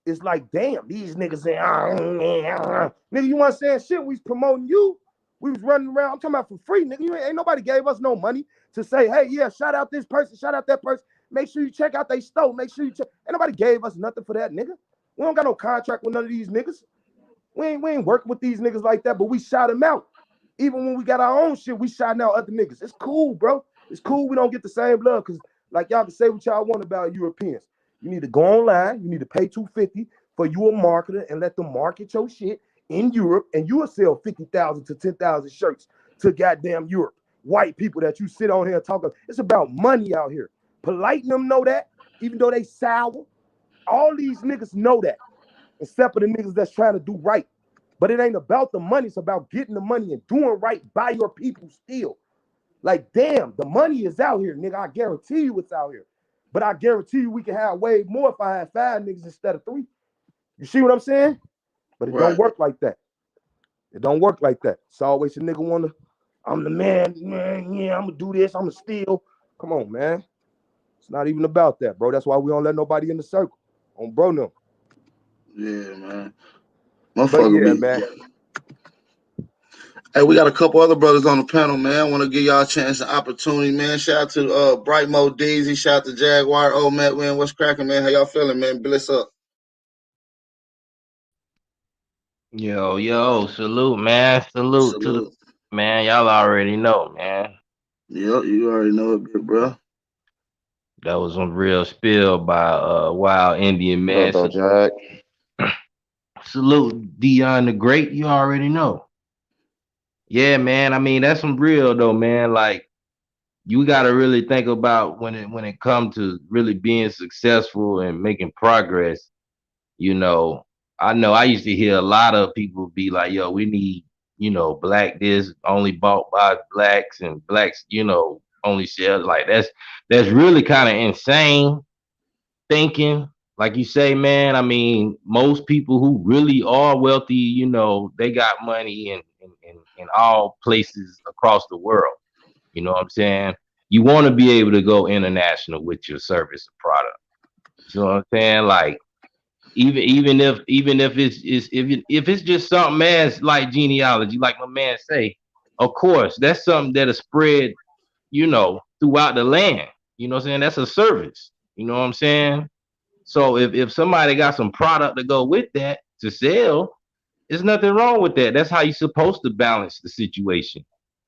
S7: it's like, damn, these niggas say, nigga, you want saying shit? We was promoting you. We was running around. I'm talking about for free, nigga. Ain't nobody gave us no money to say, hey, yeah, shout out this person, shout out that person. Make sure you check out they store. Make sure you check. Ain't nobody gave us nothing for that, nigga. We don't got no contract with none of these niggas. We ain't working with these niggas like that, but we shout them out. Even when we got our own shit, we shouting out other niggas. It's cool, bro. It's cool. We don't get the same love because, like, y'all can say what y'all want about Europeans. You need to go online. You need to pay $250 for you a marketer and let them market your shit in Europe, and you will sell 50,000 to 10,000 shirts to goddamn Europe. White people that you sit on here and talk about. It's about money out here. Polite them know that, even though they sour. All these niggas know that, except for the niggas that's trying to do right. But it ain't about the money. It's about getting the money and doing right by your people still. Like, damn, the money is out here, nigga. I guarantee you it's out here. But I guarantee you we can have way more if I had 5 niggas instead of 3. You see what I'm saying? But it don't
S1: Right.
S7: work like that. It don't work like that. It's always a nigga wanna, I'm the man, yeah, I'm gonna do this, I'm gonna steal. Come on, man. It's not even about that, bro. That's why we don't let nobody in the circle. On bro, no.
S1: Yeah, man.
S7: But
S1: Motherfucker
S7: yeah,
S1: be.
S7: man.
S1: Hey, we got a couple other brothers on the panel, man. I want to give y'all a chance and opportunity, man. Shout out to Bright Mo Deezy. Shout out to Jaguar. Old Matt Win. What's cracking, man? How y'all feeling, man? Bliss up.
S9: Yo, salute, man. Salute to the
S1: Salute.
S9: man. Y'all already know, man.
S1: Yep, you already know it, big bro.
S9: That was some real spill by Wild Indian
S8: What up,
S9: man.
S8: though, Jack?
S9: Salute Dion the Great. You already know. Yeah, man. I mean, that's some real though, man. Like you got to really think about when it comes to really being successful and making progress. You know I used to hear a lot of people be like, yo, we need, black this only bought by blacks and blacks, only sell like that's really kind of insane thinking. Like you say, man, I mean, most people who really are wealthy, they got money in all places across the world. You know what I'm saying? You want to be able to go international with your service or product. You know what I'm saying? Like even if if it's just something as like genealogy, like my man say, of course, that's something that'll spread, throughout the land. You know what I'm saying? That's a service. You know what I'm saying? So if somebody got some product to go with that to sell, there's nothing wrong with that. That's how you're supposed to balance the situation.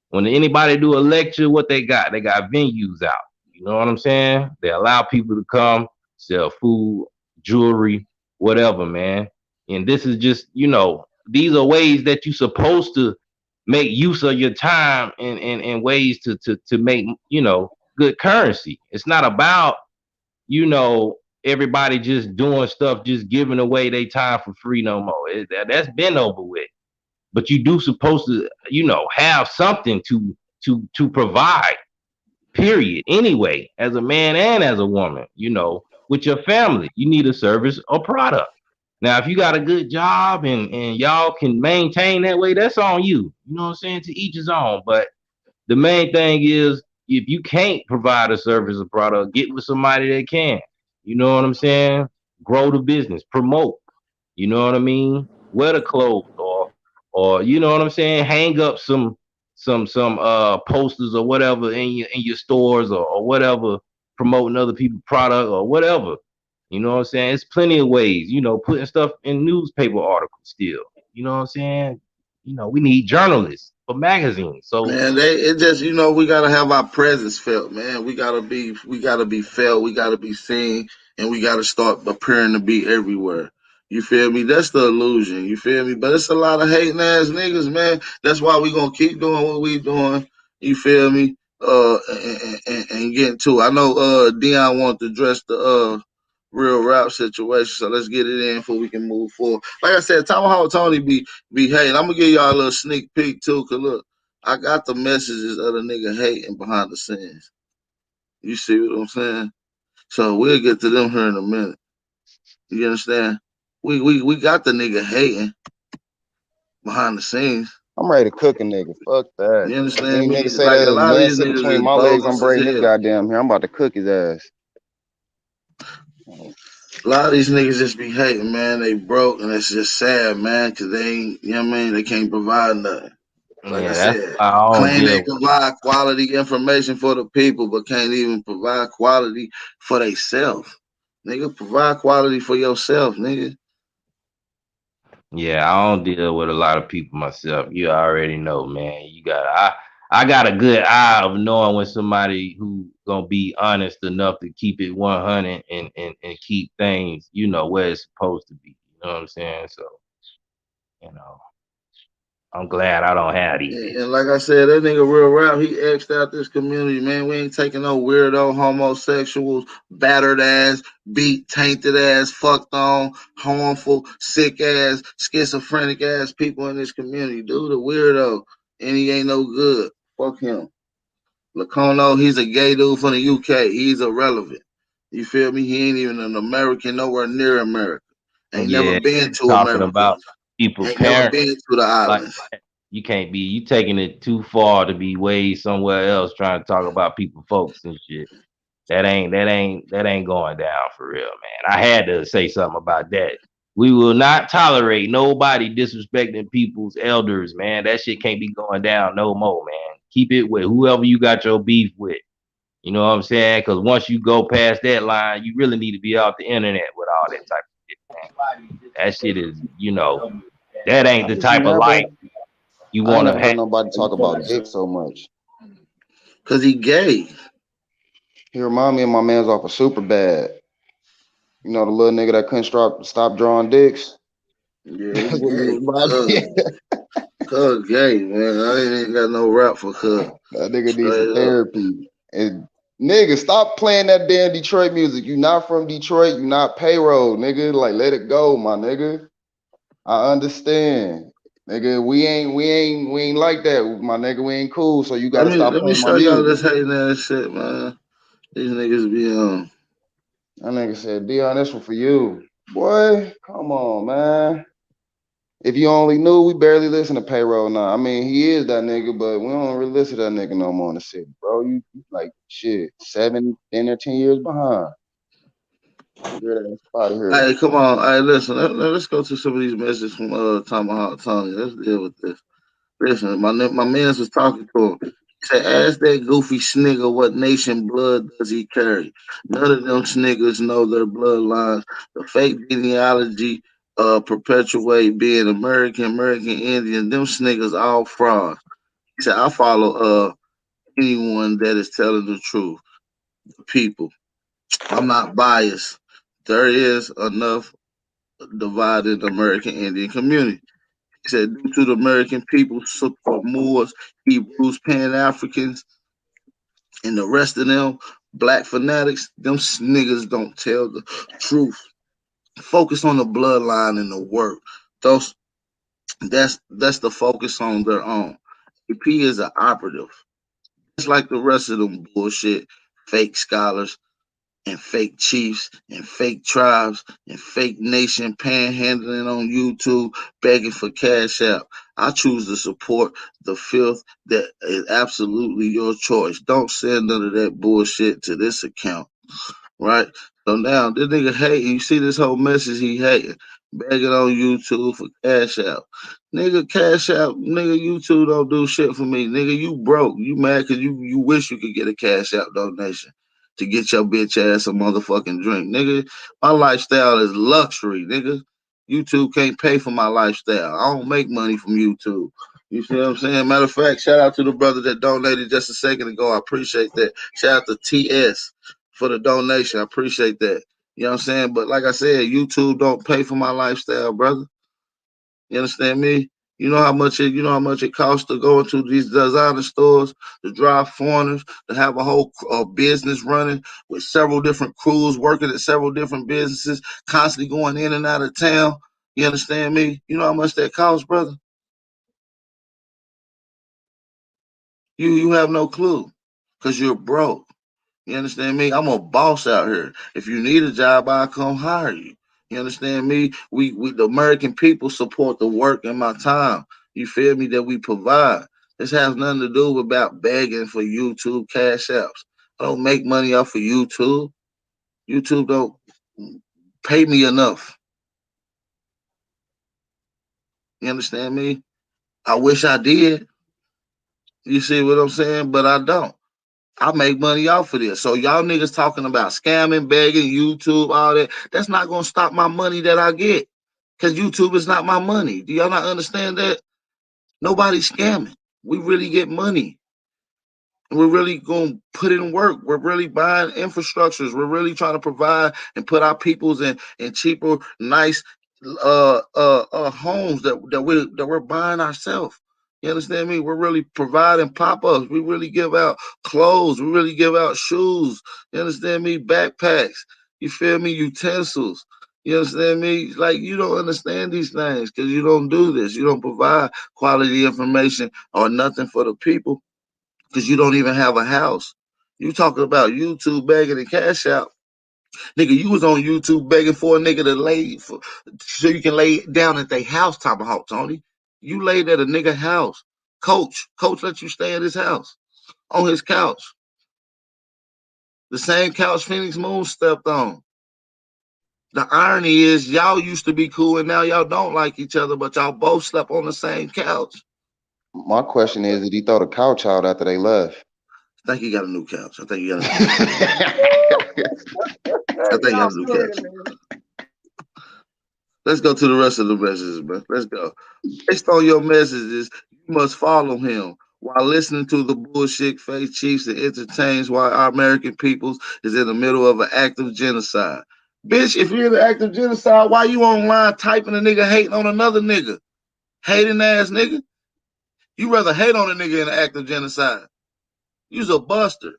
S9: When anybody do a lecture, what they got venues out. You know what I'm saying? They allow people to come sell food, jewelry, whatever, man. And this is just, these are ways that you're supposed to make use of your time and ways to make, good currency. It's not about, you know, everybody just doing stuff, just giving away their time for free no more. That's been over with. But you do supposed to, have something to provide. Period. Anyway, as a man and as a woman, with your family, you need a service or product. Now, if you got a good job and y'all can maintain that way, that's on you. You know what I'm saying? To each his own. But the main thing is, if you can't provide a service or product, get with somebody that can. You know what I'm saying? Grow the business, promote. You know what I mean? Wear the clothes, or you know what I'm saying? Hang up some posters or whatever in your stores or whatever, promoting other people's product or whatever. You know what I'm saying? It's plenty of ways, putting stuff in newspaper articles still. You know what I'm saying? We need journalists for magazines. So
S1: Man, it just we gotta have our presence felt, man. We gotta be felt, we gotta be seen, and we gotta start appearing to be everywhere. You feel me? That's the illusion. You feel me? But it's a lot of hating ass niggas, man. That's why we gonna keep doing what we doing. You feel me? And getting to it. I know Dion wanted to address the real rap situation, so let's get it in before we can move forward. Like I said, Tomahawk Tony be hating. I'm gonna give y'all a little sneak peek too, cause look, I got the messages of the nigga hating behind the scenes. You see what I'm saying? So we'll get to them here in a minute. You understand? We got the nigga hating behind the scenes.
S8: I'm ready to cook a nigga. Fuck that.
S1: You
S8: Any
S1: understand me?
S8: nigga say
S1: Like
S8: that
S1: a
S8: his
S1: lot of
S8: man
S1: these
S8: sit
S1: niggas
S8: between
S1: is
S8: my legs, I'm
S1: bogus as
S8: bringing this
S1: hell.
S8: goddamn here. I'm about to cook his ass.
S1: A lot of these niggas just be hating, man. They broke, and it's just sad, man, because they ain't, you know what I mean? They can't provide nothing. Like I
S9: yeah, that's
S1: said,
S9: why I don't
S1: claim they
S9: deal with
S1: provide quality information for the people, but can't even provide quality for themselves. Nigga, provide quality for yourself, nigga.
S9: Yeah, I don't deal with a lot of people myself. You already know, man. I got a good eye of knowing when somebody who gonna be honest enough to keep it 100 and keep things, where it's supposed to be. You know what I'm saying? So, you know, I'm glad I don't have these
S1: And
S9: bitches.
S1: like I said, that nigga real rap, he X'd out this community, man. We ain't taking no weirdo homosexuals, battered ass, beat, tainted ass, fucked on, harmful, sick ass, schizophrenic ass people in this community. Dude, a weirdo. And he ain't no good. Fuck him. Lacono, he's a gay dude from the UK. He's irrelevant. You feel me? He ain't even an American, nowhere near America. Ain't never
S9: Yeah,
S1: been to
S9: talking
S1: America.
S9: about people
S1: Ain't never
S9: parents
S1: been to the
S9: like
S1: islands.
S9: you taking it too far to be way somewhere else trying to talk about people folks and shit. That ain't going down for real, man. I had to say something about that. We will not tolerate nobody disrespecting people's elders, man. That shit can't be going down no more, man. Keep it with whoever you got your beef with. You know what I'm saying? Because once you go past that line, you really need to be off the internet with all that type of shit, man. That shit is, that ain't the
S8: I just
S9: type of
S8: never,
S9: life you
S8: I ain't
S9: want to
S8: never
S9: have.
S8: heard nobody talk about dick so much.
S1: Cause he gay.
S8: He remind me of my man's off of Super Bad. You know, the little nigga that couldn't stop drawing dicks.
S1: Yeah,
S8: That's
S1: he
S8: what he
S1: gay.
S8: reminded me.
S1: Cuz gay, man. I ain't got no rap for Cuz.
S8: That nigga needs some
S1: Straight up.
S8: therapy. And nigga, stop playing that damn Detroit music. You not from Detroit. You not payroll, nigga. Like, let it go, my nigga. I understand. Nigga, we ain't like that, my nigga. We ain't cool. So you
S1: Let
S8: gotta
S1: me
S8: stop
S1: let me
S8: playing my
S1: show y'all
S8: music.
S1: this hating ass shit, man. These niggas be on.
S8: That nigga said, Dion, this one for you. Boy, come on, man. If you only knew, we barely listen to payroll now. I mean, he is that nigga, but we don't really listen to that nigga no more in the city, bro. You like shit, 7, 10 or 10 years behind. Get that out of here.
S1: Hey, come on. Hey, listen. Let's go to some of these messages from Tomahawk Tony. Let's deal with this. Listen, my man's was talking to him. Say, ask that goofy snigger what nation blood does he carry. None of them sniggers know their bloodlines. The fake genealogy perpetuate being American Indian. Them sniggers all frauds. He said, I follow anyone that is telling the truth. People, I'm not biased. There is enough divided the American Indian community. He said, due to the American people support Moors, Hebrews, Pan Africans, and the rest of them black fanatics, them niggas don't tell the truth. Focus on the bloodline and the work. Those that's the focus on their own. AP is an operative. Just like the rest of them bullshit, fake scholars and fake chiefs and fake tribes and fake nation panhandling on YouTube begging for cash out. I choose to support the filth that is absolutely your choice. Don't send none of that bullshit to this account, right? So now this nigga hating. You see this whole message he hating, begging on YouTube for cash out. Nigga, cash out. Nigga, YouTube don't do shit for me. Nigga, you broke. You mad because you wish you could get a cash out donation to get your bitch ass a motherfucking drink. Nigga, my lifestyle is luxury, nigga. YouTube can't pay for my lifestyle. I don't make money from YouTube. You see what I'm saying? Matter of fact, shout out to the brother that donated just a second ago. I appreciate that. Shout out to TS for the donation. I appreciate that. You know what I'm saying? But like I said, YouTube don't pay for my lifestyle, brother. You understand me? You know how much it costs to go into these designer stores, to drive foreigners, to have a whole business running with several different crews working at several different businesses, constantly going in and out of town. You understand me? You know how much that costs, brother? You have no clue because you're broke. You understand me? I'm a boss out here. If you need a job, I'll come hire you. You understand me? We the American people support the work and my time. You feel me? That we provide. This has nothing to do about begging for YouTube cash apps. I don't make money off of YouTube. YouTube don't pay me enough. You understand me? I wish I did. You see what I'm saying? But I don't. I make money off of this. So y'all niggas talking about scamming, begging, YouTube, all that. That's not gonna stop my money that I get. Cause YouTube is not my money. Do y'all not understand that? Nobody's scamming. We really get money. We're really going to put in work. We're really buying infrastructures. We're really trying to provide and put our peoples in cheaper, nice homes that we're buying ourselves. You understand me? We're really providing pop-ups. We really give out clothes. We really give out shoes. You understand me? Backpacks. You feel me? Utensils. You understand me? Like, you don't understand these things because you don't do this. You don't provide quality information or nothing for the people because you don't even have a house. You talking about YouTube begging and cash out. Nigga, you was on YouTube begging for a nigga to lay for, so you can lay down at their house, Tomahawk, Tony. You laid at a nigga house. Coach let you stay at his house, on his couch. The same couch Phoenix Moon stepped on. The irony is y'all used to be cool and now y'all don't like each other, but y'all both slept on the same couch.
S8: My question is, did he throw the couch out after they left?
S1: I think he got a new couch. I think he got a new couch. I think he got a new couch. Let's go to the rest of the messages, man. Let's go. Based on your messages, you must follow him while listening to the bullshit fake chiefs and entertains while our American peoples is in the middle of an active genocide. Bitch, if you're in the active genocide, why you online typing a nigga hating on another nigga? Hating ass nigga. You rather hate on a nigga in an active genocide. You's a buster.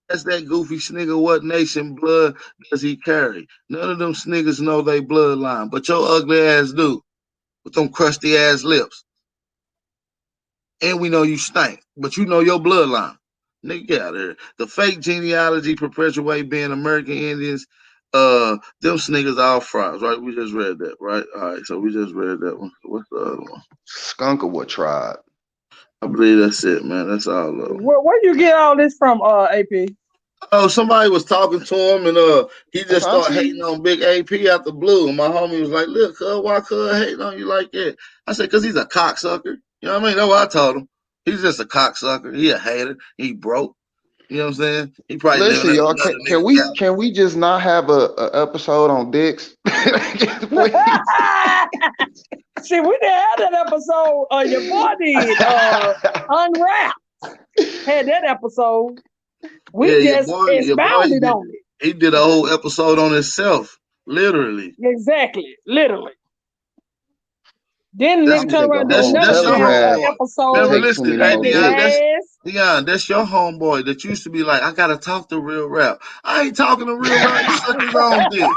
S1: That's that goofy snigger. What nation blood does he carry? None of them sniggers know they bloodline, but your ugly ass do with them crusty ass lips. And we know you stink, but you know your bloodline. Nigga, get out of here. The fake genealogy perpetuate being American Indians. Them sniggers all frauds, right? We just read that, right? All right, so we just read that one. What's the other one?
S8: Skunk of what tribe?
S1: I believe that's it, man. That's all of them.
S10: Where you get all this from, AP?
S1: Oh, somebody was talking to him, and he just started hating on Big AP out the blue. And my homie was like, "Look, why cuz hating on you like that?" I said, "Cause he's a cocksucker." You know what I mean? That's what I told him. He's just a cocksucker. He a hater. He broke. You know what I'm saying? He probably living
S8: Listen,
S1: at
S8: y'all,
S1: another nigga couch.
S8: can we just not have a episode on dicks? Please.
S10: See, we didn't have that episode. Your boy did. Unwrapped had that episode. We
S1: Yeah,
S10: just
S1: your boy,
S10: expounded on it.
S1: he did a whole episode on himself, literally.
S10: Exactly, literally. Then the
S1: That's
S10: nigga turn around and do another
S1: your
S10: damn
S1: homeboy.
S10: episode.
S1: Remember,
S8: Take too
S1: listen,
S8: many
S1: hey
S8: more
S10: Shaking
S8: dicks.
S1: Dion, that's your homeboy that used to be like, I gotta talk to real rap. I ain't talking to real rap. He suck his own dick.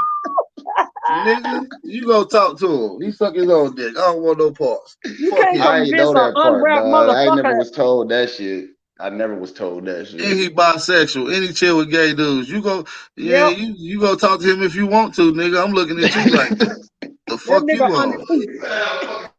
S1: Nigga, you go talk to him. He suck his own dick. I don't want no parts.
S10: You
S1: Fuck
S10: can't
S1: him.
S8: I ain't
S10: convince
S8: know
S10: an
S8: that part,
S10: unwrapped
S8: dog. I never
S10: motherfucker.
S8: was told that shit. I never was told that shit.
S1: And he bisexual. Any chill with gay dudes. You go, yeah,
S10: Yep.
S1: you go talk to him if you want to, nigga. I'm looking at you like, the
S10: That
S1: fuck you
S10: nigga
S1: on?
S10: uncouth.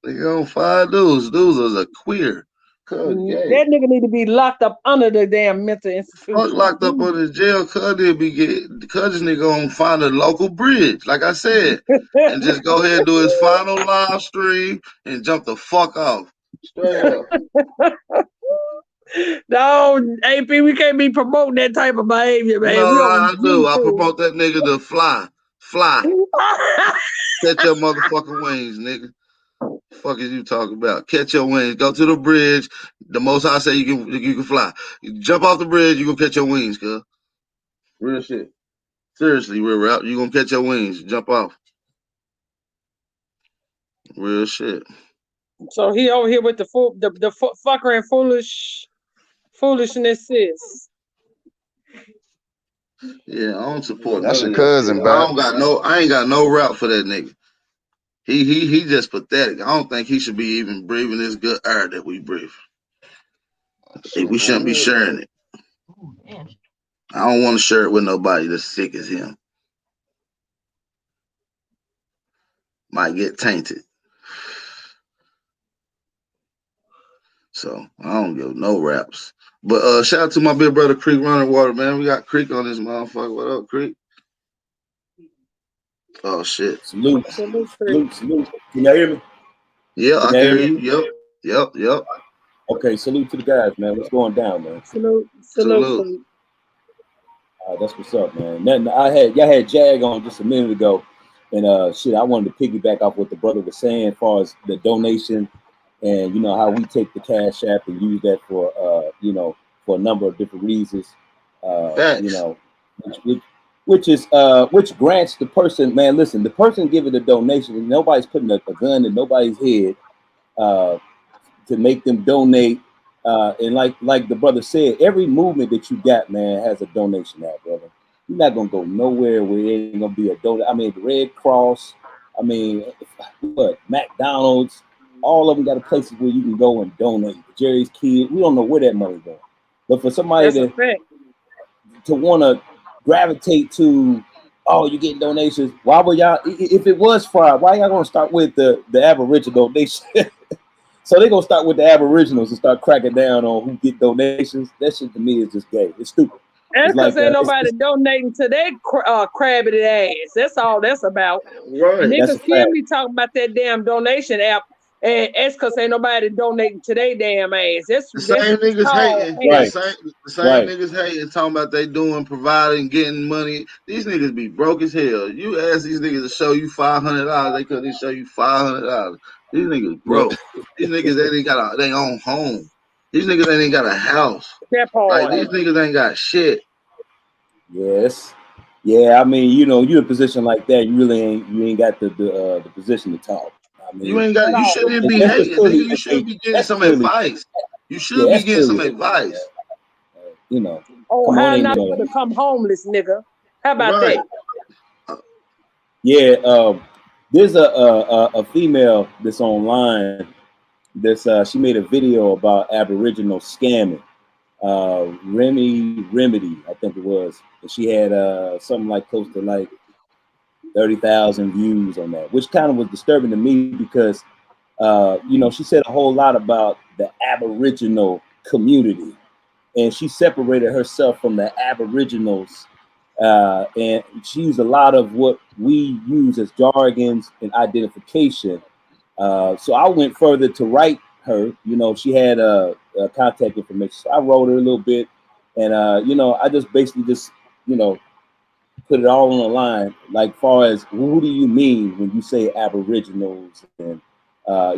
S1: Nigga don't find dudes. Dudes is a queer. Cuz gay.
S10: That nigga need to be locked up under the damn mental
S1: Fuck
S10: institution.
S1: locked up on the jail, cuz they be getting, cuz this nigga gonna find a local bridge, like I said, and just go ahead and do his final live stream and jump the fuck off. Straight up.
S10: No, AP, we can't be promoting that type of behavior, man.
S1: No,
S10: We
S1: I
S10: on
S1: do. I
S10: YouTube.
S1: promote that nigga to fly. Catch your motherfucking wings, nigga. Fuck is you talking about? Catch your wings. Go to the bridge. The most I say you can fly. You jump off the bridge, you gonna catch your wings, cuz. Real shit. Seriously, real rap. You gonna catch your wings. Jump off. Real shit.
S10: So he over here with the fucker and foolishness is.
S1: Yeah, I don't support
S8: That's
S1: none
S8: your
S1: of that shit.
S8: cousin, Bap.
S1: I ain't got no route for that nigga. He just pathetic. I don't think he should be even breathing this good air that we breathe. We shouldn't be sharing it. I don't want to share it with nobody that's sick as him. Might get tainted. So I don't give no raps. But shout out to my big brother Creek Running Water, man. We got Creek on this motherfucker. What up, Creek? Oh shit.
S11: Salute. Salute. Can y'all hear me?
S1: Yeah, I can hear you. Yep.
S11: Okay, salute to the guys, man. What's going down, man?
S10: Salute.
S11: That's what's up, man. Y'all had Jag on just a minute ago, and shit, I wanted to piggyback off what the brother was saying as far as the donation, and you know how we take the Cash App and use that for for a number of different reasons. You know, which grants the person, man. Listen, the person giving the donation, and nobody's putting a gun in nobody's head to make them donate. And like the brother said, every movement that you got, man, has a donation app, brother. You're not gonna go nowhere where it ain't gonna be a donation. I mean, the Red Cross, I mean, what, McDonald's, all of them got places where you can go and donate. Jerry's Kid, we don't know where that money's going. But for somebody to want to gravitate to, oh, you getting donations, why would y'all, if it was fraud, why y'all gonna start with the Aboriginal donation? So they're gonna start with the Aboriginals and start cracking down on who get donations. That shit to me is just gay. It's stupid.
S10: That's because ain't nobody donating to their crabbity ass. That's all that's about.
S1: Right.
S10: Niggas can't be talking about that damn donation app, and it's because ain't nobody donating to their damn ass. That's
S1: the same niggas hating.
S11: Right.
S1: The same niggas hating, talking about they doing, providing, getting money. These niggas be broke as hell. You ask these niggas to show you $500, they couldn't show you $500. These niggas broke. These niggas they ain't got their own home. These niggas ain't got a house.
S10: That part.
S1: Like these niggas ain't got shit.
S11: Yes. Yeah, I mean, you know, you're in a position like that, you ain't got the position to talk. I mean,
S1: you shouldn't be hating. You should be getting some advice. You should be getting some advice.
S11: You know.
S10: Oh, how not to become homeless, nigga? How about that?
S11: Yeah, there's a female that's online. She made a video about Aboriginal scamming. Remedy, I think it was. And she had something like close to like 30,000 views on that, which kind of was disturbing to me because you know, she said a whole lot about the Aboriginal community, and she separated herself from the Aboriginals, and she used a lot of what we use as jargons and identification. So I went further to write her. You know, she had contact information. So I wrote her a little bit, and you know, I just basically just, you know, put it all on the line. Like, far as who do you mean when you say Aboriginals, and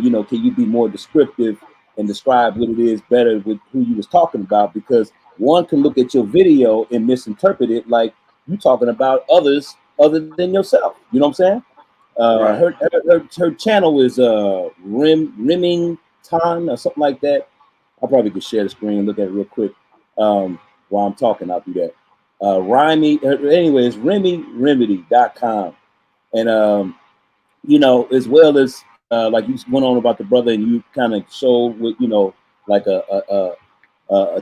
S11: you know, can you be more descriptive and describe what it is better with who you was talking about? Because one can look at your video and misinterpret it like you talking about others other than yourself. You know what I'm saying?
S1: Right.
S11: Her channel is Rimming Time or something like that. I probably could share the screen and look at it real quick while I'm talking. I'll do that. Anyway, it's RemyRemedy.com. And you know, as well as like you went on about the brother, and you kind of showed with, you know, like a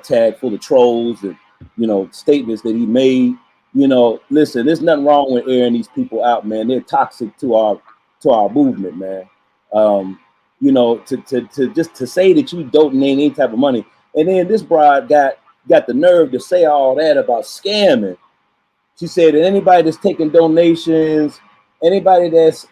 S11: tag full of trolls and, you know, statements that he made. You know, listen, there's nothing wrong with airing these people out, man. They're toxic to our movement, man. You know, to just to say that you don't need any type of money, and then this broad got the nerve to say all that about scamming. She said that anybody that's taking donations, anybody that's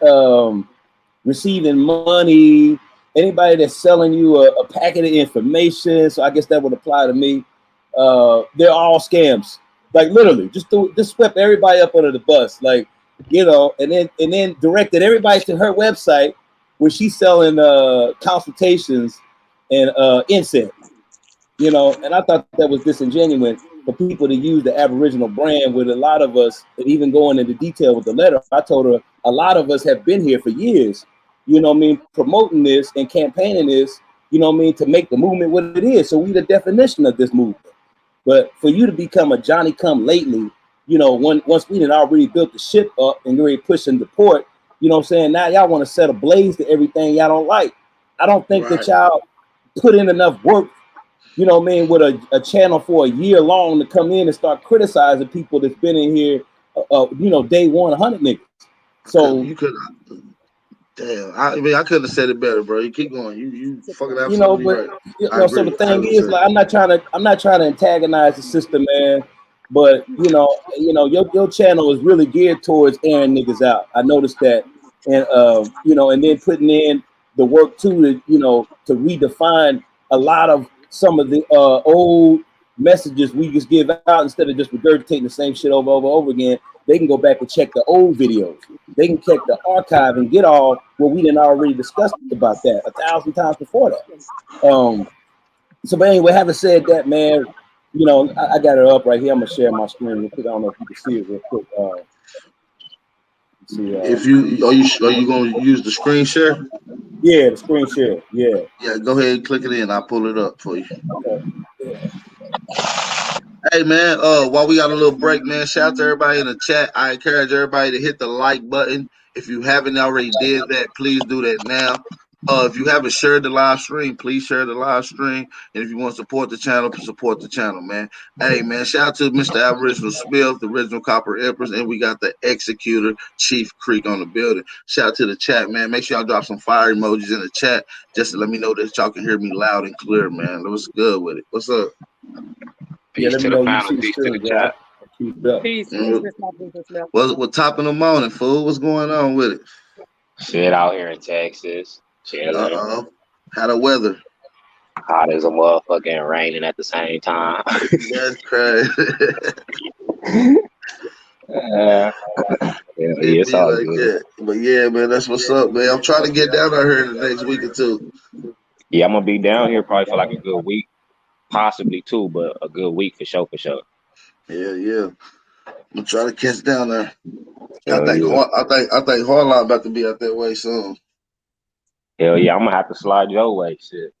S11: receiving money, anybody that's selling you a packet of information, so I guess that would apply to me, they're all scams. Like, literally, just swept everybody up under the bus, like, you know, and then directed everybody to her website where she's selling consultations and incense. You know, and I thought that was disingenuous for people to use the Aboriginal brand with a lot of us, and even going into detail with the letter. I told her a lot of us have been here for years, you know what I mean, promoting this and campaigning this, you know what I mean, to make the movement what it is. So we the definition of this movement. But for you to become a Johnny come lately, you know, once we had already built the ship up and already pushing the port, you know what I'm saying, now y'all want to set ablaze to everything y'all don't like. I don't think that y'all put in enough work, you know what I mean, with a channel for a year long to come in and start criticizing people that's been in here, you know, day 100 niggas. So
S1: you could, damn. I mean, I couldn't have said it better, bro. You keep going. You fucking absolutely,
S11: you know, but
S1: right.
S11: you know, so the thing is, like, I'm not trying to antagonize the system, man. But you know, your channel is really geared towards airing niggas out. I noticed that, and you know, and then putting in the work too to, you know, to redefine a lot of some of the old messages we just give out instead of just regurgitating the same shit over again. They can go back and check the old videos. They can check the archive and get all what we didn't already discussed about that 1,000 times before that. So, but anyway, having said that, man, you know, I got it up right here. I'm gonna share my screen real quick. I don't know if you can see it real quick.
S1: If are you gonna use the screen share?
S11: Yeah, the screen share. Yeah.
S1: Yeah, go ahead and click it in. I'll pull it up for you.
S11: Okay. Yeah.
S1: Hey man, while we got a little break, man, shout out to everybody in the chat. I encourage everybody to hit the like button. If you haven't already did that, please do that now. If you haven't shared the live stream, please share the live stream. And if you want to support the channel, man. Hey man, shout out to Mr. Aboriginal Smith, the original Copper Empress, and we got the executor, Chief Creek, on the building. Shout out to the chat, man. Make sure y'all drop some fire emojis in the chat just to let me know that y'all can hear me loud and clear, man. What's good with it? What's up?
S11: Yeah, let me know you see the screen, guys. Keep it up.
S10: Peace,
S1: What's top in the morning, fool? What's going on with it?
S12: Shit out here in Texas. Chilling.
S1: How the weather?
S12: Hot as a motherfucking raining at the same time.
S1: That's crazy.
S12: It's all like good.
S1: That. But yeah, man, that's what's up, man. I'm trying to get down out here in the next week or two.
S12: Yeah, I'm gonna be down here probably for like a good week, possibly two, but a good week for sure.
S1: Yeah. I'm gonna try to catch down there.
S12: I
S1: think Harlow about to be out that way soon.
S12: Hell yeah, I'm gonna have to slide your way, shit.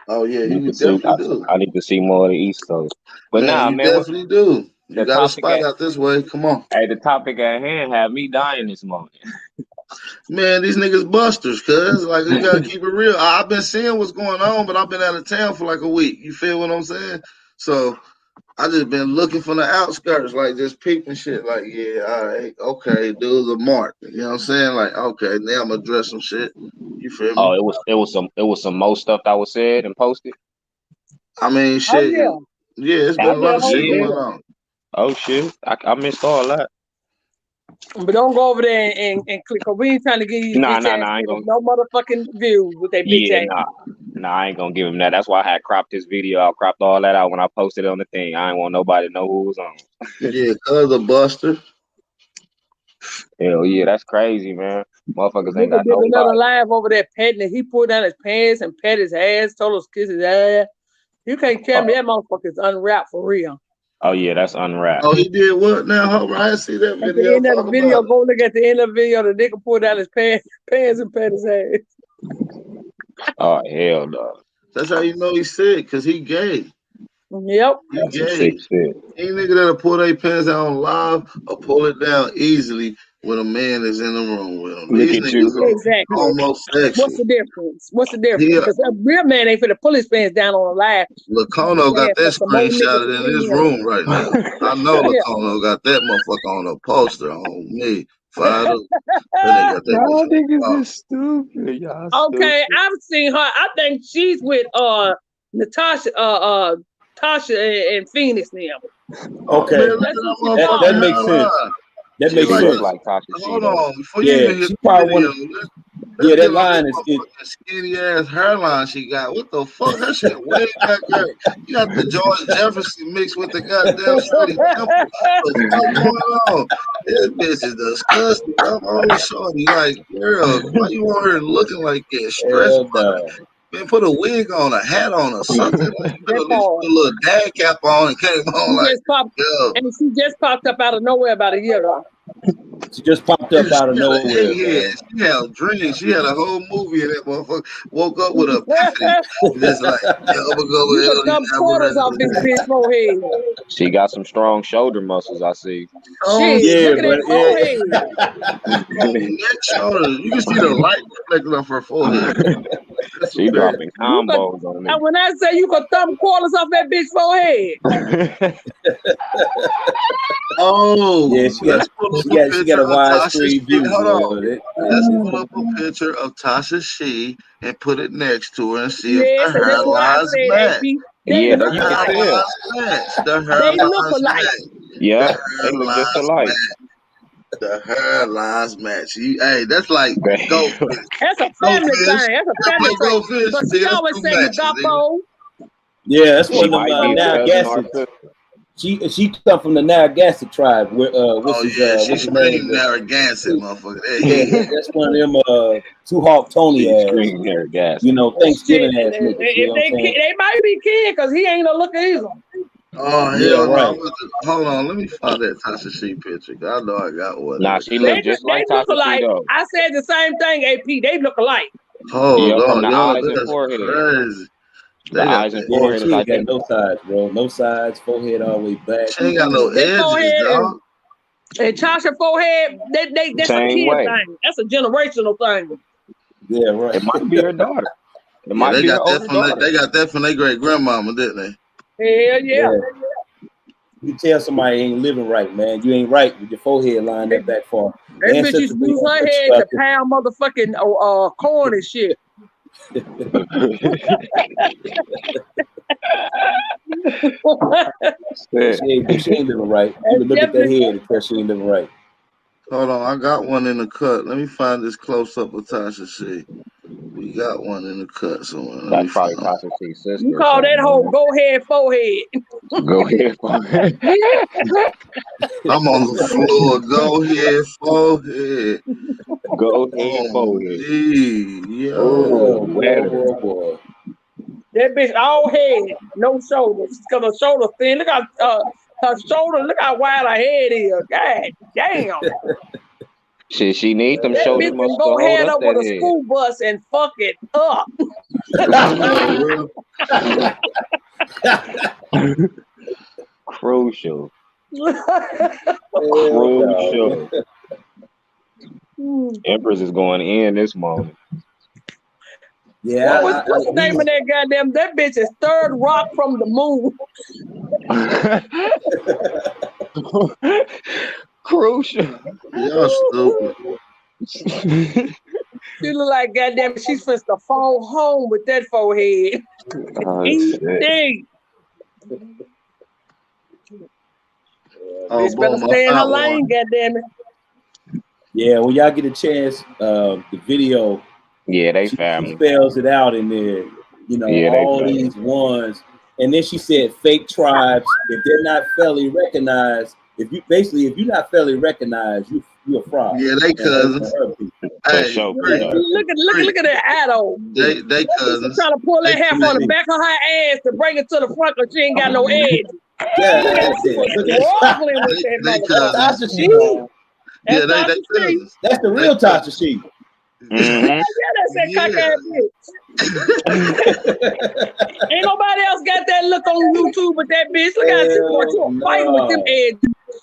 S1: Oh yeah, you definitely do.
S12: I need to see more of the East Coast. But
S1: man, definitely do. You got a spot out this way. Come on.
S12: Hey, the topic at hand had me dying this morning.
S1: Man, these niggas busters, cuz. Like, you gotta keep it real. I've been seeing what's going on, but I've been out of town for like a week. You feel what I'm saying? So I just been looking from the outskirts, like just peeping shit. Like, yeah, all right, okay, dude's a mark. You know what I'm saying? Like, okay, now I'm gonna address some shit. You feel me?
S12: Oh, it was some more stuff that was said and posted.
S1: I mean, shit.
S10: Oh,
S1: yeah, it's been a lot of shit going on.
S12: Oh shit, I missed all that.
S10: But don't go over there and click. Cause we ain't trying to give these
S12: Nah,
S10: bitch
S12: nah,
S10: ass
S12: nah. I ain't
S10: niggas
S12: gonna.
S10: no motherfucking views with their bitch
S12: Yeah,
S10: ass.
S12: nah. I ain't gonna give him that. That's why I had cropped this video. I cropped all that out when I posted it on the thing. I ain't want nobody to know who was on.
S1: Yeah, cause a buster.
S12: Hell yeah, that's crazy, man. Motherfuckers ain't
S10: Nigga
S12: got
S10: did another
S12: nobody.
S10: live over there petting it. He pulled down his pants and pet his ass, told us to kiss his ass. You can't tell me that motherfucker's unwrapped for real.
S12: Oh yeah, that's unwrapped.
S1: Oh, he did what now? Hold on, I didn't see that
S10: At the
S1: video.
S10: end of
S1: Talk
S10: the video,
S1: about it.
S10: go look at the end of the video. The nigga pulled down his pants and pet his ass.
S12: Oh hell no.
S1: That's how you know he's sick, cause he gay.
S10: Yep.
S1: He
S12: That's some
S1: gay.
S12: sick shit.
S1: Any nigga that'll pull their pants out on live or pull it down easily when a man is in the room with them.
S12: Look
S1: These
S12: at you.
S1: niggas are
S10: Exactly.
S1: homosexual.
S10: What's the difference? What's the difference?
S1: He,
S10: Because a real man ain't for to pull his pants down on a live.
S1: Lacono got that
S10: For some more niggas
S1: screenshotted
S10: to
S1: in
S10: see
S1: his
S10: him.
S1: room right now. I know
S10: Yeah.
S1: Lacono got that motherfucker on a poster on me. Fired up. Then they got that
S13: Y'all
S1: bitch
S13: niggas
S1: on.
S13: is stupid. Y'all
S10: Okay,
S13: stupid.
S10: I've seen her. I think she's with Natasha, Tasha and Phoenix now.
S11: Okay,
S1: Man, look at that motherfucking
S11: that makes sense.
S1: hairline.
S11: That
S1: She
S11: makes
S12: She
S1: like
S12: look
S11: sense.
S1: this.
S12: like Tasha
S1: Hold
S12: Sheeto.
S1: on, before you
S11: Yeah,
S1: even hit
S11: she
S1: the
S11: probably
S1: video,
S11: one.
S1: let's
S11: Yeah,
S1: get
S11: that
S1: on
S11: line
S1: this
S11: is.
S1: motherfucking skinny ass hairline she got. What the fuck? Her shit way back there. You got the George Jefferson mixed with the goddamn Shorty Temple. What the fuck going on? This bitch is disgusting. I'm on Shorty. Like, girl, why you want her looking like that? Stress
S11: Hell no.
S1: man, put a wig on, a hat on, or something. Like, you could
S10: That
S1: at least put
S10: part.
S1: a little dad cap on and came on
S10: She
S1: like,
S10: just popped,
S1: yo.
S10: and she just popped up out of nowhere about a year ago.
S11: She just popped up out of
S1: She had an
S11: nowhere,
S1: egghead.
S11: man.
S1: She had dreams. She had a whole movie in that motherfucker. Woke up with an epiphany. Just like, yo, I'm gonna go
S10: You
S1: with
S10: could
S1: these
S10: thumb quarters off
S1: Aboriginal.
S10: this bitch forehead.
S12: She got some strong shoulder muscles, I see.
S1: Oh,
S10: Shit,
S11: Yeah,
S10: look at that
S11: but
S10: forehead.
S1: neck shoulders. You can see the light reflecting off her forehead. That's
S12: She
S1: some bad.
S12: dropping
S10: You could,
S12: combos on
S10: and when I say you could thumb quarters off that bitch forehead.
S1: Oh,
S11: yeah, she
S1: let's pull up a
S11: got
S1: picture
S11: a
S1: of Tasha
S11: widescreen
S1: She.
S11: view.
S1: Hold on. Let's
S11: Yeah.
S1: pull up a picture of Tasha She and put it next to her and see if
S10: Yes,
S1: the
S10: and that's what I
S1: hairlines
S10: said,
S1: match.
S10: AP. They
S12: Yeah,
S1: The
S10: look
S12: you can
S10: alike.
S12: tell.
S1: hairlines match. The
S10: They look
S1: hairlines
S10: alike.
S1: match.
S12: Yeah,
S1: The
S12: they look just
S1: hairlines
S12: alike.
S1: match. The hairlines match. Hey, that's like goldfish.
S10: That's a family
S1: Goldfish.
S10: thing. That's a
S1: You
S10: family
S1: play
S10: trait.
S1: goldfish?
S10: But she
S1: See, that's
S10: always
S1: two
S10: say you
S1: matches,
S10: got
S1: nigga.
S10: both.
S11: Yeah, that's
S12: She
S11: one of them
S12: might be a cousin or
S11: Narragansett.
S12: sister.
S11: She come from the Narragansett tribe. Where what's
S1: Oh
S11: his
S1: yeah, she
S11: what's the name?
S1: screamed Narragansett, motherfucker.
S11: Yeah, that's one of them two hawk Tony
S12: She
S11: ass.
S12: screaming her gas.
S11: You know,
S10: Shit,
S11: Thanksgiving ass niggas. You
S10: if
S11: know what I'm saying?
S10: they might be kid because he ain't no looker either.
S1: Oh
S11: Yeah,
S1: hell no!
S11: right.
S1: Hold on, let me find that Tasha She picture. I know I got one of
S12: Nah,
S1: her.
S12: she look just
S10: They
S12: like
S10: look
S12: Tasha
S10: alike.
S12: Sheeto.
S10: I said the same thing, AP. They look alike.
S1: Hold
S12: Yeah, from
S1: on,
S12: the
S1: yo,
S12: eyes and
S1: that's
S12: forehead.
S1: crazy.
S12: The
S1: They got
S12: eyes and
S1: that.
S11: Yeah,
S12: forehead
S11: she
S12: is
S11: ain't got
S12: identical.
S11: no sides, bro. No sides, forehead all the way back.
S1: She ain't got no
S10: That
S1: edges,
S10: forehead
S1: dog.
S10: and Tasha forehead, that's a
S12: Same
S10: kid
S12: way.
S10: thing. That's a generational thing.
S11: Yeah, right.
S12: It might be her daughter. It
S1: Yeah,
S12: might
S1: they
S12: be her
S1: got that
S12: older
S1: from
S12: daughter.
S1: they got that from their great grandmama, didn't they?
S10: Hell yeah.
S11: Yeah. You tell somebody ain't living right, man. You ain't right with your forehead lined up that far.
S10: That
S11: The
S10: bitch used to
S11: ancestors
S10: use her
S11: put
S10: head
S11: you
S10: to
S11: out there.
S10: pound motherfucking corn and shit.
S11: She ain't living right. You can look at that head and tell she ain't living right.
S1: Hold on, I got one in the cut. Let me find this close up of Tasha She. We got one in the cut somewhere. Let me
S12: That's probably
S1: find.
S12: Tasha C's sister
S10: You
S12: or
S10: call that
S12: something.
S10: whole go ahead forehead.
S12: Go ahead.
S1: I'm on the floor. Go ahead, forehead.
S12: Go ahead,
S1: Oh,
S12: forehead.
S1: yo.
S12: Oh, wetter.
S11: boy.
S10: That bitch all head, no shoulders. Cause her shoulder thin. Look how her shoulder. Look how wide her head is. God damn.
S12: Shit, she need them
S10: That
S12: shoulder
S10: bitch can
S12: muscles to
S10: go
S12: hold
S10: head
S12: up
S10: up with a
S12: that
S10: school bus and fuck it up.
S12: Crucial.
S11: Hell
S12: Crucial. Empress is going in this morning.
S11: Yeah,
S10: What's the name of that goddamn? That bitch is third rock from the moon.
S12: Crucial.
S1: Y'all stupid.
S10: She look like goddamn. She's supposed to fall home with that forehead.
S12: Oh,
S10: Easy.
S1: Oh,
S10: Bitch better
S1: boom, I
S10: stay in her
S1: found
S10: lane,
S1: one.
S10: goddamn it.
S11: Yeah, when y'all get a chance, the video,
S12: Yeah, they
S11: she
S12: family.
S11: spells it out in there. You know,
S12: Yeah, they
S11: all
S12: family.
S11: these ones, and then she said, "Fake tribes. If they're not fairly recognized, if you're not fairly recognized, you're a fraud."
S1: Yeah, they cousins.
S12: For
S1: Hey,
S12: sure.
S1: Bree,
S10: Look at that adult.
S1: they
S10: That bitch is
S1: cousins.
S10: trying to pull that
S1: They
S10: hair from the
S1: cousins.
S10: back of her ass to bring it to the front because she ain't got no edge.
S11: Yeah,
S10: Look at she was struggling with that
S1: They
S10: motherfucker.
S1: cousins.
S11: Tasha She.
S1: Yeah,
S10: That's
S1: they
S10: Tasha She.
S1: cousins.
S11: That's the real Tasha She.
S12: Mhm.
S10: Yeah, that's that cock ass bitch. Ain't nobody else got that look on YouTube but that bitch. Look how she was fighting with them edges.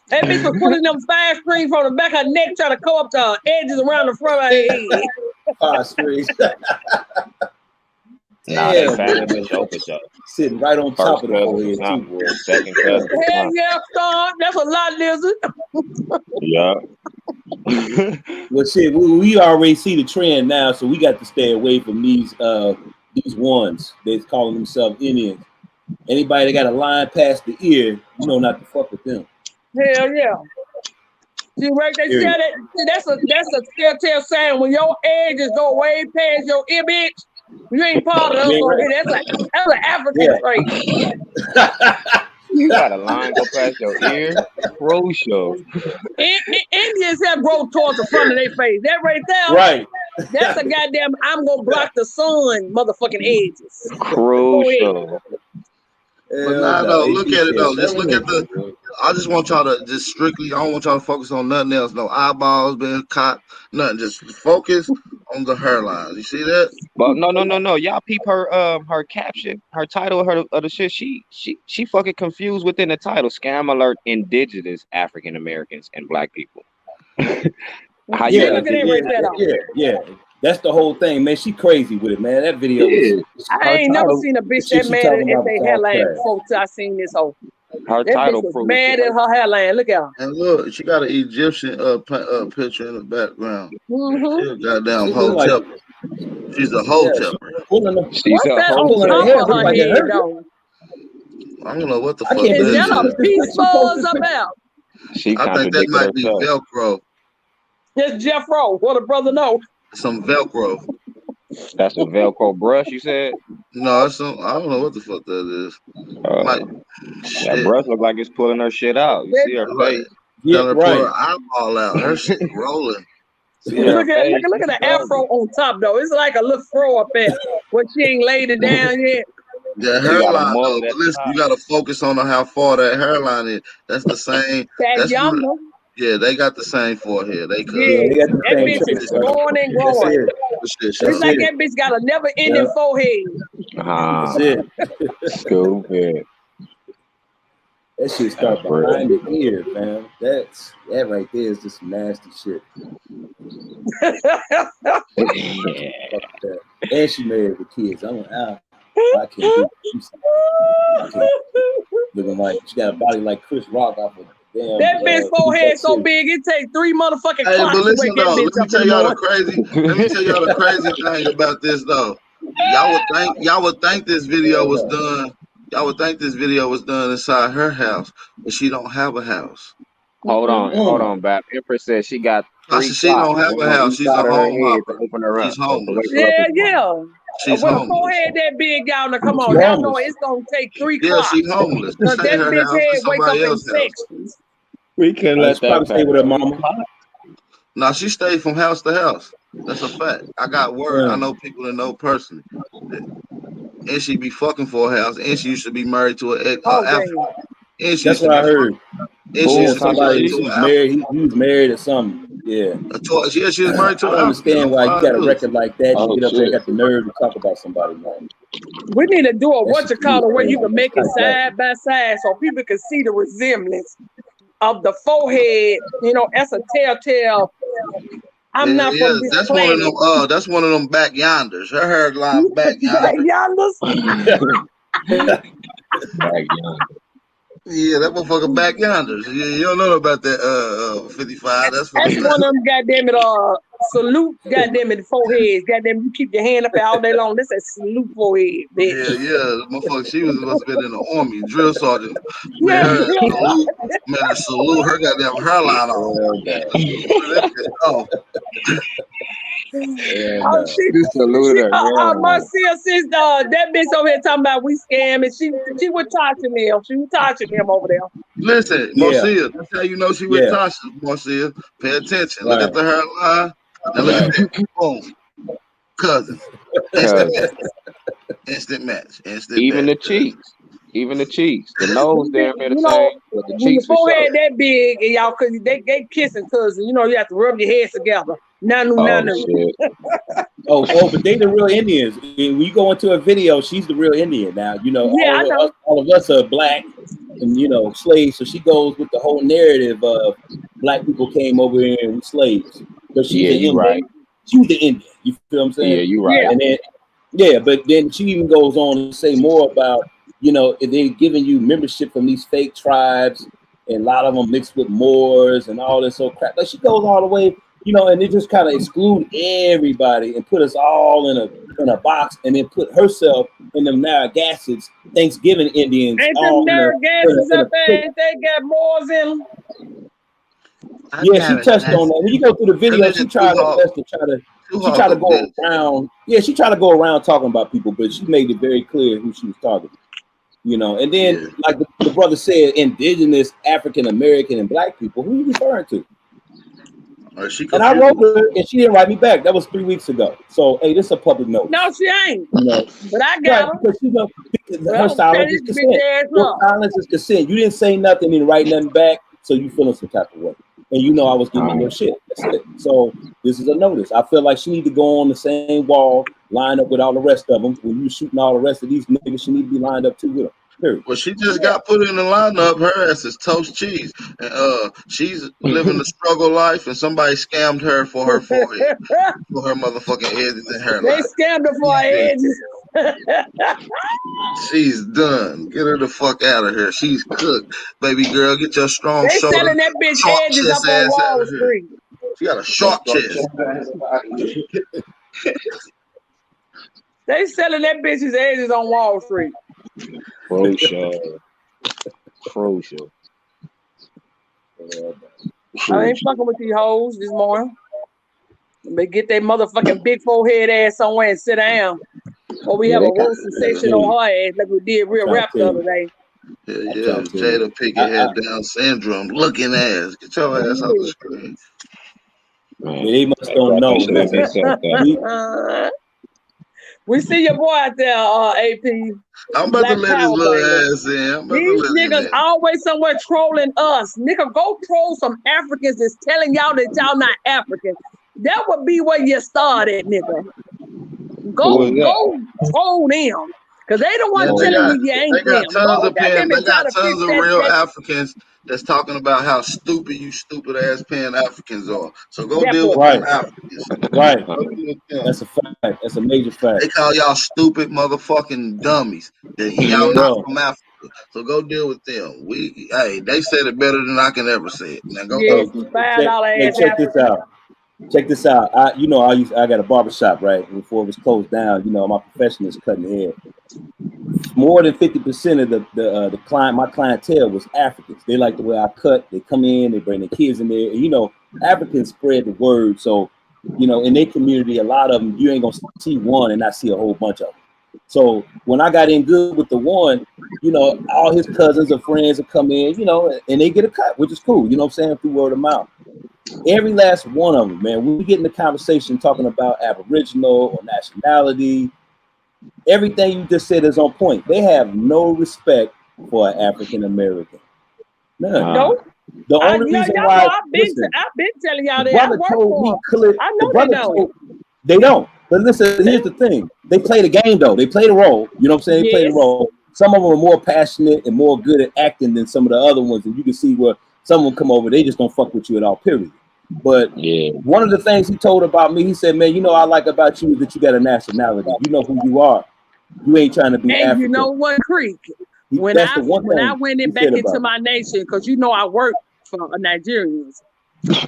S10: That bitch was pulling them 5 strings from the back of her neck trying to come up to her edges around the front of her head.
S11: 5 strings.
S12: Nah, they
S11: Damn,
S12: family
S11: man.
S12: for sure, for sure.
S11: Sitting right on top
S12: First
S11: of the
S12: cousin
S11: forehead,
S12: or something.
S11: too, boy.
S12: Second cousin or
S10: Hell
S12: something.
S10: yeah, Star. That's a lot, lizard.
S12: Yeah.
S11: Well, shit, we already see the trend now, so we got to stay away from these ones that's calling themselves Indians. Anybody that got a line past the ear, you know not to fuck with them.
S10: Hell yeah. See right there, see how that's a telltale sign when your edges go way past your ear, bitch. You ain't part of us over here. That's an African trait.
S12: You got a line go past your ear? Crucial.
S10: Indians have growth towards the front of their face. That right there.
S11: Right.
S10: That's a goddamn I'm gonna block the sun motherfucking edges.
S12: Crucial.
S1: But nah, though, look at it though. Just look at the. I just want y'all to just strictly. I don't want y'all to focus on nothing else. No eyeballs being caught. Nothing. Just focus on the hairline. You see that?
S12: But no. Y'all peep her caption, her title of the shit. She fucking confused within the title. Scam alert: indigenous African Americans and Black people. How you
S10: look at it right there.
S11: Yeah. That's the whole thing, man. She crazy with it, man. That video was.
S10: I ain't never seen a bitch that mad at their hairline before till I seen this whole.
S12: Her
S10: that
S12: title
S10: bitch was mad at her hairline. Look at her.
S1: And look, she got an Egyptian picture in the background. She's a goddamn hotep. She's a hotep.
S10: What's that on top of her head, though?
S1: I don't know what the fuck that
S10: is. That a piece buzz about?
S1: I think that might be Velcro.
S10: It's Jeff Rowe. What a brother know.
S1: Some Velcro.
S12: That's a Velcro brush, you said?
S1: No, it's some. I don't know what the fuck that is.
S12: That brush look like it's pulling her shit out. You see her face?
S1: Yeah, right. Pull her eyeball out. Her shit rolling.
S10: Look at the afro on top though. It's like a little throw up there, but she ain't laid it down yet.
S1: The hairline, though, but listen, you gotta focus on how far that hairline is. That's the same. Yeah, they got the same forehead. They could.
S10: Yeah, that bitch is growing and growing. It's like that bitch got a never-ending forehead.
S11: That's it.
S12: Stupid.
S11: That shit starts behind the ear, man. That right there is just nasty shit. And she married with kids. I can't do it. Looking like she got a body like Chris Rock off of damn.
S10: That bitch forehead so big it takes 3 motherfucking clocks.
S1: Hey, but listen though,
S10: let
S1: me tell y'all the crazy thing about this though. Y'all would think this video was done. Y'all would think this video was done inside her house, but she don't have a house.
S12: Hold on, Bap. Empress said she got 3
S1: she don't have a house. She's a home hopper. She's homeless.
S10: Yeah.
S1: She's
S10: when
S1: homeless.
S10: a forehead that big, y'all know, come on, y'all know it's gonna take 3 clocks.
S1: Yeah, she's homeless.
S10: Because that bitch head wake up in sections.
S12: We can let that
S11: stay with her mama.
S1: No, she stayed from house to house. That's a fact. I got word. I know people that know personally. And she be fucking for a house. And she used to be married to an African.
S11: That's what I heard.
S1: And she used to be married to an
S11: African. He was married or something. Yeah.
S1: Yeah, she was married to an
S11: I understand why you got a record like that. You get up there and got the nerve to talk about somebody, man.
S10: We need to do a where you can make it side by side so people can see the resemblance of the forehead. You know, that's a telltale. I'm not from this
S1: that's
S10: planet.
S1: One of them. That's one of them back yonders. Her hairline back yonders.
S12: Back yonder.
S1: Yeah, that motherfucker back yonders. You don't know about that 55. That's
S10: one of them goddamn it salute, goddamn it, foreheads. Goddamn, you keep your hand up there all day long. This is salute forehead, bitch.
S1: Yeah, motherfucker. She must have been in the army, drill sergeant. Made
S10: Yeah,
S1: her
S10: yeah.
S1: salute, made her salute her goddamn hairline off. Oh,
S10: Oh, she
S12: saluted her.
S10: Marcia sister, that bitch over here talking about we scam, and she was touching him. She was touching him over there.
S1: listen,
S11: Yeah.
S1: Marcia. That's how you know she with
S11: Yeah.
S1: Tasha. Marcia, pay attention. Look
S11: Right.
S1: at the hairline. Now look at that. Boom, cousin. Instant match. Instant match. Instant
S12: Even
S1: match.
S12: the cheeks. Even the cheeks. The nose damn near the
S10: You know,
S12: same, but the
S10: when your
S12: cheeks for
S10: forehead
S12: sure.
S10: that big, and y'all, cause they kissing, cousin. You know, you have to rub your heads together. Nanu,
S12: Oh
S10: nanu.
S12: shit.
S11: But they the real Indians. When you go into a video, she's the real Indian now. You know,
S10: Yeah, I know.
S11: all of us are black and, you know, slaves. So she goes with the whole narrative of black people came over here and were slaves. But she's
S12: Yeah,
S11: the
S12: you
S11: Indian.
S12: right.
S11: She's the Indian. You feel what I'm saying?
S12: Yeah, you right.
S11: And then, but then she even goes on to say more about, you know, they're giving you membership from these fake tribes, and a lot of them mixed with Moors and all this old crap. Like she goes all the way, you know, and they just kind of exclude everybody and put us all in a box, and then put herself in them Narragansetts, Thanksgiving Indians,
S10: Ain't
S11: all
S10: them Narragansetts up there?
S11: quick.
S10: Ain't they got Moors in them?
S11: Yeah, she touched on that. When you go through the video, she tried her best to try to go around. Yeah, she tried to go around talking about people, but she made it very clear who she was talking to. You know, and then like the brother said, indigenous, African American, and black people. Who are you referring to? And I wrote her, and she didn't write me back. That was 3 weeks ago. So, hey, this is a public note.
S10: No, she ain't.
S11: You know,
S10: but I got her.
S11: Because, you know,
S10: Well,
S11: her silence is consent. Your silence is consent. You didn't say nothing, didn't write nothing back, so you feeling some type of way. And you know I was giving your shit. That's it. So this is a notice. I feel like she need to go on the same wall, line up with all the rest of them. When you shooting all the rest of these niggas, she need to be lined up too with them. Period.
S1: Well, she just got put in the lineup. Her ass is toast cheese. And she's living the struggle life, and somebody scammed her for her forehead, for her motherfucking edges and hairline.
S10: They scammed her for her edges.
S1: She's done. Get her the fuck out of here. She's cooked. Baby girl, get your strong
S10: They
S1: shoulder,
S10: selling that bitch
S1: short
S10: edges
S1: chest
S10: up on
S1: ass out
S10: Wall
S1: of here.
S10: Street.
S1: She got a short chest.
S10: They selling that bitch's edges on Wall Street.
S12: Crucial.
S10: I ain't fucking with these hoes this morning. They get their motherfucking big forehead ass somewhere and sit down. Or we have a roasting session on her ass like we did Real Rap the other day.
S1: Yeah, Jada Pinkett had Down syndrome looking ass. Get your ass off the screen.
S11: They must don't know.
S10: We see your boy out there, AP.
S1: I'm about to let his little ass in.
S10: These niggas always somewhere trolling us. Nigga, go troll some Africans that's telling y'all that y'all not African. That would be where you started, nigga. Go troll them. Because they the ones telling you ain't
S1: them. They got tons of real
S10: that.
S1: Africans that's talking about how stupid you stupid ass Pan-Africans are. So go deal with them Africans.
S11: Right. That's a fact. That's a major fact.
S1: They call y'all stupid motherfucking dummies. Y'all not from Africa. So go deal with them. They said it better than I can ever say it. Now go
S11: check this out. Check this out. I got a barbershop, right? Before it was closed down, you know, my profession is cutting hair. More than 50% of my clientele was Africans. They like the way I cut. They come in, they bring their kids in there. And, you know, Africans spread the word. So, you know, in their community, a lot of them, you ain't gonna see one and not see a whole bunch of them. So when I got in good with the one, you know, all his cousins or friends would come in, you know, and they get a cut, which is cool. You know what I'm saying? Through word of mouth. Every last one of them, man, when we get in the conversation talking about Aboriginal or nationality, everything you just said is on point. They have no respect for an African American.
S10: No.
S11: The only reason why
S10: I've been telling y'all that I work for them. I know they don't.
S11: They don't. But listen, here's the thing. They play the game though. They play the role. You know what I'm saying? They play the role. Some of them are more passionate and more good at acting than some of the other ones. And you can see where someone come over, they just don't fuck with you at all, period. But one of the things he told about me, he said, man, you know, I like about you is that you got a nationality. You know who you are. You ain't trying to be African.
S10: You know what, Creek? When I went back into my nation, because you know I work for Nigerians.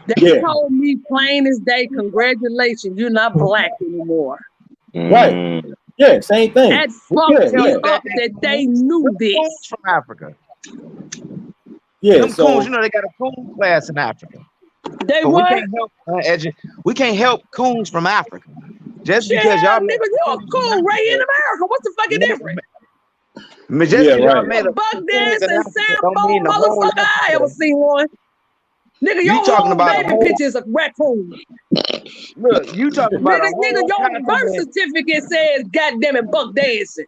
S10: They told me plain as day, congratulations, you're not black anymore.
S11: Right. Yeah, same thing.
S10: That fucked me up that they knew this.
S12: From Africa.
S11: Yeah,
S12: them coons, you know, they got a coon class in Africa.
S10: They
S12: but
S10: what?
S12: We can't help coons from Africa. Just
S10: Yeah,
S12: because y'all
S10: nigga, you're a coon right in America. What's the fucking difference? Buck dance and sample motherfucker, I ever seen one. Nigga, your
S12: talking about
S10: baby picture is a raccoon.
S12: Look, you talking about
S10: nigga, your birth certificate says goddamn it, buck dancing.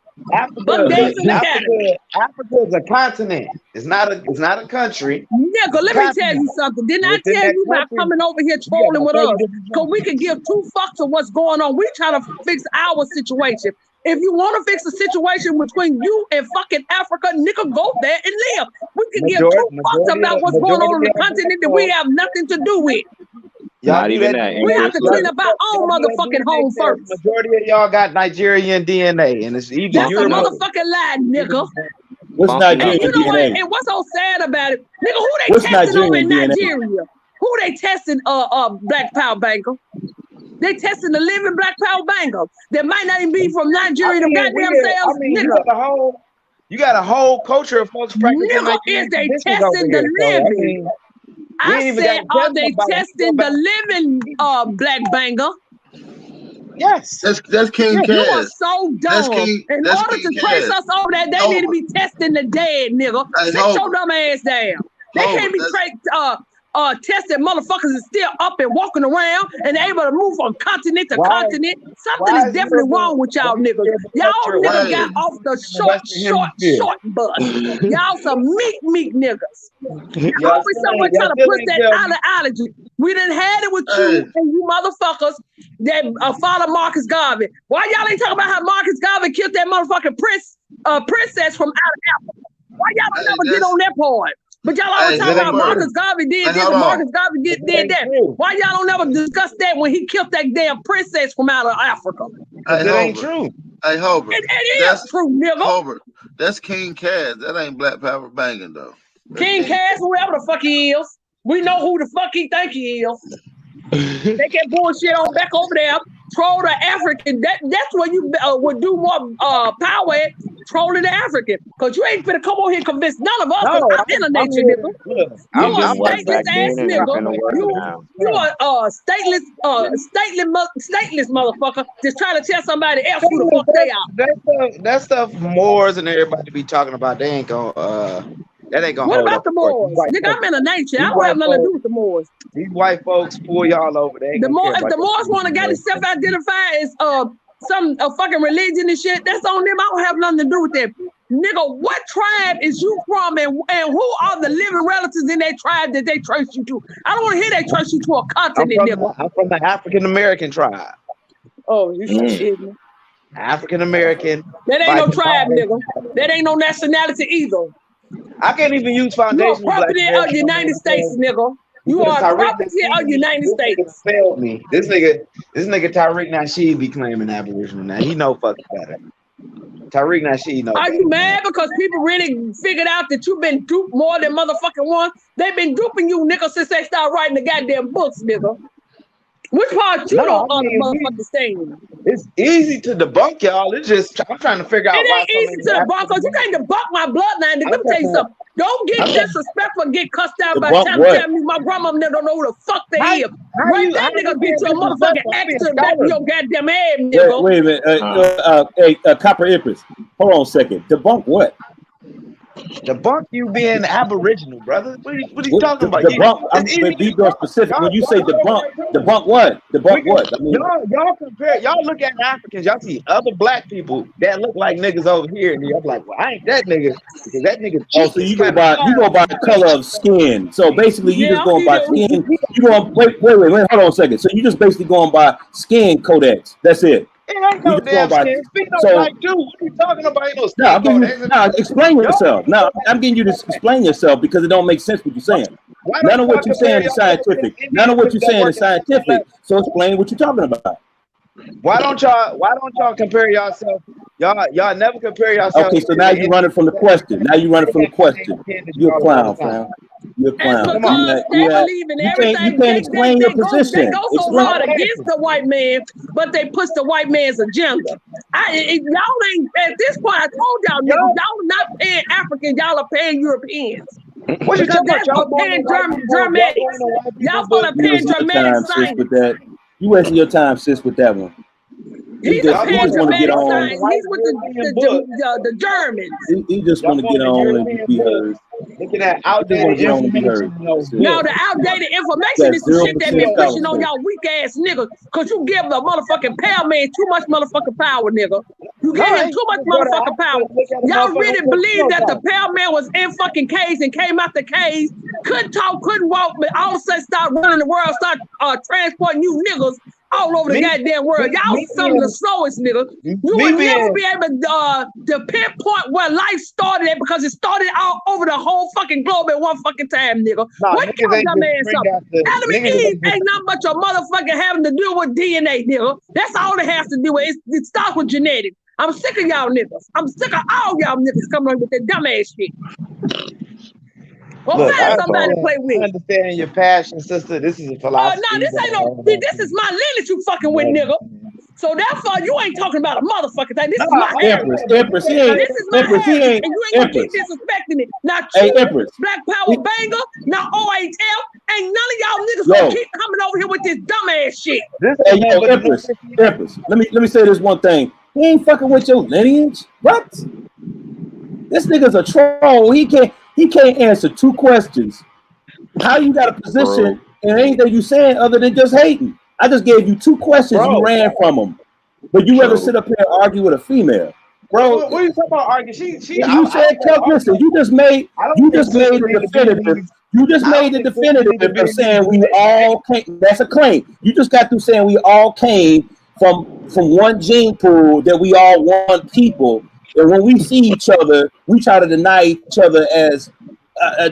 S10: Buck dancing academy.
S12: Africa is a continent. It's not a country.
S10: Nigga, let me tell you something. Didn't I tell you about coming over here trolling with us? Because we can give two fucks of what's going on. We trying to fix our situation. If you want to fix a situation between you and fucking Africa, nigga, go there and live. We can give two fucks about what's going on the continent that we have nothing to do with.
S12: Not even that.
S10: We have to clean up our own motherfucking home first.
S12: Majority of y'all got Nigerian DNA, and it's even.
S10: That's a motherfucking lie, nigga.
S11: What's Nigerian
S10: you know
S11: DNA?
S10: What? And what's so sad about it, nigga? Who they testing over in Nigeria? Who they testing? Black Power banker. They testing the living Black Power banker that might not even be from Nigeria. Them goddamn cells, nigga.
S12: You got a whole culture of folks practicing.
S10: Nigga, is they testing the living? I said, are they testing the living black banger?
S12: Yes.
S1: That's King Cass.
S10: You are so dumb. In order to trace us over that, they need to be testing the dead, nigga. Sit your dumb ass down. They can't be testing motherfuckers is still up and walking around and able to move from continent to continent. Something is definitely wrong with y'all niggas. Y'all niggas got off the short bus. Y'all some meek niggas. Always someone trying to push that ideology. We done had it with you and you motherfuckers that follow Marcus Garvey. Why y'all ain't talking about how Marcus Garvey killed that motherfucking princess from out of Africa? Why y'all don't never get on that part? But y'all always talk about Marcus Garvey did this and Marcus Garvey did that. Why y'all don't never discuss that when he killed that damn princess from out of Africa?
S12: It ain't true.
S1: Hey, Hobart.
S10: It is true, nigga.
S1: Hobart. That's King Cass. That ain't Black Power banging, though.
S10: King Cass, whoever the fuck he is. We know who the fuck he think he is. They get bullshit on back over there. Troll the African. That's where you would do more power at, trolling the African. Because you ain't finna come over here and convince none of us. I'm in a nature, nigga. You a stateless ass nigga. You a stateless motherfucker just trying to tell somebody else who the fuck they are.
S12: That stuff Moors and everybody be talking about, they ain't gonna that ain't gonna
S10: What
S12: hold
S10: about
S12: up.
S10: the Moors? Nigga, I'm in a nature. I don't have nothing to do with the Moors.
S12: These white folks pull y'all over. They ain't
S10: if the Moors want to get themselves identified as some fucking religion and shit, that's on them. I don't have nothing to do with them. Nigga, what tribe is you from and who are the living relatives in that tribe that they trace you to? I don't want to hear they trace you to a continent, nigga.
S12: I'm from the African American tribe.
S10: Oh, you shit me.
S12: African American.
S10: That ain't no tribe, nigga. That ain't no nationality either.
S12: I can't even use foundation.
S10: You are property of the United States, nigga. You are property of the United States.
S12: Failed me. This nigga Tariq Nasheed be claiming Aboriginal now. He know fucking better. Tariq Nasheed know.
S10: Are you mad because people really figured out that you've been duped more than motherfucking one? They've been duping you, nigga, since they started writing the goddamn books, nigga. Which part you don't understand?
S12: It's easy to debunk y'all. It's just I'm trying to figure out.
S10: It ain't easy to debunk because you can't debunk my bloodline. Let me tell you something. Don't get disrespectful and get cussed out by telling me my grandma don't know who the fuck they is. Right, that nigga get your motherfucking accent back in your goddamn head, nigga.
S11: Wait a minute. Hey, Copper Empress. Hold on a second. Debunk what?
S12: Debunk you being Aboriginal, brother. What are you talking about?
S11: Debunk. Be more specific. When you say debunk what? Debunk what? I mean,
S12: y'all compare. Y'all look at Africans. Y'all see other black people that look like niggas over here, and y'all like, well, I ain't that nigga because that nigga.
S11: Oh, so you go by the color of skin. So basically, you just going by skin. You going wait. Hold on a second. So you just basically going by skin codex. That's it.
S12: It ain't no damn skin. Black dude. What are you talking about?
S11: Explain yourself. No, I'm getting you to explain yourself because it don't make sense what you're saying. None of what you're saying is scientific. So explain what you're talking about.
S12: Why don't y'all compare yourself? Y'all never compare yourself.
S11: Okay, so now you're running from the question. You're a clown, fam. You're a
S10: That's
S11: clown.
S10: because they believe in
S11: You
S10: everything.
S11: can't explain your position.
S10: They go so
S11: Explain-
S10: hard against the white man, but they push the white man's agenda. Y'all ain't at this point. I told y'all niggas, y'all not paying Africans. Y'all are paying Europeans.
S12: What you
S10: Because
S12: talking about?
S10: that's
S12: Y'all
S10: for
S12: going
S10: paying
S12: to white people,
S10: Germanics. Y'all for the
S11: You
S10: paying
S11: wasting your
S10: Germanic
S11: time, sis,
S10: science.
S11: with that. You wasting your time, sis, with that one.
S10: He's
S11: just
S10: a paying
S11: want to get
S10: Germanic
S11: on.
S10: science. He's with the Germans.
S11: He just want to get on and be heard.
S12: Looking at outdated information.
S10: Now the outdated information is some shit that been
S11: 0%
S10: pushing on
S11: fallacy.
S10: y'all weak ass niggas, cause you give the motherfucking pale man too much motherfucking power, nigga. You give him too much motherfucking power. Y'all really believe that the pale man was in fucking caves and came out the caves, couldn't talk, couldn't walk, but all of a sudden start running the world, start transporting you niggas all over the goddamn world. Y'all some of the slowest niggas. You will never be able to pinpoint where life started at because it started all over the whole fucking globe at one fucking time, nigga. What y'all dumb ass up? Adam and Eve ain't nothing but your motherfucking having to do with DNA, nigga. That's all it has to do with. It starts with genetics. I'm sick of y'all niggas. I'm sick of all y'all niggas coming on with that dumb ass shit. Well,
S12: Look,
S10: find somebody to play with.
S12: I understand your passion, sister. This is a philosophy.
S10: No, this ain't no. This is my lineage you fucking with, nigga. So therefore, you ain't talking about a motherfucking thing. This is my heritage.
S11: Empress, he ain't.
S10: This is my
S11: Empress, he
S10: heritage,
S11: ain't.
S10: and you ain't gonna keep
S11: Empress.
S10: disrespecting it. Not
S11: Hey,
S10: you,
S11: Empress.
S10: Black Power Banger, not OHL, ain't none of y'all niggas
S11: Yo.
S10: gonna keep coming over here with this dumbass shit.
S11: Hey, yo, Empress. Let me say this one thing. He ain't fucking with your lineage. What? This nigga's a troll. He can't answer two questions. How you got a position in anything you saying other than just hating? I just gave you two questions. You ran from them, but you rather sit up here and argue with a female, bro.
S12: What are you talking about? Arguing?
S11: You said, listen. You just made the definitive. You just made the definitive of saying we all came. That's a claim. You just got through saying we all came from one gene pool, that we all one people. And when we see each other, we try to deny each other as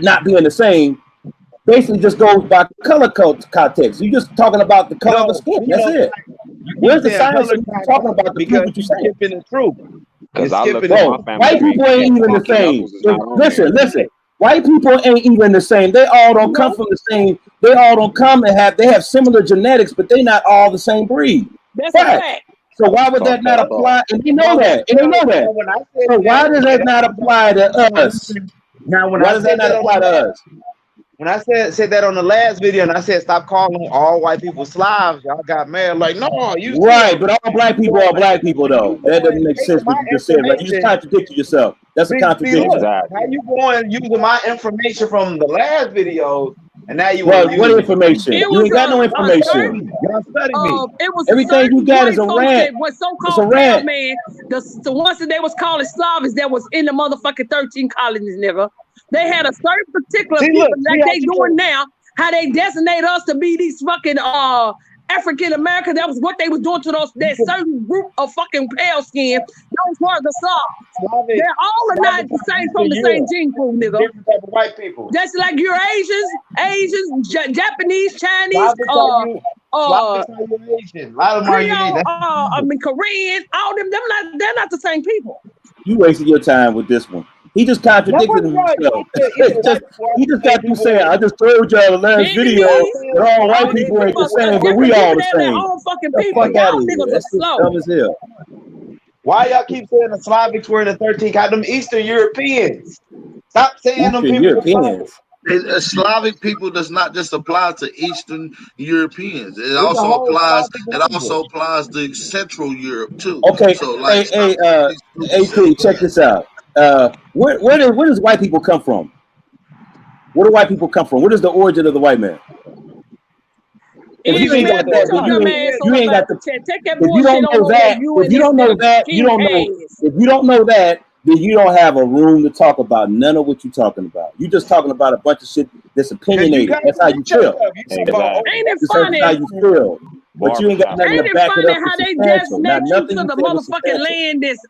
S11: not being the same. Basically, just goes by color context. You're just talking about the color of the skin. That's it. Where's the science you're talking about to prove what you're saying?
S12: Skipping the truth.
S9: Because I look at
S11: Bro,
S9: my family.
S11: white people ain't even the same. Listen. White people ain't even the same. They all don't come from the same. They all don't come and they have similar genetics, but they not all the same breed.
S10: That's a fact.
S11: So why would that not apply? And they know that. So why does that not apply to us?
S12: Now,
S11: why does that not apply to us?
S12: When I said that on the last video, and I said stop calling all white people Slavs, y'all got mad. Like, no, you
S11: right, but all black people are black people, though. That doesn't make sense what you just said. Right? You just contradicted yourself. That's a contradiction.
S12: How you going using my information from the last video, and now you
S11: what information? You ain't got no information.
S12: Y'all study me.
S10: It was
S11: everything you got is a rant.
S10: What so-called pale man, the ones that they was calling Slavics that was in the motherfucking 13 colonies, nigga. They had a certain particular people they doing now, how they designate us to be these fucking African American. That was what they was doing to that certain group of fucking pale skin. Those were the Slavs. They're all not the same from the same gene pool, nigga.
S12: Different type of white people.
S10: That's like you're Asians, Japanese, Chinese,
S12: Asian. A lot of them are unique.
S10: Korean, all them they're not the same people.
S11: You wasted your time with this one. He just contradicted himself. He just got through saying, I just told y'all the last video that all white people ain't the same, but we all the same. The fuck out of here. That's dumb as hell.
S12: Why y'all keep saying the Slavics were in the 13? Got them Eastern Europeans. Stop saying them people.
S11: Europeans.
S1: Slavic people does not just apply to Eastern Europeans. It also applies. It also applies to Central Europe too.
S11: Okay.
S1: So like,
S11: AP, check this out. Where does white people come from? Where do white people come from? What is the origin of the white man? If you ain't got that, then you ain't got the. If you don't know that, if you don't know that, you don't know. If you don't know that, then you don't have a room to talk about none of what you're talking about. You're just talking about a bunch of shit that's opinionated. That's how you feel.
S10: Ain't it funny?
S11: That's how you feel. But you ain't got nothing to back it up.
S10: How they designate you to the motherfucking land that's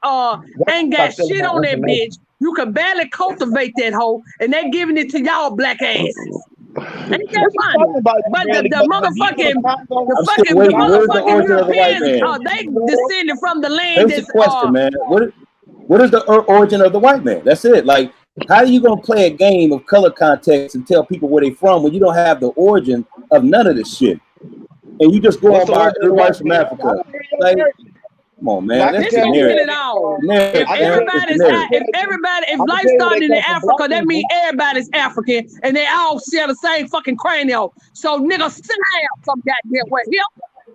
S10: ain't got shit on that bitch. You can barely cultivate that hoe, and they're giving it to y'all black asses. Ain't that funny? But the motherfucking Europeans, they descended from the land
S11: that's the question, man. What is the origin of the white man? That's it. Like, How are you gonna play a game of color context and tell people where they from when you don't have the origin of none of this shit? And you just go on by everybody's from Africa. Like, come on, man. That's
S10: This gonna
S11: generic.
S10: get it all.
S11: Generic.
S10: If life started in Africa, that means everybody's African and they all share the same fucking cranium. So nigga, sit down some goddamn way here.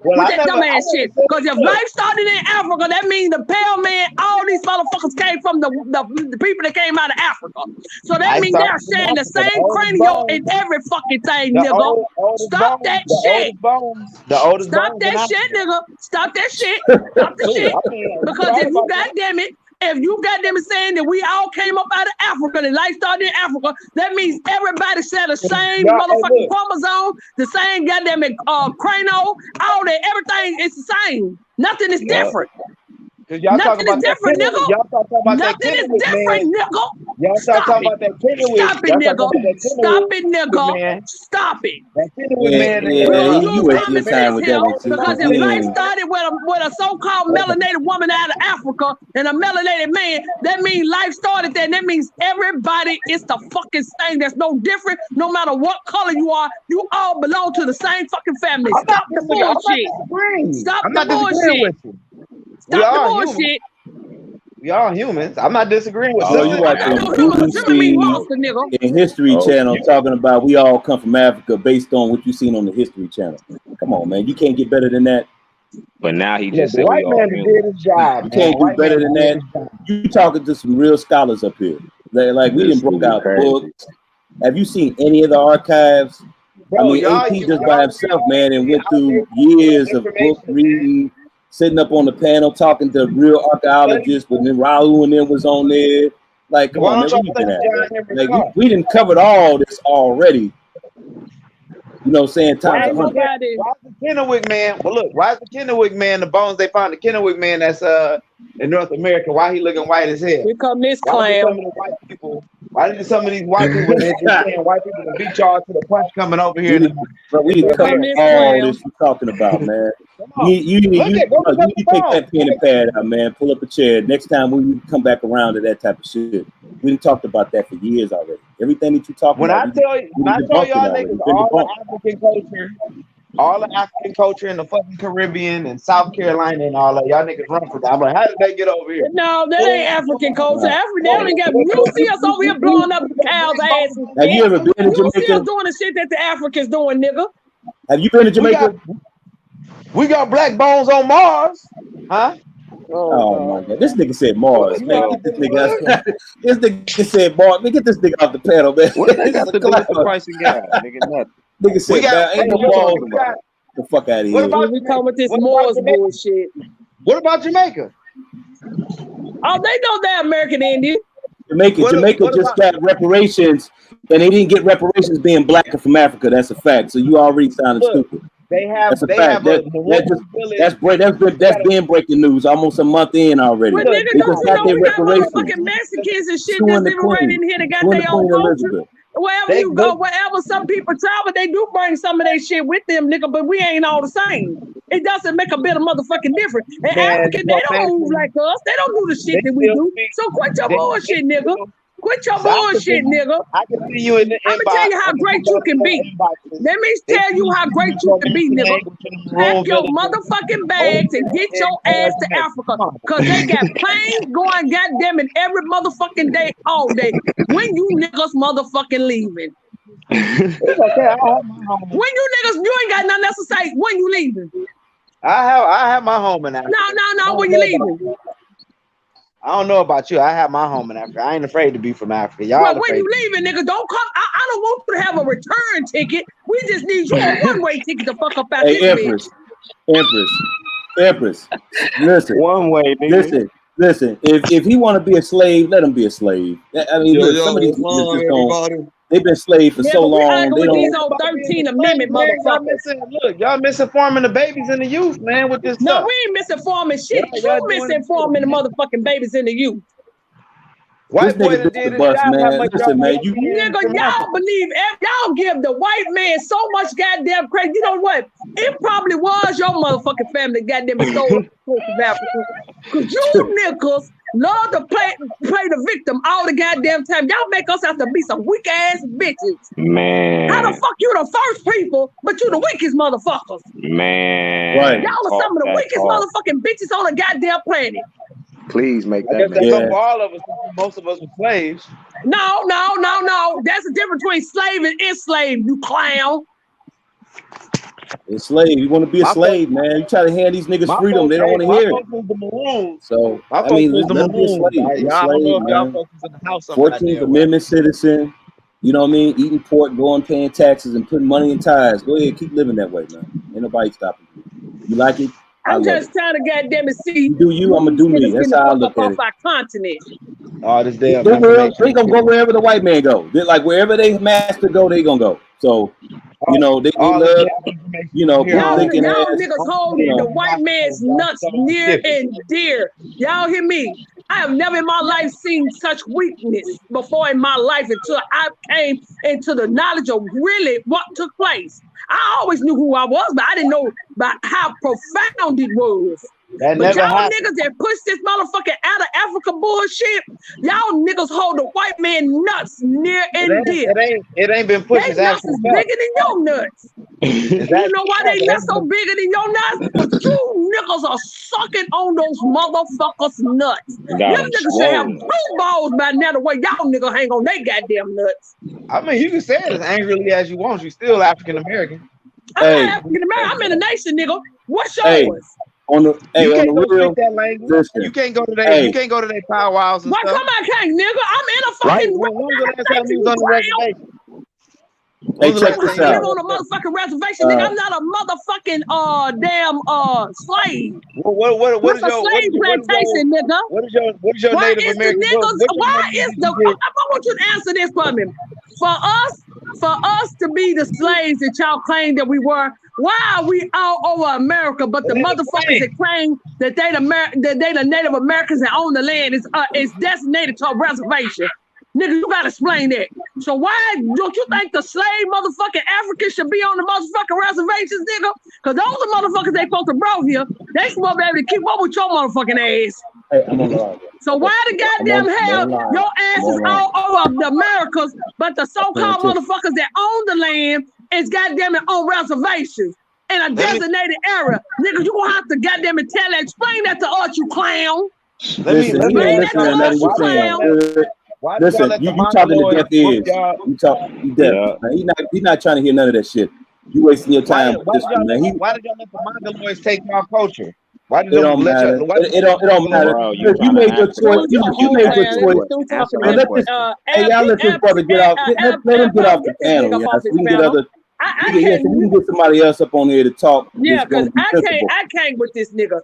S10: With that dumbass shit. Because if life started in Africa, that means the pale man, all these motherfuckers came from the people that came out of Africa. So that means they're sharing the same cranium in every fucking thing, nigga. Stop that shit. Stop that shit, nigga. Stop that shit. Stop the shit. Because if you goddamn it, saying that we all came up out of Africa and life started in Africa, that means everybody share the same motherfucking chromosome, the same goddamn cranial, all that, everything is the same. Nothing is different. Nothing is different, nigga. Nothing is different, nigga.
S13: Y'all start talking about that Kennewick.
S10: Stop it, nigga. Stop it, nigga. Stop it.
S11: You wasting your time with that.
S10: Because if life started with a so-called melanated woman out of Africa and a melanated man, that means life started there. That means everybody is the fucking same. There's no different. No matter what color you are, you all belong to the same fucking family. Stop the bullshit. Stop the bullshit. Stop the bullshit.
S13: We all humans. I'm not disagreeing with
S11: you watching BBC and History Channel talking about we all come from Africa based on what you seen on the History Channel. Come on, man. You can't get better than that.
S12: But now he just said
S13: white man did his job.
S11: You can't do better than that. You talking to some real scholars up here. Like we didn't broke out books. Have you seen any of the archives? I mean, AP just by himself, man, and went through years of book reading, sitting up on the panel talking to real archaeologists, but then Raul and them was on there. Like, come on, man, like, we didn't cover all this already. You know what I'm saying? Times 100.
S13: Why is the Kennewick man? Well, look, why is the Kennewick man, the bones they found the Kennewick man that's in North America, why he looking white as hell?
S10: We come this clown.
S13: Why did some of these white people saying white people to beat y'all to the punch coming over here?
S11: We didn't cover all this you're talking about, man. You need to take that pen and pad out, man. Pull up a chair. Next time we come back around to that type of shit. We didn't talked about that for years already. Everything that you talking about.
S13: When I tell y'all niggas all the African culture in the fucking Caribbean and South Carolina and all that, y'all niggas run for that. I'm like, how did they get over here?
S10: No, that ain't African culture. They only got you see us over here blowing up cows' asses.
S11: Have you ever been to Jamaica?
S10: You see us doing the shit that the Africans doing, nigga.
S11: Have you been to Jamaica?
S13: We got black bones on Mars, huh?
S11: Oh my God! This nigga said Mars, man. Get this nigga. This nigga said Mars. Man, get this nigga off the panel, man.
S12: What they got to do with the price of gas, nigga? Nothing.
S11: Nigga said, man, ain't no Mars. The fuck out of here.
S10: We come with this Mars bullshit.
S13: What about Jamaica?
S10: Oh, they know they're American Indian.
S11: Jamaica just got reparations, and they didn't get reparations being black and from Africa. That's a fact. So you already sounded stupid. That's a fact. That's been breaking news almost a month in already.
S10: But nigga, don't you know we got motherfucking Mexicans and shit that's living right in here that got their own culture. Wherever you go, wherever some people travel, they do bring some of their shit with them, nigga, but we ain't all the same. It doesn't make a bit of motherfucking difference. And African, they don't move like us. They don't do the shit that we do. So quit your bullshit, nigga. Quit your bullshit, nigga.
S13: I can see you in the
S10: I'm gonna tell you how great you can be. Let me tell you how great you can be, nigga. Pack your motherfucking bags and get your ass to Africa. Cause they got planes going goddamn it every motherfucking day, all day. When you niggas motherfucking leaving? When you niggas, you ain't got nothing else to say. When you leaving?
S13: I have my home in Africa.
S10: No. When you leaving?
S13: I don't know about you. I have my home in Africa. I ain't afraid to be from Africa. Y'all
S10: well, when you leaving, nigga, don't come. I don't want you to have a return ticket. We just need you a one-way ticket to fuck up out this
S11: Empress. Listen.
S12: One way, nigga.
S11: Listen. If he want to be a slave, let him be a slave. I mean, some of these niggas they've been slaves for so long. They don't.
S10: These old 13th Amendment motherfuckers.
S13: Y'all misinforming the babies and the youth, man, with this stuff.
S10: No, we ain't misinforming shit. You misinforming the motherfucking babies and the youth.
S11: White boy that did bus, man. Listen, man,
S10: nigga, y'all believe, y'all give the white man so much goddamn credit. You know what? It probably was your motherfucking family goddamn stole from Africa. Cause you niggas love to play the victim all the goddamn time. Y'all make us have to be some weak ass bitches.
S12: Man.
S10: How the fuck you the first people, but you the weakest motherfuckers?
S12: Man.
S11: Right.
S10: Y'all are some of the weakest motherfucking bitches on the goddamn planet.
S12: Please make
S13: I
S12: that
S13: guess
S12: make
S13: that's
S11: Yeah.
S13: not for all of us. Most of us were slaves.
S10: No. That's the difference between slave and enslaved, you clown.
S11: A slave. You want to be a
S13: My
S11: slave, man. You try to hand these niggas freedom, they don't want to hear it.
S13: My folks was the Maroons.
S11: So,
S13: My
S11: I
S13: folks
S11: mean,
S13: was the
S11: let them be a
S13: Maroons.
S11: slave. Be a
S13: I don't
S11: slave,
S13: know if y'all
S11: man.
S13: folks was in the house some
S11: 14th
S13: goddamn way.
S11: Amendment citizen, you know what I mean? Eating pork, going, paying taxes, and putting money in ties. Go ahead, keep living that way, man. Ain't nobody stopping you. You like it? I
S10: I'm
S11: love
S10: just
S11: it.
S10: trying to goddamn it see
S11: You do you, I'm
S10: when
S11: gonna do
S10: these
S11: me.
S10: niggas
S11: That's
S10: getting the
S11: how I
S10: fuck
S11: look
S10: up
S11: at
S10: off
S11: it.
S10: our continent.
S13: All this damn
S11: They will.
S13: information.
S11: They gonna go wherever the white man go. They're like wherever they master go, they gonna go. So, you know, they
S13: All this
S11: love,
S13: damn information.
S11: you know,
S13: Here,
S11: people thinking
S10: Y'all
S11: as,
S10: niggas hold
S11: you
S10: the
S11: know,
S10: white man's nuts near and dear. Y'all hear me? I have never in my life seen such weakness before in my life until I came into the knowledge of really what took place. I always knew who I was, but I didn't know about how profound it was.
S13: That
S10: But
S13: never
S10: y'all
S13: happened.
S10: niggas that push this motherfucking out of Africa bullshit, y'all niggas hold the white man nuts near and dear.
S13: It ain't been pushed.
S10: They
S13: It's
S10: nuts
S13: actual
S10: is
S13: fact.
S10: bigger than your nuts.
S13: It's
S10: You
S13: actual
S10: know why
S13: fact.
S10: they
S13: It
S10: nuts
S13: ain't
S10: so
S13: been-
S10: bigger than your nuts? Because you niggas are sucking on those motherfuckers' nuts.
S12: Got
S10: Them
S12: 'em
S10: niggas should have
S12: swollen.
S10: blue balls by now the way y'all niggas hang on they goddamn nuts.
S13: I mean, you can say it as angrily as you want. You still African American.
S10: I'm
S11: Hey.
S10: not African American. I'm in the nation, nigga. What's
S11: Hey,
S10: yours?
S11: on the
S13: You
S11: on
S13: can't
S11: the
S13: go
S11: real,
S13: speak that language.
S11: listen.
S13: You can't go to their.
S11: Hey.
S13: You can't go to their powwows and
S10: Why
S13: stuff.
S10: come I can't, nigga? I'm in a
S13: Right?
S10: fucking
S13: When was the last time you
S10: you
S13: was on the
S10: clown.
S13: reservation?
S11: Hey,
S13: When was the
S11: check
S13: last
S11: this
S13: time you
S10: Live
S11: out.
S10: on a motherfucking reservation, nigga. I'm not a motherfucking slave.
S13: What
S10: What's
S13: is
S10: a
S13: your
S10: slave plantation, nigga?
S13: what is your
S10: Why
S13: Native
S10: is the
S13: American?
S10: niggas? Why
S13: language
S10: is
S13: did
S10: the?
S13: you get?
S10: I want you to answer this for me. For us to be the slaves that y'all claim that we were, why are we all over America? But the motherfuckers that claim that they the Native Americans that own the land is designated to a reservation. Nigga, you gotta explain that. So why don't you think the slave motherfucking Africans should be on the motherfucking reservations, nigga? Because those are motherfuckers they supposed to brought here. They supposed to be able to keep up with your motherfucking ass.
S11: Hey, I'm on the line.
S10: So why the goddamn hell your ass is all over the Americas, but the so-called motherfuckers that own the land is goddamn it on reservations in a designated area? Nigga, you gonna have to goddamn it explain that to us, you clown.
S11: Listen, he ain't listening to nothing you saying. Listen, you talking to deaf ears. You deaf.
S12: Yeah.
S11: Man, he's not trying to hear none of that shit. You wasting your time with this one, man.
S13: Why did y'all let the Mongoloids take our culture? Why did
S11: It
S13: them
S11: don't
S13: let
S11: matter.
S13: y'all?
S11: It don't matter.
S12: Bro,
S11: You
S12: trying
S11: made
S12: to
S11: your
S12: answer
S11: choice.
S12: the
S11: You made your choice.
S12: Answer
S11: Man,
S12: my
S11: let this, hey, y'all let this brother get off. Let him get off the panel, yeah. So we can get other. So we can get somebody else up on here to talk.
S10: Yeah, because I can't with this nigga.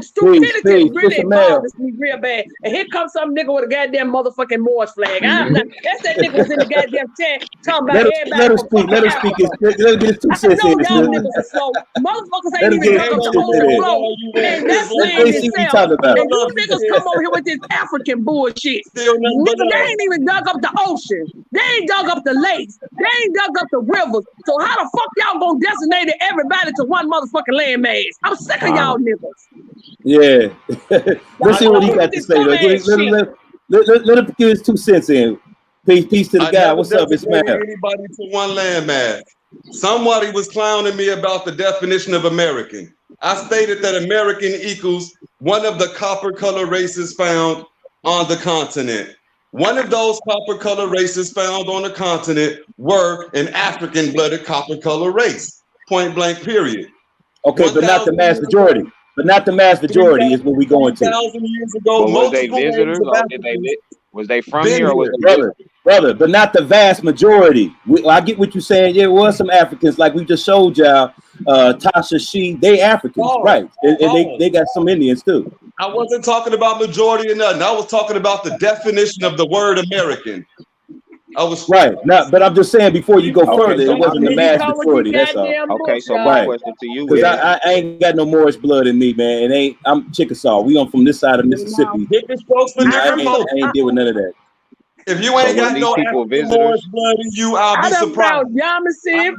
S10: Stupidity really bothers me real bad. And here comes some nigga with a goddamn motherfucking Moorish flag. I'm not. That's that nigga was in the goddamn chat talking about everybody.
S11: Let him speak. Let him speak. Let him get his 2 cents in.
S10: Y'all niggas are slow. Motherfuckers ain't
S11: Let him
S10: even
S11: get
S10: dug up
S11: his
S10: the
S11: 2 cents
S10: ocean
S11: in.
S10: floor. And that's
S11: Let
S10: land
S11: they see what he
S10: itself.
S11: talking about.
S10: And you niggas come over here with this African bullshit. Nigga, they ain't even dug up the ocean. They ain't dug up the lakes. They ain't dug up the rivers. So how the fuck y'all gonna designate everybody to one motherfucking landmass? I'm sick of y'all niggas.
S11: Yeah. Let's see what he got to say. Let him get his 2 cents in. Peace to the
S14: I
S11: guy.
S14: never
S11: What's up, Ismail?
S14: designated anybody to one landmass. Somebody was clowning me about the definition of American. I stated that American equals one of the copper color races found on the continent. One of those copper color races found on the continent were an African blooded copper color race. Point blank, period.
S11: Okay, but not the mass majority. But not the mass majority is what we going to.
S14: 3,000 years ago,
S12: But was they
S14: multiple
S12: visitors
S14: waves of
S12: or did they
S14: Africans
S12: was they from here or was they
S11: brother, but not the vast majority. I get what you're saying. Yeah, it was some Africans, like we just showed y'all. Tasha, they Africans, right? And they got some Indians too.
S14: I wasn't talking about majority or nothing. I was talking about the definition of the word American. I was
S11: right now, but I'm just saying before you go further, it wasn't the mass majority. That's all.
S12: Okay, so my question to you
S11: because
S12: is,
S11: I ain't got no Moorish blood in me, man. It ain't. I'm Chickasaw. We on from this side of Mississippi.
S14: different strokes for different folks.
S11: I ain't deal with none of that.
S14: If you ain't got no African Moorish blood in you, I'll be surprised.
S10: Yamasib.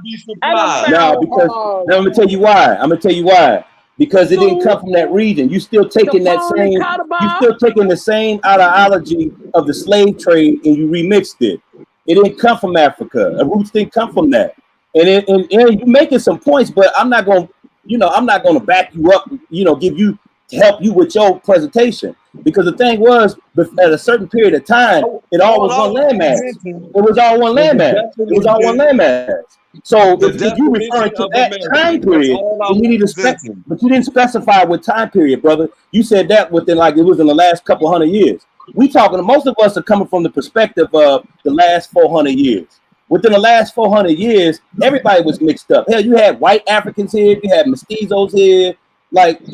S11: No, because now I'm gonna tell you why. because it didn't come from that region. You still taking that same, you still taking the same ideology of the slave trade and you remixed it. It didn't come from Africa. The roots didn't come from that. And you're making some points, but I'm not going to back you up, give you to help you with your presentation, because the thing was, at a certain period of time, it all was one landmass. It was all one landmass. It was all one landmass. So if you referring to that time period, then you need to but you didn't specify what time period, brother. You said that within it was in the last couple hundred years. Most of us are coming from the perspective of the last 400 years. Within the last 400 years, everybody was mixed up. Hell, you had white Africans here, you had mestizos here,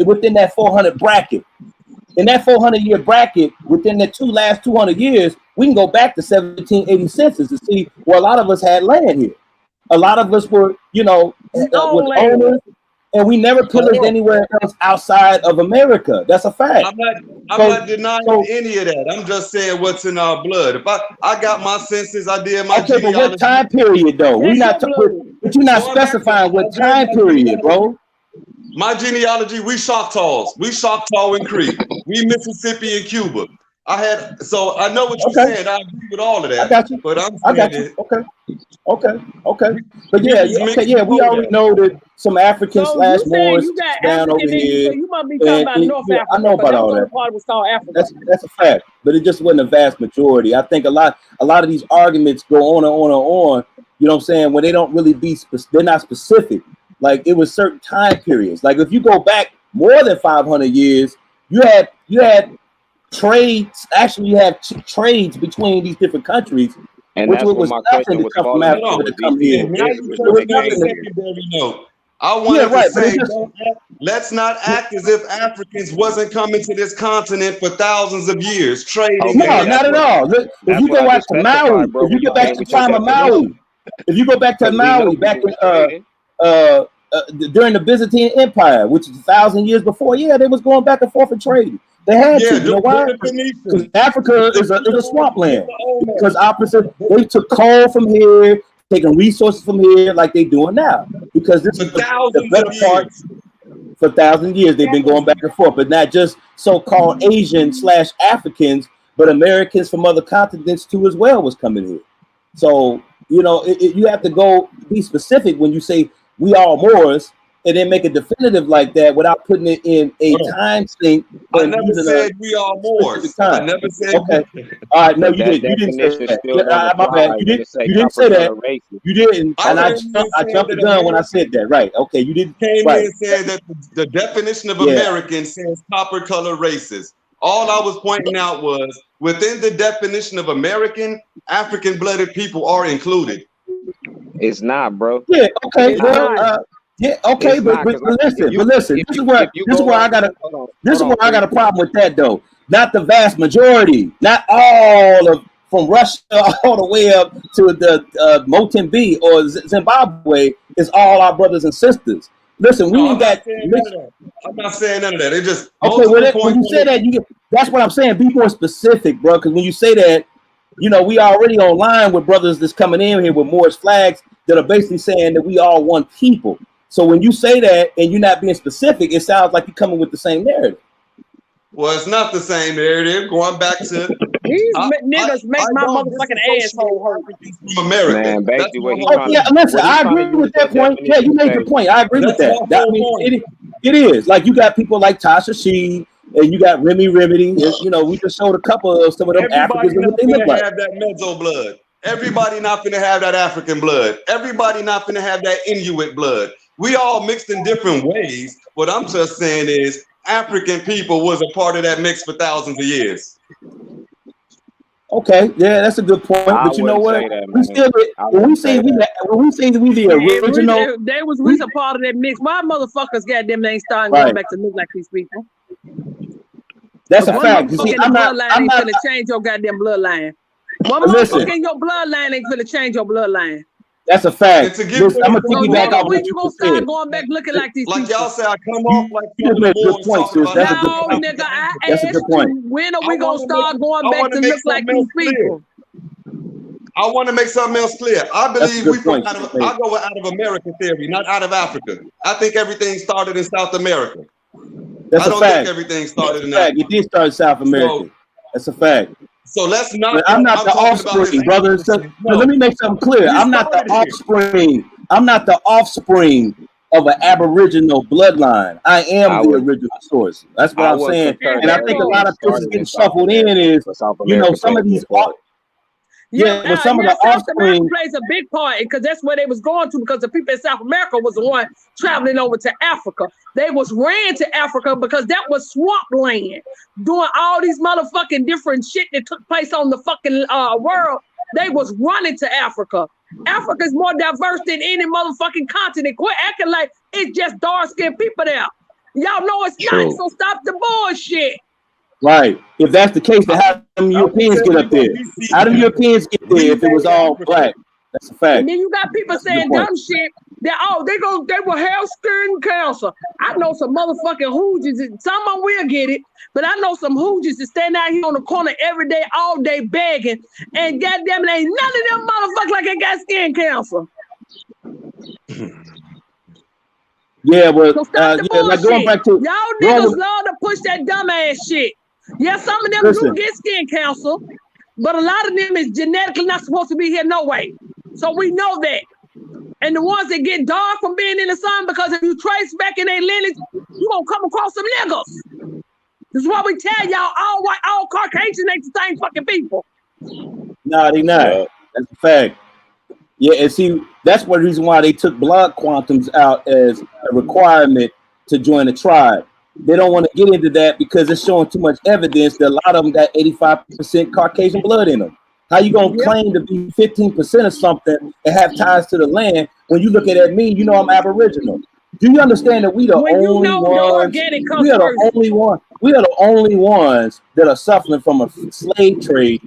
S11: within that 400 bracket. In that 400-year bracket, within the last 200 years, we can go back to 1780 census to see where a lot of us had land here. A lot of us were, with owners, and we never pillaged anywhere else outside of America. That's a fact.
S14: I'm not denying any of that. I'm just saying what's in our blood. If I got my census, I did my genealogy.
S11: But what time period though? But you're not specifying what time period, bro.
S14: My genealogy, we Choctaws. We Choctaw and Creek. We Mississippi and Cuba. So I know what you're saying. I agree with all of that.
S11: I got you.
S14: But I'm
S11: saying Okay. But yeah, we already know that some Africans / Moors down over here.
S10: So you must be talking about North Africa.
S11: I know about all that.
S10: Part was called Africa.
S11: That's a fact, but it just wasn't a vast majority. I think a lot of these arguments go on and on and on. You know what I'm saying? When they don't really they're not specific. Like it was certain time periods. Like if you go back more than 500 years, you had trades. Actually, you have trades between these different countries,
S12: and
S11: which
S12: that's
S11: was
S12: my
S11: nothing to come from Africa to come here.
S14: I wanted to say, let's not act as if Africans wasn't coming to this continent for thousands of years, trading.
S11: No, not at all. Look, if you go back to Maui, if you go back to the time of Maui, if you go back to Maui, back in during the Byzantine Empire, which is 1,000 years before, they was going back and forth and trading. They had to. You know why? Because Africa is a swampland. Because opposite, they took coal from here, taking resources from here, like they doing now. Because this is the better part. For 1,000 years, they've been going back and forth, but not just so-called Asian / Africans, but Americans from other continents too as well was coming here. So you have to be specific when you say we all Moors, and then make it definitive like that without putting it in a time sink.
S14: I never said we all Moors. I never said.
S11: Okay. All right. No, you didn't. You didn't say that. My bad. You didn't say that. You didn't. And I jumped the gun when I said that. Right. Okay. You didn't.
S14: Came in and said that the definition of American says copper color races. All I was pointing out was within the definition of American, African-blooded people are included.
S12: It's not, bro.
S11: Yeah. Okay. Okay, but listen. This is where I got a problem with that though. Not the vast majority, not all of from Russia all the way up to the Mozambique or Zimbabwe is all our brothers and sisters. Listen,
S14: I'm not saying none of that. It just
S11: okay. When you say that, that's what I'm saying. Be more specific, bro. Because when you say that, we already online with brothers that's coming in here with Moorish flags that are basically saying that we all one people. So when you say that and you're not being specific, it sounds like you're coming with the same narrative.
S14: Well, it's not the same narrative. Going back to
S10: these niggas make my motherfucking asshole hurt.
S14: From America.
S12: Man, basically what
S11: listen, I agree with that point. Yeah, you made your point. I agree with that. I mean, it is like you got people like Tasha Sheed and you got Remy Remedy. We just showed a couple of some of them Africans and what they look like.
S14: Have that Mezzo blood. Everybody not gonna have that African blood. Everybody not gonna have that Inuit blood. We all mixed in different ways. What I'm just saying is African people was a part of that mix for thousands of years.
S11: Okay, yeah, that's a good point. But you know what? When we say we the original,
S10: we a part of that mix. My motherfuckers goddamn ain't starting going back to look like these people.
S11: That's a fact. You see, I'm not
S10: gonna change your goddamn bloodline. One motherfucker in your bloodline ain't gonna change your bloodline.
S11: That's a fact. I'm gonna piggyback off what you
S10: gonna start going back looking like these
S14: people.
S10: Like
S14: y'all say, I come off like
S11: you made a good point, sis. That's a good point.
S10: Nigga, I asked when are we gonna start going back to look like these people?
S14: I want to make something else clear. I believe I go with out of America theory, not out of Africa. I think everything started in South America.
S11: That's
S14: I
S11: a
S14: don't
S11: fact.
S14: think everything started in
S11: Fact. It
S14: Africa.
S11: did start in South America. That's a fact.
S14: So let's not.
S11: But I'm not the offspring, brother. So, but let me make something clear. I'm not the offspring. I'm not the offspring of an Aboriginal bloodline. I am the original source. That's what I'm saying. And I think a lot of places getting shuffled in is, you know, some of these. Yeah, but some of the
S10: South America
S11: offspring.
S10: plays a big part because that's where they was going to, because the people in South America was the one traveling over to Africa. They was ran to Africa because that was swamp land. Doing all these motherfucking different shit that took place on the fucking world, they was running to Africa. Africa is more diverse than any motherfucking continent. Quit acting like it's just dark-skinned people there. Y'all know it's not, so stop the bullshit.
S11: Right. If that's the case, then how them Europeans get up there? How them Europeans get there if it was all black? That's a fact.
S10: And then you got people saying dumb shit that they will have skin cancer. I know some motherfucking hoogies. Some of them will get it, but I know some hoogies that stand out here on the corner every day, all day begging, and goddamn it, ain't none of them motherfuckers like they got skin cancer.
S11: Yeah, well,
S10: So stop the
S11: like going
S10: bullshit.
S11: back to
S10: Y'all niggas love to push that dumb ass shit. Yeah, some of them do get skin cancer, but a lot of them is genetically not supposed to be here no way. So we know that. And the ones that get dark from being in the sun, because if you trace back in their lineage, you gonna come across some niggas. This is why we tell y'all all white, all Caucasian ain't the same fucking people.
S11: No, they not. That's a fact. Yeah, and see, that's one reason why they took blood quantums out as a requirement to join the tribe. They don't want to get into that because it's showing too much evidence that a lot of them got 85% Caucasian blood in them. How you gonna claim to be 15% of something and have ties to the land when you look at me? You know I'm Aboriginal. Do you understand that we the only ones? We are the only one. We are the only ones that are suffering from a slave trade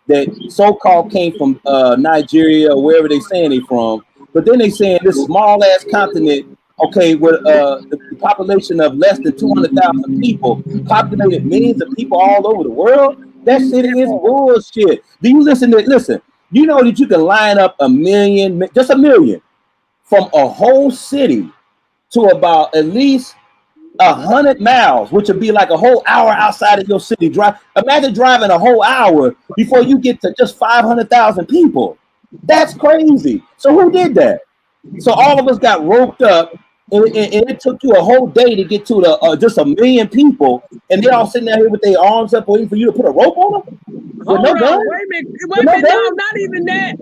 S11: that so-called came from Nigeria or wherever they saying they from. But then they saying this small ass continent. Okay, with the population of less than 200,000 people, populated millions of people all over the world, that shit is bullshit. Do you listen? You know that you can line up a million, just a million, from a whole city to about at least 100 miles, which would be like a whole hour outside of your city. Imagine driving a whole hour before you get to just 500,000 people. That's crazy. So who did that? So all of us got roped up. And it took you a whole day to get to the just a million people, and they all sitting out here with their arms up, waiting for you to put a rope on them.
S10: Hold on, wait a minute, no, not even that,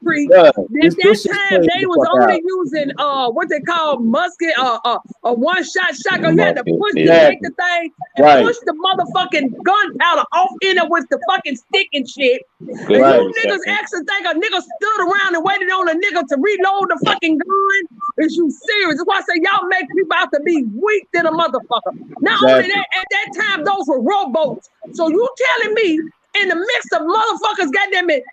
S10: Creek. At that time, they was only using what they call musket, a one-shot shotgun. You had to push take the thing and push the motherfucking gunpowder off in it with the fucking stick and shit. And you niggas actually think a nigga stood around and waited on a nigga to reload the fucking gun? Is you serious? That's why I say y'all make people out to be weak than a motherfucker. Not only that, at that time, those were rowboats. So you telling me in the midst of motherfuckers, goddamn it,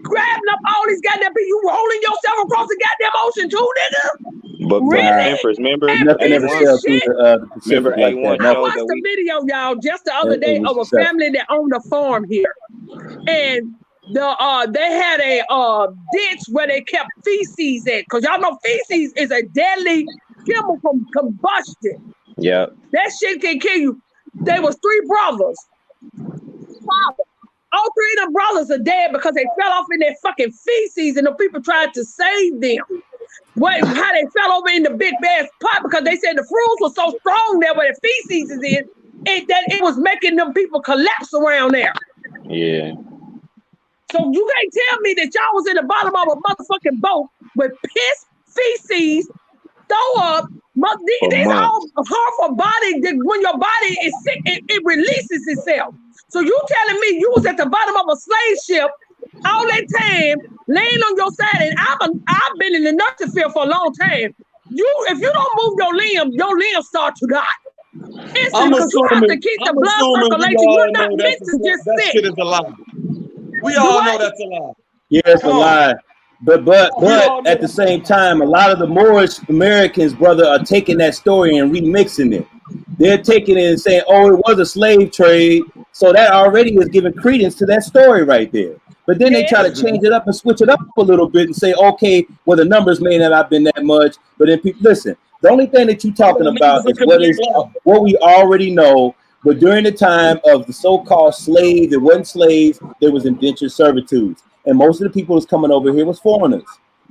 S10: grabbing up all these goddamn people, you rolling yourself across the goddamn ocean too, nigga?
S12: But
S10: really?
S12: Empress, remember?
S10: Remember A1 I watched the video, y'all, just the other day of a family that owned a farm here. And they had a ditch where they kept feces at, because y'all know feces is a deadly chemical combustion.
S12: Yeah.
S10: That shit can kill you. There was 3 brothers. Father. All 3 of them brothers are dead because they fell off in their fucking feces and the people tried to save them. How they fell over in the big ass pot because they said the fruits were so strong there where the feces is in, that it was making them people collapse around there.
S12: Yeah.
S10: So you can't tell me that y'all was in the bottom of a motherfucking boat with piss, feces, throw up. These are all harmful body. When your body is sick, it releases itself. So you telling me you was at the bottom of a slave ship all that time, laying on your side, and I've been in the nursing field for a long time. If you don't move your limbs start to die. Because you have to keep the blood circulation. You're not meant to just sit.
S14: That shit is a lie. We all know that's a lie.
S11: Yeah, it's a lie. But at the same time, a lot of the Moorish Americans, brother, are taking that story and remixing it. They're taking it and saying, oh, it was a slave trade. So that already is giving credence to that story right there. But then they try to change it up and switch it up a little bit and say, okay, well, the numbers may not have been that much. But then people, listen, The only thing that you're talking about is what we already know. But during the time of the so-called slaves, it wasn't slaves, there was indentured servitudes. And most of the people that's coming over here was foreigners.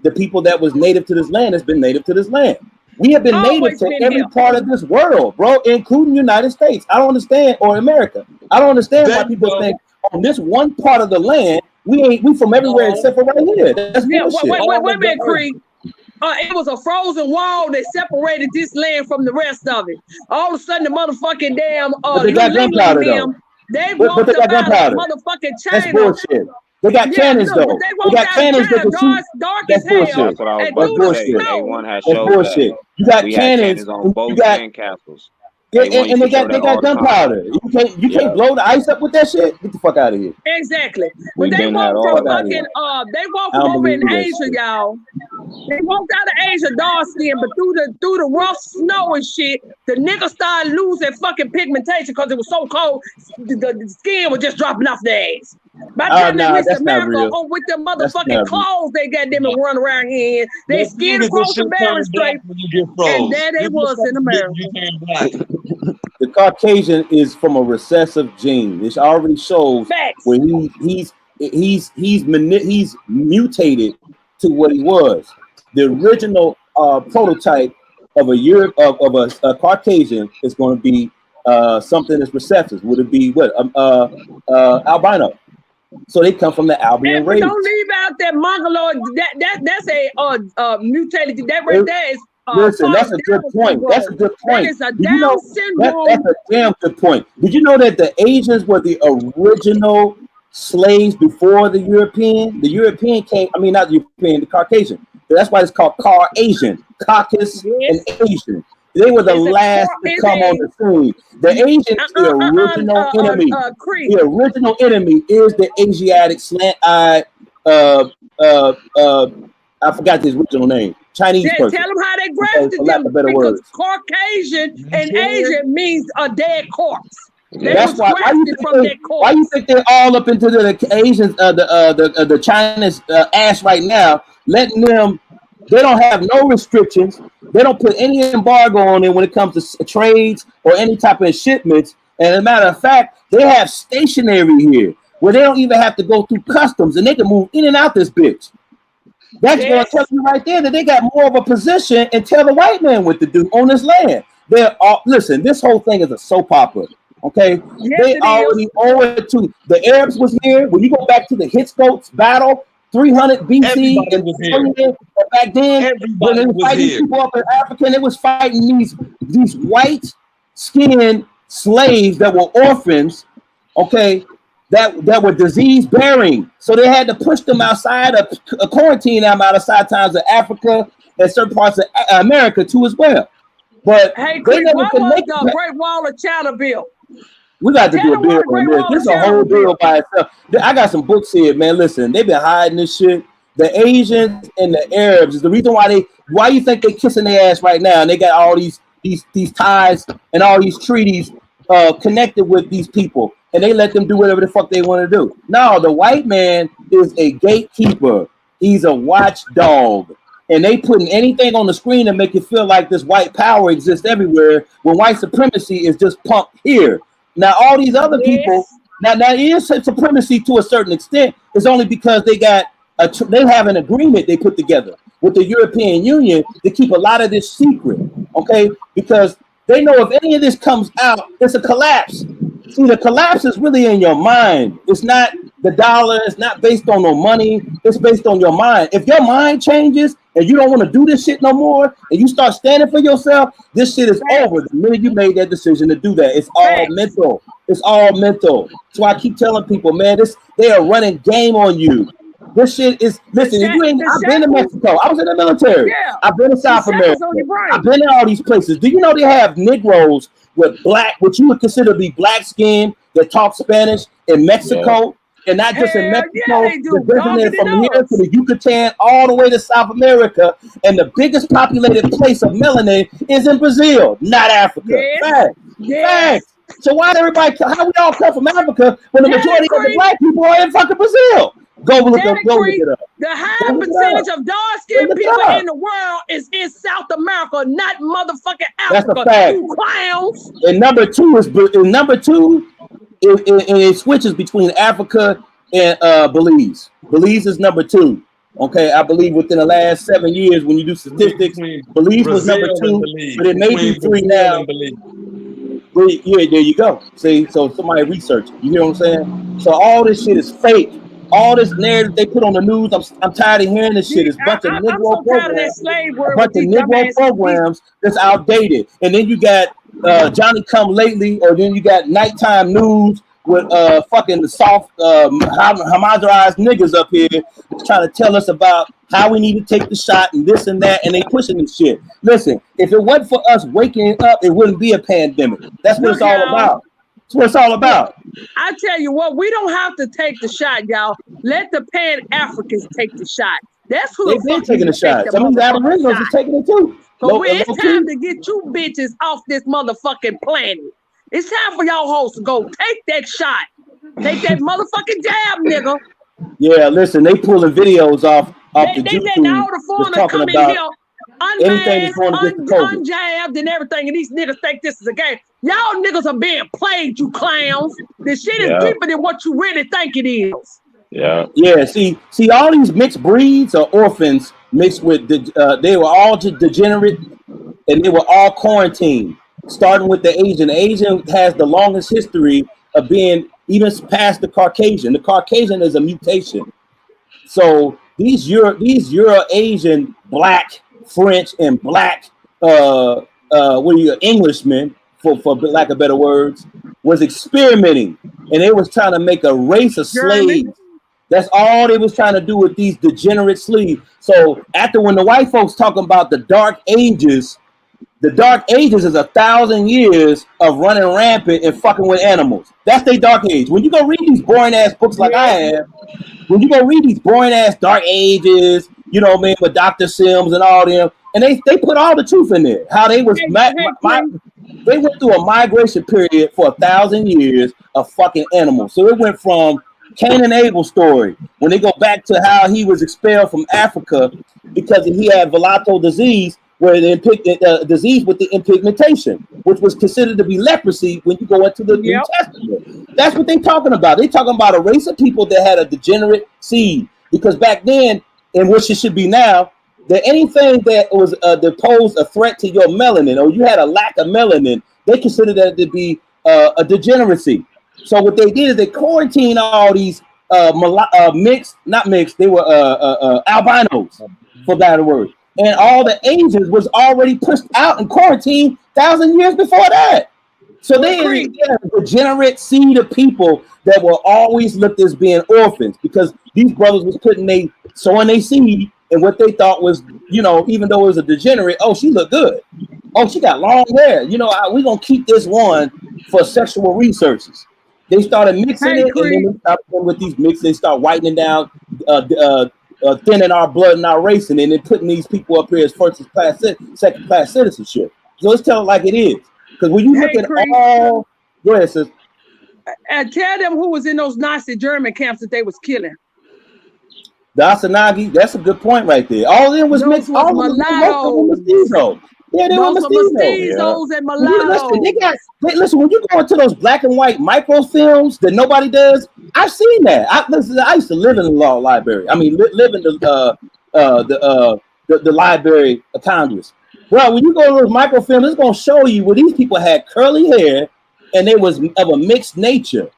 S11: The people that was native to this land has been native to this land. We have been native to every part of this world, bro, including the United States. I don't understand, or America. I don't understand why people think on this one part of the land, we from everywhere except for right here. That's bullshit.
S10: Wait a minute, Creed. It was a frozen wall that separated this land from the rest of it. All of a sudden, the motherfucking damn
S11: they got gunpowder though.
S10: They walked
S11: they got
S10: about
S11: gunpowder.
S10: Motherfucking China.
S11: That's bullshit. They got cannons though. They got cannons that can shoot.
S10: Dark
S11: That's
S10: as hell.
S11: bullshit.
S12: That's what I was about to say. A1 has
S11: That's
S12: showed
S11: bullshit.
S12: that.
S11: You got
S12: We
S11: cannons.
S12: had cannons on boats and castles.
S11: Yeah, and they got gunpowder. You can't blow the ice up with that shit. Get the fuck out of here.
S10: Exactly. But they walked from fucking they walked from over in Asia, y'all. They walked out of Asia dark skin, but through the rough snow and shit, the niggas started losing fucking pigmentation because it was so cold. The skin was just dropping off their ass. By the time they reached America, with them motherfucking clothes they got them and run around here, they skinned across the Bering Strait, and there they was in America.
S11: The Caucasian is from a recessive gene. It already shows where he's mutated to what he was. The original prototype of a Caucasian is going to be something that's recessive. Would it be what albino? So they come from the Albion race.
S10: Don't leave out that mongoloid. That's a mutated. That right there is.
S11: Listen, that's a good point. That's a good point.
S10: That is a Down syndrome.
S11: That's a damn good point. Did you know that the Asians were the original slaves before the European? The European came, I mean, not the European, the Caucasian. That's why it's called Asian, Caucasus and Asian. They were the last to come on the scene. The Asians, the original enemy. The original enemy is the Asiatic slant-eyed, I forgot his original name. Chinese person.
S10: Tell them how they grafted them because Caucasian and Asian means a dead corpse.
S11: That's why. Why you think they're all up into the Asians, the China's ass right now, letting them? They don't have no restrictions. They don't put any embargo on it when it comes to trades or any type of shipments. And as a matter of fact, they have stationery here where they don't even have to go through customs and they can move in and out this bitch. That's going to tell you right there that they got more of a position and tell the white man what to do on this land. They're all, listen, this whole thing is a soap opera. Okay, they already owe it to the Arabs. Was here when you go back to the Hittites battle, 300 BC, and back then when they were fighting people up in Africa, and they was fighting these white skinned slaves that were orphans. Okay. That were disease bearing, so they had to push them outside of quarantine them outside times of Africa and certain parts of America too as well. But
S10: hey, Chris, what was the Great Wall of China built?
S11: We got to do a bill on this. This is a whole bill by itself. I got some books here, man. Listen, they've been hiding this shit. The Asians and the Arabs is the reason why you think they kissing their ass right now, and they got all these ties and all these treaties connected with these people. And they let them do whatever the fuck they want to do. No, the white man is a gatekeeper. He's a watchdog. And they putting anything on the screen to make it feel like this white power exists everywhere when white supremacy is just pumped here. Now, all these other people, now it is supremacy to a certain extent. It's only because they have an agreement they put together with the European Union to keep a lot of this secret, okay? Because they know if any of this comes out, it's a collapse. See, the collapse is really in your mind. It's not the dollar. It's not based on no money. It's based on your mind. If your mind changes and you don't want to do this shit no more, and you start standing for yourself, this shit is over. The minute you made that decision to do that, it's all mental. It's all mental. That's why I keep telling people, man, they are running game on you. This shit is, listen, if you ain't, I've been to Mexico. I was in the military. Yeah. I've been to South America. I've been in all these places. Do you know they have Negroes with what you would consider to be black skin that talk Spanish in Mexico? And not just in Mexico, they're from here to the Yucatan all the way to South America. And the biggest populated place of melanin is in Brazil, not Africa. Facts. Facts. So why everybody, how we all come from Africa when the majority of the black people are in fucking Brazil? Go look
S10: Daddy
S11: up. Go look
S10: Creek,
S11: it up.
S10: the high
S11: Go look it
S10: percentage
S11: up.
S10: of dark-skinned
S11: Look it
S10: people
S11: up.
S10: in the world is in South America, not motherfucking
S11: That's a
S10: Africa.
S11: fact.
S10: You clowns.
S11: And number two, it switches between Africa and Belize. Belize is number 2. Okay, I believe within the last 7 years, when you do statistics, Belize was number 2, but it may be 3 now. Yeah, there you go. See, so somebody research it. You hear what I'm saying? So all this shit is fake. All this narrative they put on the news, I'm tired of hearing this shit. It's a bunch of
S10: I'm
S11: Negro
S10: so tired of that
S11: programs,
S10: slave
S11: a
S10: word
S11: bunch
S10: with
S11: of
S10: these
S11: Negro
S10: dumbass.
S11: programs that's outdated. And then you got Johnny Come Lately, or then you got nighttime news with fucking soft homogenized niggas up here that's trying to tell us about how we need to take the shot and this and that, and they pushing this shit. Listen, if it wasn't for us waking up, it wouldn't be a pandemic. That's what
S10: Look,
S11: it's all
S10: y'all.
S11: about. That's what it's all about.
S10: I tell you what, we don't have to take the shot, y'all. Let the Pan-Africans take the shot. That's who
S11: They've
S10: the
S11: been
S10: fuck
S11: taking
S10: need
S11: the
S10: to take
S11: shot.
S10: the
S11: Some of these
S10: motherfucking
S11: Aboriginals
S10: shot.
S11: is taking it too.
S10: So it's time to get you bitches off this motherfucking planet. It's time for y'all hoes to go take that shot. Take that motherfucking jab, nigga.
S11: Yeah, listen, they pulling videos off the
S10: They letting
S11: YouTube
S10: all the
S11: just
S10: foreigners
S11: talking
S10: come in
S11: about
S10: here
S11: anything
S10: unmasked,
S11: that's going against the COVID.
S10: unjabbed, and everything, and these niggas think this is a game. Y'all niggas are being played, you clowns. This shit is deeper than what you really think it is.
S12: Yeah.
S11: Yeah, see, all these mixed breeds are orphans mixed with they were all just degenerate, and they were all quarantined. Starting with the Asian. The Asian has the longest history of being even past the Caucasian. The Caucasian is a mutation. So these Euro-Asian, black, French, and black Englishmen, for lack of better words, was experimenting, and they was trying to make a race of slaves. That's all they was trying to do with these degenerate slaves. So after, when the white folks talking about the Dark Ages, the Dark Ages is 1,000 years of running rampant and fucking with animals. That's their Dark Age. When you go read these boring ass books like I have, when you go read these boring ass Dark Ages, you know what I mean, with Dr. Sims and all them, and they put all the truth in there. How they was they went through a migration period for 1,000 years of fucking animals. So it went from Cain and Abel's story, when they go back to how he was expelled from Africa because he had Velato disease, where the disease with the impigmentation, which was considered to be leprosy when you go into the New Testament. That's what they're talking about. They're talking about a race of people that had a degenerate seed. Because back then, and which it should be now, that anything that was that posed a threat to your melanin, or you had a lack of melanin, they considered that to be a degeneracy. So what they did is they quarantined all these not mixed, they were albinos, for better word. And all the Asians was already pushed out and quarantined 1,000 years before that. So they had a degenerate seed of people that were always looked as being orphans, because these brothers was sowing their seed, and what they thought was, even though it was a degenerate, oh, she looked good. Oh, she got long hair. We're going to keep this one for sexual researches. They started mixing it, and then with these mixes, they start whitening down, thinning our blood and our race, and then putting these people up here as second class citizenship. So let's tell it like it is. Because when you look at all, go ahead, sis.
S10: And tell them who was in those Nazi German camps that they was killing.
S11: The Asanagi, that's a good point right there. All of them was mixed. All of them were mestizo. Yeah, they were
S10: mestizos and mulattoes.
S11: Listen, when you go into those black and white microfilms that nobody does, I've seen that. I used to live in the law library. I mean, live in the Library of Congress. Well, when you go to those microfilms, it's going to show you where these people had curly hair and they was of a mixed nature.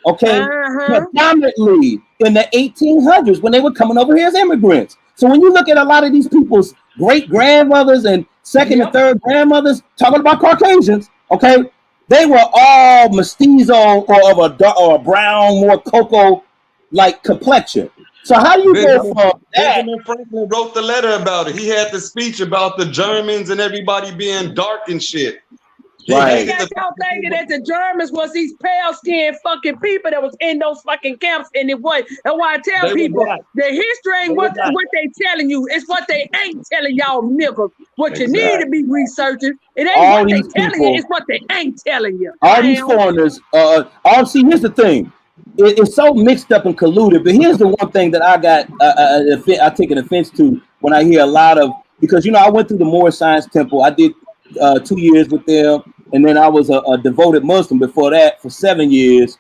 S11: Okay, predominantly in the 1800s when they were coming over here as immigrants. So when you look at a lot of these people's great grandmothers and second and third grandmothers, talking about Caucasians, okay, they were all mestizo or a brown, more cocoa like complexion. So how do you go from that?
S14: Benjamin Franklin wrote the letter about it. He had the speech about the Germans and everybody being dark and shit.
S10: They got y'all thinking that the Germans was these pale-skinned fucking people that was in those fucking camps, and it was. That's why I tell people the history ain't what they telling you. It's what they ain't telling y'all niggas. What you need to be researching. It ain't what they telling you. It's what they ain't telling you.
S11: All these foreigners. Here's the thing. it's so mixed up and colluded. But here's the one thing that I take an offense to when I hear a lot of, because I went through the Moorish Science Temple. I did 2 years with them, and then I was a devoted Muslim before that for 7 years.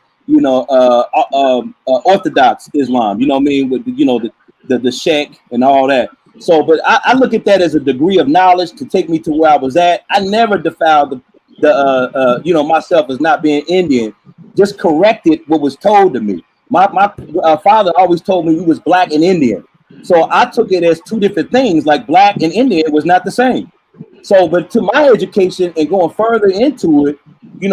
S11: Orthodox Islam. You know what I mean, with the sheikh and all that. So, but I look at that as a degree of knowledge to take me to where I was at. I never defiled myself as not being Indian. Just corrected what was told to me. My father always told me he was black and Indian. So I took it as two different things, like black and Indian was not the same. So, but to my education and going further into it,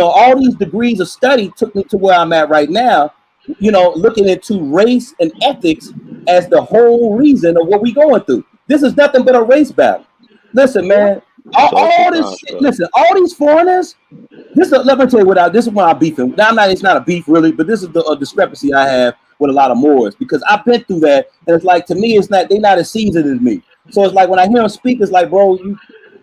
S11: all these degrees of study took me to where I'm at right now, looking into race and ethics as the whole reason of what we're going through. This is nothing but a race battle. Listen, man, all this shit, listen, all these foreigners, let me tell you this is when I'm beefing. Now, it's not a beef really, but this is a discrepancy I have with a lot of Moors, because I've been through that, and it's like, to me, they're not as seasoned as me. So it's like when I hear them speak, it's like, bro,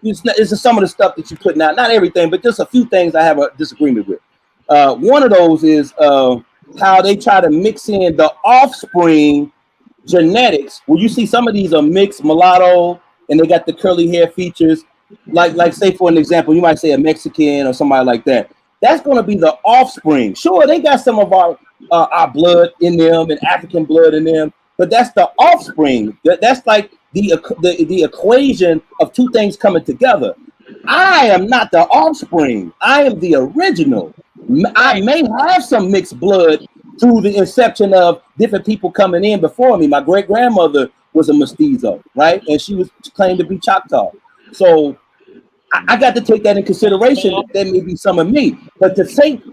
S11: it's just some of the stuff that you're putting out, not everything, but just a few things I have a disagreement with. One of those is how they try to mix in the offspring genetics. Well, you see some of these are mixed mulatto, and they got the curly hair features. Like say for an example, you might say a Mexican or somebody like that. That's going to be the offspring. Sure, they got some of our blood in them and African blood in them, but that's the offspring. That's like the equation of two things coming together. I am not the offspring. I am the original. I may have some mixed blood through the inception of different people coming in before me. My great grandmother was a mestizo, right? And she was claimed to be Choctaw. So I got to take that in consideration. That may be some of me, but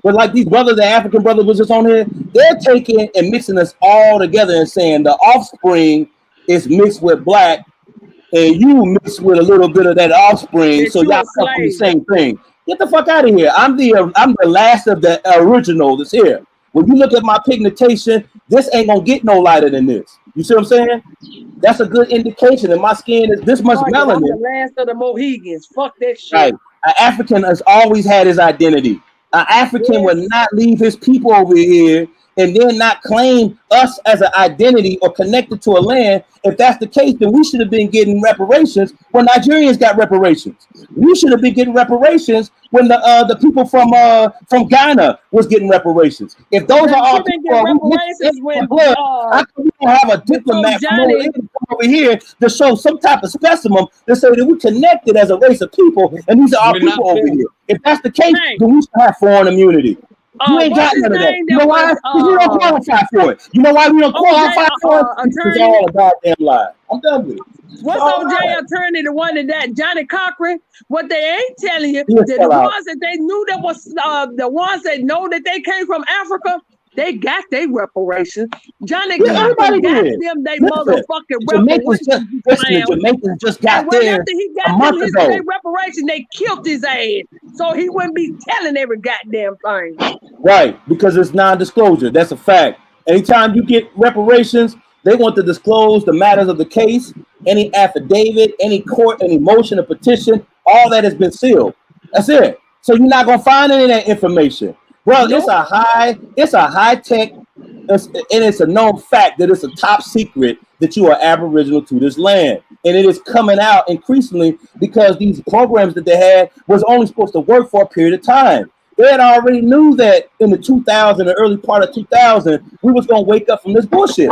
S11: like these brothers, the African brothers was just on here, they're taking and mixing us all together and saying the offspring is mixed with black, and you mix with a little bit of that offspring, so y'all come from the same thing. Get the fuck out of here! I'm the last of the original that's here. When you look at my pigmentation, this ain't gonna get no lighter than this. You see what I'm saying? That's a good indication that my skin is this much melanin.
S10: I'm the last of the Mohegans. Fuck that shit.
S11: Right. An African has always had his identity. An African would not leave his people over here and then not claim us as an identity or connected to a land. If that's the case, then we should have been getting reparations when Nigerians got reparations. We should have been getting reparations when the people from Ghana was getting reparations. If those are all people blood, how come we don't have a diplomat from over here to show some type of specimen to say that we connected as a race of people and these are our people over here? If that's the case, then we should have foreign immunity. You ain't got none of that. You know why? Because you don't qualify for it. You know why we don't qualify for it? It's all a goddamn lie. I'm done with it.
S10: What's OJ attorney, the one that Johnny Cochran? What they ain't telling you, that the ones that they knew that was the ones that know that they came from Africa, they got their reparations. Johnny Cochran got them they motherfucking reparations.
S11: The Jamaicans just got there
S10: after he got
S11: a month ago.
S10: Their reparation, they killed his ass, so he wouldn't be telling every goddamn thing.
S11: Right, because it's non-disclosure. That's a fact. Anytime you get reparations, they want to disclose the matters of the case, any affidavit, any court, any motion, a petition, all that has been sealed. That's it. So you're not gonna find any of that information. Well, nope. It's a high tech, and it's a known fact that it's a top secret that you are Aboriginal to this land. And it is coming out increasingly because these programs that they had was only supposed to work for a period of time. They had already knew that in the 2000, the early part of 2000, we was gonna wake up from this bullshit.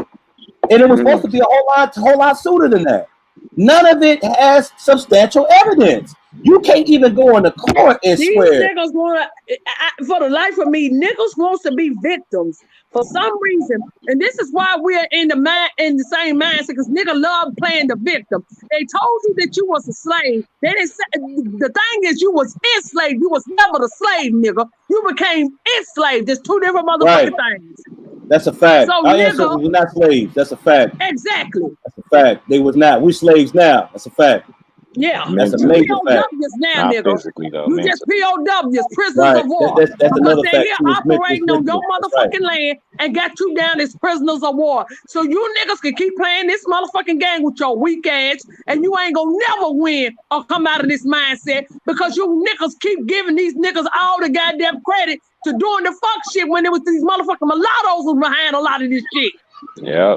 S11: And it was supposed to be a whole lot sooner than that. None of it has substantial evidence. You can't even go into court and swear.
S10: These niggas want to, for the life of me, niggas wants to be victims for some reason. And this is why we're in the same mindset, because niggas love playing the victim. They told you that you was a slave. They didn't say, the thing is you was enslaved. You was never the slave, nigga. You became enslaved. There's two different motherfucking things.
S11: That's a fact.
S10: So,
S11: so we were not slaves. That's a fact.
S10: Exactly.
S11: That's a fact. They was not. We slaves now. That's a fact.
S10: Yeah,
S11: that's a major fact.
S10: Now,
S12: not
S10: nigga.
S12: physically, though,
S10: you just POWs, prisoners of war.
S11: That's another
S10: they
S11: fact.
S10: here operating on your motherfucking land and got you down as prisoners of war. So you niggas can keep playing this motherfucking game with your weak ass, and you ain't gonna never win or come out of this mindset because you niggas keep giving these niggas all the goddamn credit to doing the fuck shit when it was these motherfucking mulattoes was behind a lot of this shit.
S12: Yeah.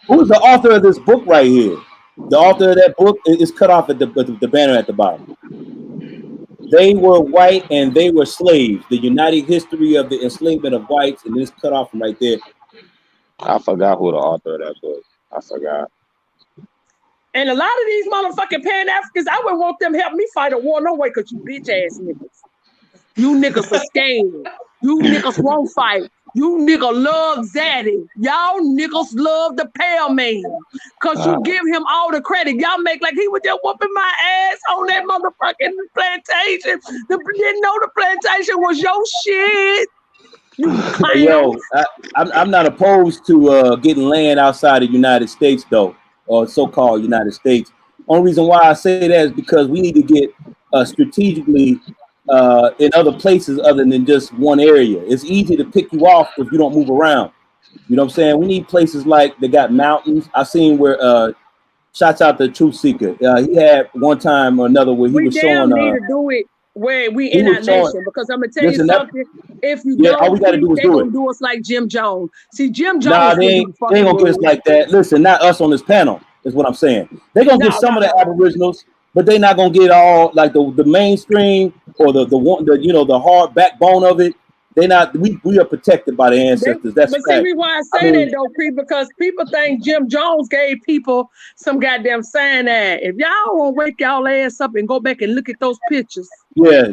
S11: Who's the author of this book right here? The author of that book is cut off at the banner at the bottom. They were white and they were slaves. The United History of the Enslavement of Whites, and this cut off from right there.
S12: I forgot who the author of that book. I forgot.
S10: And a lot of these motherfucking Pan-Africans, I wouldn't want them help me fight a war no way, because you bitch ass niggas. You niggas are scared. You niggas won't fight. You niggas love Zaddy. Y'all niggas love the pale man. Because you give him all the credit. Y'all make like he was just whooping my ass on that motherfucking plantation. Didn't know the plantation was your shit.
S11: Hey, yo, I'm not opposed to getting land outside the United States, though, or so-called United States. Only reason why I say that is because we need to get strategically in other places other than just one area. It's easy to pick you off if you don't move around. You know what I'm saying? We need places like they got mountains. I've seen where shouts out to Truth Seeker. He had one time or another where he was showing.
S10: We need to do it where we in our nation, because I'm gonna tell you something. If you don't,
S11: all we gotta do is
S10: they
S11: do
S10: gonna
S11: it.
S10: do us like Jim Jones. See, Jim Jones.
S11: Nah, they ain't gonna get us like that. Listen, not us on this panel is what I'm saying. They're gonna get some of the Aboriginals, but they're not gonna get all like the mainstream or the one you know the hard backbone of it. They not we are protected by the ancestors. That's
S10: but
S11: fact.
S10: see why I say that though, Cree, because people think Jim Jones gave people some goddamn sign that if y'all won't wake y'all ass up and go back and look at those pictures.
S11: Yeah.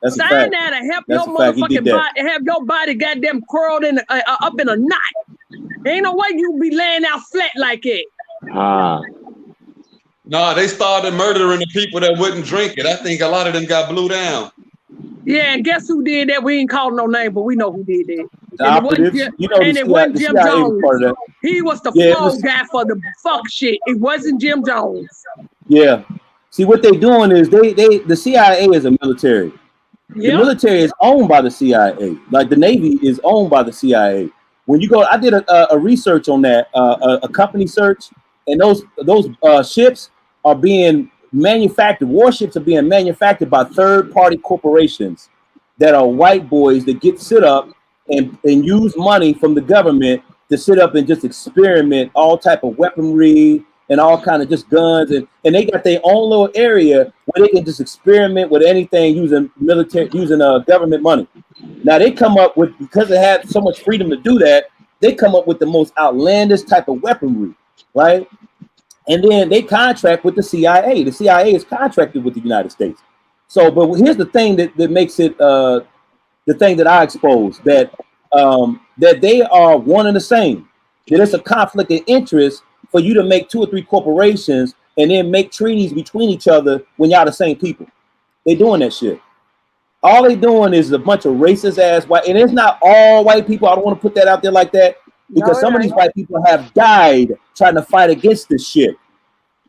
S11: That's
S10: sign
S11: a fact.
S10: that to help
S11: That's
S10: your
S11: a fact. He did
S10: motherfucking
S11: that.
S10: body, have your body goddamn curled in up in a knot. Ain't no way you be laying out flat like it.
S14: No, they started murdering the people that wouldn't drink it. I think a lot of them got blew down.
S10: Yeah, and guess who did that? We ain't calling no name, but we know who did that.
S11: The operatives, you know,
S10: and it wasn't Jim
S11: CIA
S10: Jones.
S11: was part of that.
S10: He was the
S11: Yeah,
S10: fall guy for the fuck shit. It wasn't Jim Jones.
S11: Yeah. See, what they're doing is the CIA is a military. The military is owned by the CIA. Like the Navy is owned by the CIA. When you go, I did a research on that, a company search, and those ships are being manufactured. Warships are being manufactured by third-party corporations that are white boys that get sit up and use money from the government to sit up and just experiment all type of weaponry and all kind of just guns, and they got their own little area where they can just experiment with anything using government money. Now they come up with, because they have so much freedom to do that, they come up with the most outlandish type of weaponry, right? And then they contract with the CIA. The CIA is contracted with the United States. So, but here's the thing that makes it the thing that I expose, that they are one and the same. That it's a conflict of interest for you to make 2 or 3 corporations and then make treaties between each other when y'all the same people. They doing that shit. All they doing is a bunch of racist ass white, and it's not all white people. I don't want to put that out there like that, because some of these white people have died trying to fight against this shit.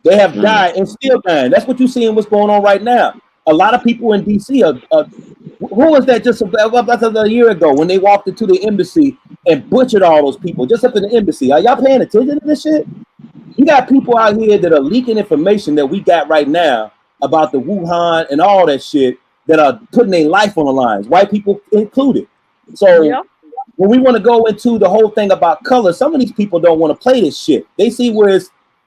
S11: They have died and still dying. That's what you're seeing what's going on right now. A lot of people in DC who was that just about a year ago when they walked into the embassy and butchered all those people just up in the embassy? Are y'all paying attention to this shit? You got people out here that are leaking information that we got right now about the Wuhan and all that shit, that are putting their life on the lines, white people included. So when we want to go into the whole thing about color, some of these people don't want to play this shit. They see where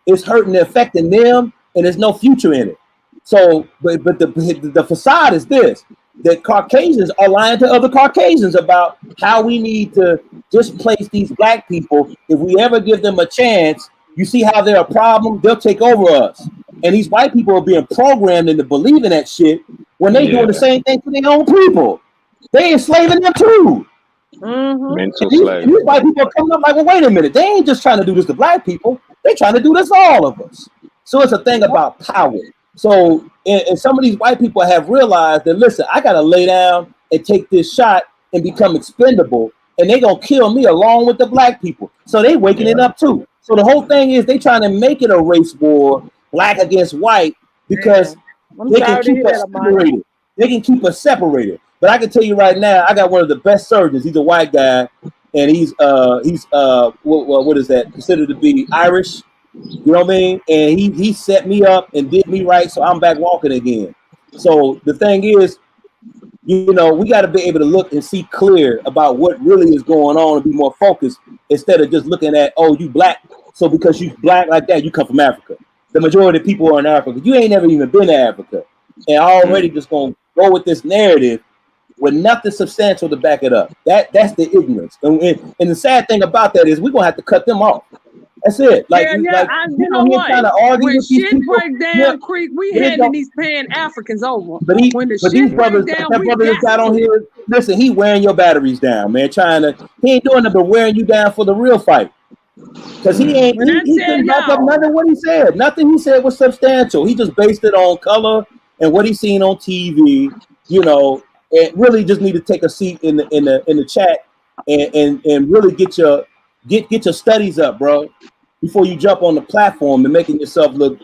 S11: it's hurting and affecting them, and there's no future in it. So, but the facade is this, that Caucasians are lying to other Caucasians about how we need to just place these black people. If we ever give them a chance, you see how they're a problem, they'll take over us. And these white people are being programmed into believing that shit when they doing the same thing to their own people. They enslaving them too.
S12: Mental
S11: These
S12: slavery.
S11: white people are coming up like, well, wait a minute. They ain't just trying to do this to black people. They're trying to do this to all of us. So it's a thing about power. So and some of these white people have realized that, listen, I got to lay down and take this shot and become expendable, and they going to kill me along with the black people. So they waking it up too. So the whole thing is they trying to make it a race war, black against white, because they can keep us separated. They can keep us separated. But I can tell you right now, I got one of the best surgeons. He's a white guy, and he's what is that? Considered to be Irish. You know what I mean? And he set me up and did me right, so I'm back walking again. So the thing is, You know, we got to be able to look and see clear about what really is going on and be more focused instead of just looking at, oh, you black, so because you black like that, you come from Africa. The majority of people are in Africa. You ain't never even been to Africa, and already just gonna go with this narrative with nothing substantial to back it up. That's the ignorance. And the sad thing about that is we're gonna have to cut them off. That's it. Like,
S10: you know
S11: here
S10: what?
S11: trying to argue
S10: When
S11: with these
S10: shit
S11: people,
S10: break down, Creek, we handing these Pan Africans over.
S11: But
S10: When the
S11: these
S10: shit
S11: brothers,
S10: break down,
S11: that
S10: we
S11: brother that got on
S10: to.
S11: here, listen, he wearing your batteries down, man. He ain't doing it but wearing you down for the real fight. Because he couldn't back up nothing what he said. Nothing he said was substantial. He just based it on color and what he seen on TV, you know, and really just need to take a seat in the chat and really get your studies up, bro, before you jump on the platform and making yourself look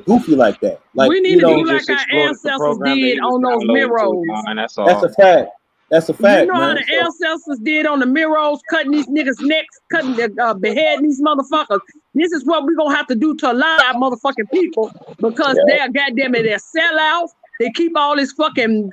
S11: goofy like that. Like,
S10: We need to do like our ancestors did on those mirrors.
S12: That's
S11: all. That's a fact. That's a fact,
S10: You know
S11: man.
S10: how the ancestors did on the mirrors, cutting these niggas' necks, beheading these motherfuckers. This is what we're gonna have to do to a lot of our motherfucking people because they're goddamn it, they're sellouts. They keep all this fucking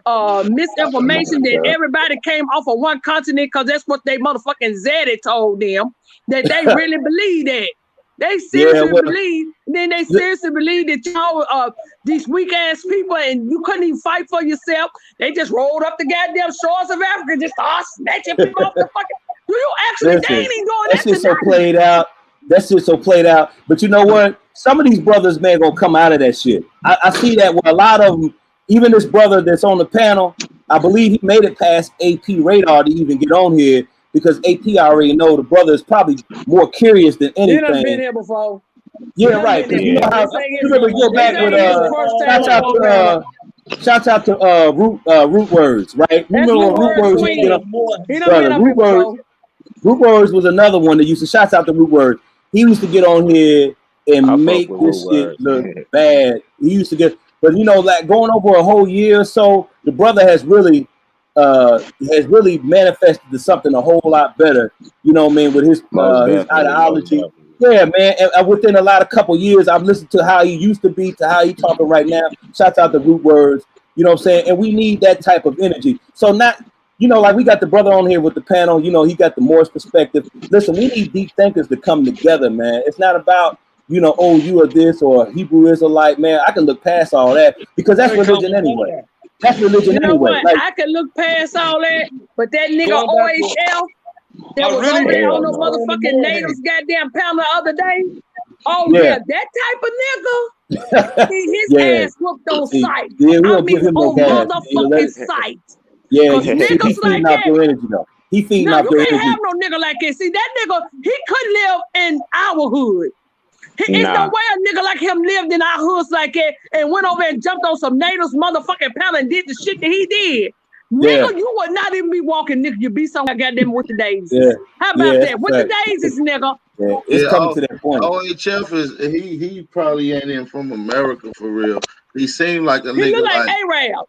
S10: misinformation that everybody came off of one continent because that's what they motherfucking Zaddy told them that they really believe that. They seriously believe, then they seriously believe that y'all these weak ass people and you couldn't even fight for yourself. They just rolled up the goddamn shores of Africa and just start snatching people off the fucking. Do you actually? They ain't even doing that
S11: shit's so played out. That shit's so played out. But you know what? Some of these brothers, man, gonna come out of that shit. I see that with a lot of them. Even this brother that's on the panel, I believe he made it past AP radar to even get on here. Because AP already know the brother is probably more curious than anything.
S10: You done been here before.
S11: Yeah, right. Because you know how you remember go back with shout out to Root Words, right? You remember when Root Words used to get up? Root Words was another one that used to shout out to Root Words. He used to get on here and make this shit look bad. He used to get, but you know, like going over a whole year or so, the brother has really manifested to something a whole lot better, you know what I mean, with his ideology. Yeah, man. And within a couple years, I've listened to how he used to be to how he talking right now. Shouts out to Root Words, you know what I'm saying? And we need that type of energy. So not, you know, like we got the brother on here with the panel, you know, he got the Morse perspective. Listen, we need deep thinkers to come together, man. It's not about, you know, oh, you are this or Hebrew Israelite, man. I can look past all that because that's religion anyway. That's religion anyway.
S10: What? I can look past all that, but that nigga OHL that was over there on the motherfucking natives goddamn panel the other day. Oh yeah, that type of nigga. His ass whooped on sight.
S11: Yeah, we
S10: I
S11: don't
S10: mean,
S11: give him no
S10: on
S11: gas.
S10: motherfucking sight.
S11: Yeah,
S10: niggas
S11: he feeding
S10: like
S11: off your energy though. He feeding off your energy.
S10: You can't have no nigga like that. See, that nigga, he could live in our hood. It's no way a nigga like him lived in our hoods like that and went over and jumped on some natives motherfucking panel and did the shit that he did. Nigga, you would not even be walking, nigga. You'd be somewhere goddamn with the daisies.
S11: Yeah.
S10: How about that? With the daisies, nigga.
S11: Yeah, it's coming to that point.
S1: OHF is he probably ain't even from America for real. He seemed like a
S10: he
S1: nigga
S10: look like Arab.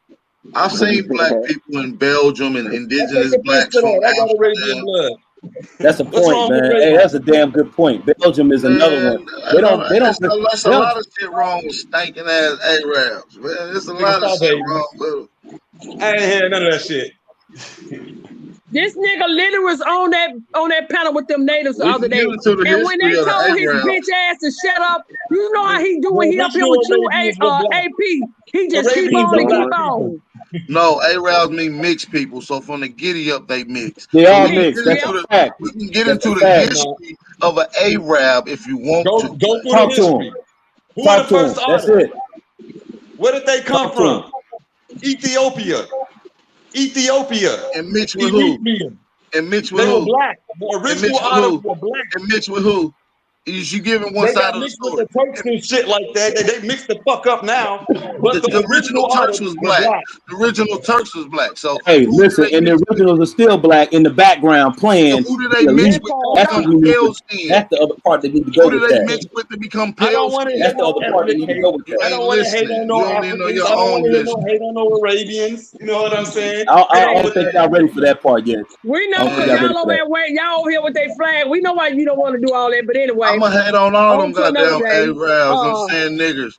S1: I've seen black people in Belgium and indigenous blacks from Africa.
S11: That's a point, man. Hey, that's a damn good point. Belgium is another one. They don't.
S1: That's a lot of shit wrong with stinking ass Arabs, man. There's a lot of shit wrong with them.
S14: I ain't hear none of that shit.
S10: This nigga literally was on that panel with them natives the other day. And when they told his bitch ass to shut up, you know how he do when he up here with you, AP. He just keep on and keep on.
S1: No, Arabs mean mixed people. So from the giddy up, they mix.
S11: They all mixed. That's a fact.
S1: We can get into the history of an Arab if you want to.
S14: Go through the history. Who are the first
S11: artists? That's it.
S14: Where did they come from? Ethiopia.
S1: And mixed with who? And mixed with who?
S14: They were black. The original artists were black.
S1: And mixed with who? Is you giving one side of the story?
S14: With the Turks and shit like that. They mixed the fuck up now. But
S1: the original Turks was black. The original Turks was black. So
S11: hey, listen, and the originals are still black in the background playing.
S1: So who do they mix with?
S11: That's the other part that need to go with that.
S1: Who do they mix with to become pale?
S11: That's the other part that need to go with that.
S14: I don't want to hate on no Africans. I don't want to hate on no Arabians. You know what I'm saying?
S11: I don't think y'all ready for that part yet.
S10: We know because y'all over here with their flag. We know why you don't want to do all that, but anyway.
S1: I'm gonna hate on all them goddamn Arabs. I'm saying niggers.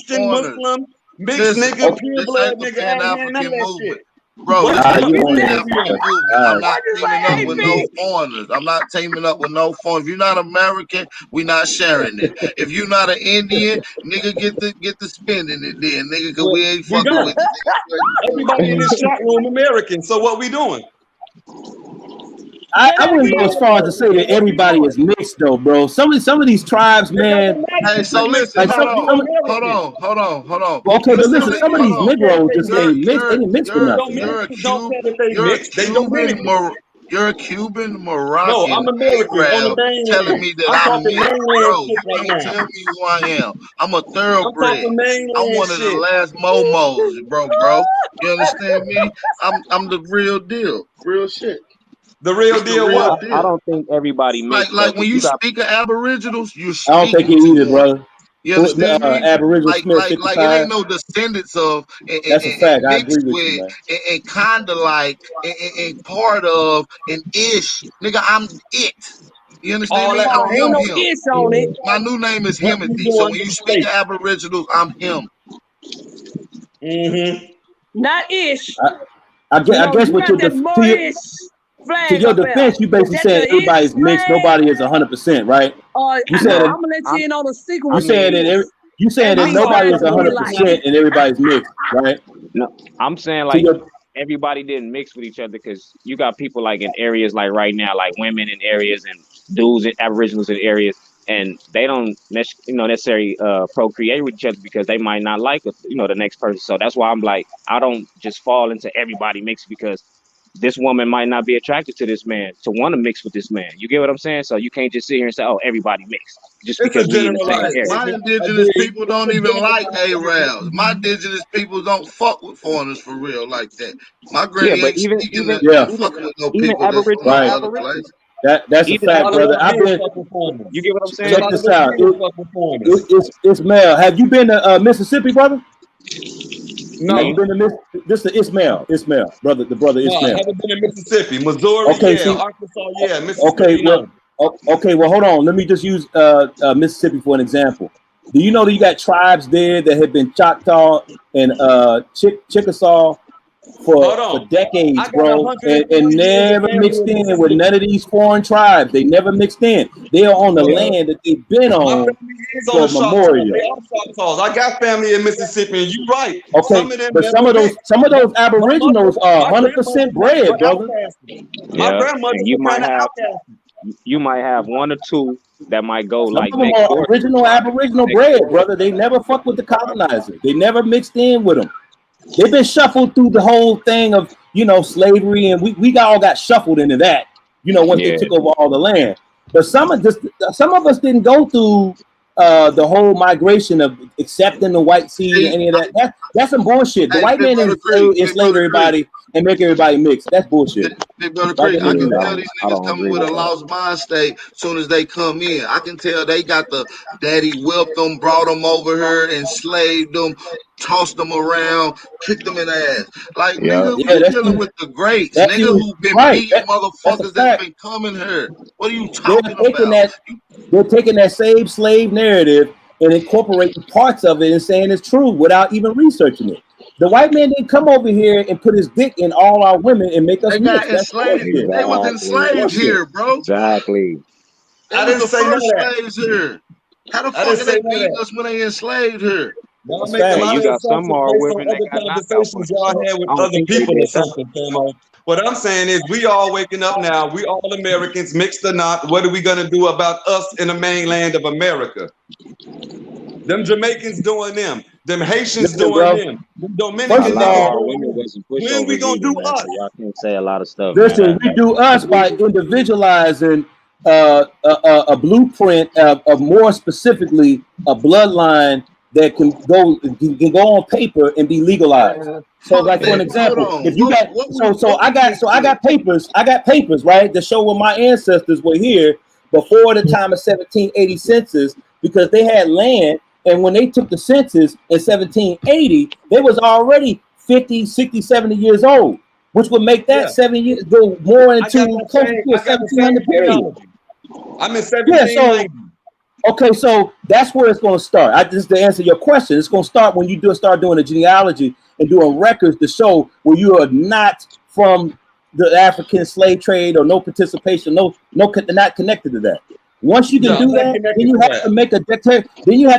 S14: Christian,
S1: foreigners.
S14: Muslim, mixed
S1: Listen,
S14: nigga,
S1: this
S14: pure blood
S1: ain't the
S14: nigga. I ain't hearing none
S1: Pan-African
S14: of that
S1: movement.
S14: shit.
S1: Bro,
S14: What
S1: this
S14: is
S1: is
S14: what
S1: the
S14: is
S11: you
S1: Pan
S11: on
S14: that?
S11: that,
S1: African
S11: bro?
S1: movement.
S11: All
S1: I'm
S11: right.
S1: not
S10: What you
S1: teaming up
S10: say,
S1: with no
S10: AP?
S1: foreigners. I'm not teaming up with no foreigners. If you're not American, we not sharing it. If you're not an Indian, nigga, get the spending it then, nigga, cause
S14: Well,
S1: we ain't
S14: we
S1: fucking
S14: don't.
S1: with you.
S14: Everybody in this chat room American. So what we doing?
S10: Say
S11: I
S10: that
S11: wouldn't go
S10: again.
S11: as far as to say
S14: So
S11: that
S14: what we
S11: everybody
S14: doing?
S11: is mixed though, bro. Some of these tribes,
S14: It
S11: man,
S14: doesn't matter
S1: Hey,
S14: if they
S1: so
S14: mix.
S1: listen,
S11: like
S14: You
S1: hold
S14: gotta
S1: on,
S14: be American.
S1: hold on.
S11: well, okay, but
S1: Listen
S11: listen,
S1: to,
S11: some of
S1: hold
S11: these
S1: on.
S11: Negroes
S14: They
S11: just
S14: mix.
S11: ain't mixed. They ain't mixed with
S1: You're
S14: Don't
S11: nothing, man.
S1: you're a
S14: mix. Don't
S1: Cuban,
S14: tell that they
S1: you're a
S14: mix. They Dominican.
S1: You're a Cuban
S14: No, I'm
S1: Moroccan
S14: American on the
S1: Arab telling
S14: mainland.
S1: me that
S14: I'm
S1: I'm
S14: talking
S1: mixed,
S14: mainland
S1: bro.
S14: shit
S1: You
S14: right
S1: can't
S14: now.
S1: tell me who I am. I'm a
S14: I'm
S1: thoroughbred.
S14: talking
S1: I'm
S14: mainland
S1: one of the
S14: shit.
S1: last momos, bro. You understand me? I'm the real deal, real shit.
S14: The real
S1: It's the
S14: deal
S1: real
S14: what?
S12: I
S1: deal.
S12: don't think everybody mixed though,
S1: Like when
S12: because
S1: you
S12: you got
S1: speak of Aboriginals, you're
S11: I don't think
S1: speaking
S11: it
S1: to
S11: either,
S1: them.
S11: brother.
S1: You understand me?
S11: Aboriginal Smith
S1: Like it ain't
S11: 55.
S1: no descendants of
S11: That's a fact.
S1: and
S11: I agree
S1: mixed
S11: with you,
S1: with
S11: man.
S1: and kind of like and part of and ish. Nigga, I'm it. You understand
S14: All
S1: me?
S14: that
S1: I'm
S10: Oh,
S14: don't
S10: ain't
S1: him,
S10: no
S14: matter.
S1: him.
S10: ish on it.
S1: My new name is
S14: What we
S1: Himothy. So
S14: doing
S1: when you
S14: is
S1: speak of
S14: state.
S1: Aboriginals, I'm him.
S14: Mm-hmm.
S10: Not ish.
S11: I guess
S10: You
S11: what
S10: got
S11: your
S10: that Moorish
S11: to
S10: flag
S11: your
S10: up there.
S11: defense, you
S10: Is
S11: basically
S10: that the
S11: saying
S10: ish
S11: everybody's mixed.
S10: flag?
S11: Nobody is 100%, right? You
S10: No,
S11: saying
S12: no.
S10: I'm gonna let
S12: I'm
S10: you in on a secret
S12: I
S11: you
S10: with the
S11: saying
S12: mean
S11: that
S10: ish.
S11: you saying that
S10: Every
S14: I'm
S11: nobody
S14: talking
S10: tribe
S11: is
S14: about
S10: gonna be
S14: mixed
S10: like
S14: now.
S11: 100% and everybody's mixed, right?
S12: no, I'm saying
S11: To
S12: like
S11: your
S12: everybody didn't mix with each other because you got people like in areas like right now, like women in areas and dudes and Aboriginals in areas, and they don't necessarily procreate with each other because they might not like the next person. So that's why I'm like I don't just fall into everybody mix because this woman might not be attracted to this man to want to mix with this man. You get what I'm saying? So you can't just sit here and say, oh, everybody mixed just
S14: It's a
S12: because we in the same
S14: generalized
S12: area.
S1: My
S14: statement.
S1: indigenous
S14: Agreed.
S1: people
S14: It's
S1: don't
S14: a
S1: even like
S14: generalized
S1: Arabs.
S14: statement.
S1: My indigenous people don't fuck with foreigners for real like that. My
S12: Yeah,
S1: granny
S12: but
S1: ain't speaking to
S11: yeah,
S1: fucking with no
S12: even
S1: people that's from no
S11: right.
S12: Aboriginal,
S1: other place.
S11: That's a
S12: even
S14: A
S11: fact,
S14: lot of
S11: brother.
S14: us
S12: Aboriginal,
S11: I've
S14: did
S11: been
S14: fuck with foreigners.
S12: you get what I'm
S14: And a
S12: saying?
S11: check
S14: lot of
S11: this
S14: us
S11: out.
S14: did fuck with foreigners.
S11: Ismail. Have you been to Mississippi, brother? Have you
S14: No.
S11: been to This is Ismail, brother, the brother
S14: No, I
S11: Ismail.
S14: haven't been in Mississippi. Missouri,
S11: Okay,
S14: yeah.
S11: see,
S14: Arkansas, yeah.
S11: okay,
S14: Mississippi,
S11: well,
S14: no.
S11: okay, well, hold on. Let me just use Mississippi for an example. Do you know that you got tribes there that have been Choctaw and Chickasaw
S14: Hold
S11: for
S14: on. I
S11: decades,
S14: got
S11: bro,
S14: 140
S11: and
S14: years of
S11: never
S14: family
S11: mixed
S14: in
S11: in with
S14: Mississippi.
S11: none of these foreign tribes. They never mixed in. They are on the
S14: Well,
S11: land that they've been
S14: my
S11: on
S14: family is on the
S11: for
S14: Choctaws. They
S11: memorial.
S14: are Choctaws. I got family in Mississippi, and you're right.
S11: Okay,
S14: Some of them
S11: but some
S14: never
S11: of those
S14: mixed. My mother,
S11: Aboriginals are
S14: my grandmother
S11: 100%
S14: were
S11: bred, brother.
S14: outcasted. My
S12: yeah,
S14: grandmother
S12: and
S14: was kind of outcasted.
S12: you might have one or two that might go
S11: Some
S12: like
S11: of them
S12: next
S11: are
S12: door to the
S11: original
S12: tribe,
S11: Aboriginal
S12: next
S11: bred,
S12: door.
S11: brother. They never fuck with the colonizer. They never mixed in with them. They've been shuffled through the whole thing of, slavery, and we all got shuffled into that, once they
S12: Yeah,
S11: took over all the land. But some of us didn't go through the whole migration of accepting the white seed and
S1: See,
S11: any of that. That's some bullshit. The
S1: hey,
S11: white man didn't
S1: Big
S11: enslave
S1: brother Creek.
S11: everybody and make everybody mix. That's bullshit.
S1: Big brother
S11: Like
S1: Creek,
S11: in
S1: I
S11: any
S1: can
S11: of that.
S1: tell these
S12: I
S1: niggas
S12: don't
S1: coming
S12: agree
S1: with a
S12: with that.
S1: lost mind state soon as they come in. I can tell they got the daddy whipped them, brought them over here, enslaved them, tossed them around, kicked them in the ass. Like,
S12: Yeah,
S1: nigga,
S11: Yeah,
S1: we dealing with the greats,
S11: that's
S1: nigga,
S11: you.
S1: who been
S11: Right.
S1: beating
S11: That's a
S1: motherfuckers that's
S11: fact.
S1: been coming here. What are you
S11: They're
S1: talking
S11: taking
S1: about?
S11: that they're taking that same slave narrative and incorporating parts of it and saying it's true without even researching it. The white man didn't come over here and put his dick in all our women and make us
S1: They got
S11: mix. That's
S1: enslaved.
S11: bullshit.
S1: They was
S12: exactly,
S1: enslaved
S11: Bullshit.
S1: here, bro.
S12: exactly.
S1: They
S14: I
S1: was
S14: didn't
S1: the
S14: say none of
S1: first
S14: that.
S1: slaves here. How the
S14: I
S1: fuck
S14: didn't
S1: are
S14: say
S1: they
S14: none of
S1: beating
S14: that.
S1: us when they enslaved here?
S14: Y'all
S11: That's
S14: make a
S12: And
S11: facts.
S14: lot
S12: you
S14: of
S12: got some
S14: assumptions
S12: more
S14: based on
S12: women that
S14: other
S12: got knocked out for
S14: conversations
S12: it.
S14: y'all
S12: So
S14: had with
S12: I don't
S14: other
S12: think they
S14: people or
S12: did that.
S14: something, Famo. What I'm saying is we all waking up now. We all Americans, mixed or not. What are we going to do about us in the mainland of America? Them Jamaicans doing them. Them Haitians
S11: Listen,
S14: doing
S11: bro.
S14: them. Them Dominican
S11: First
S12: A
S11: of
S12: lot of
S14: niggas
S11: all,
S12: our
S14: doing
S12: women
S14: them.
S12: wasn't
S14: When we
S12: pushovers
S14: going to
S12: either,
S14: do
S12: man. So
S14: us?
S12: y'all can't say a lot of stuff, man.
S11: listen, we do us by individualizing a blueprint of more specifically a bloodline that can go on paper and be legalized. So,
S1: Fuck
S11: like for an
S1: that. Hold
S11: example,
S1: on.
S11: if you got I got papers right that show when my ancestors were here before the time of 1780 census because they had land, and when they took the census in 1780 they was already 50, 60, 70 years old, which would make that
S14: Yeah.
S11: 7 years go more
S14: I got
S11: into closer to a
S14: the same
S11: 1700 period.
S14: genealogy. I'm in
S11: Yeah, so
S14: 1790.
S11: Okay, so that's where it's going to start. Just to answer your question, it's going to start when you start doing a genealogy and doing records to show where you are not from the African slave trade or no participation, not connected to that. Once you can do that, then you have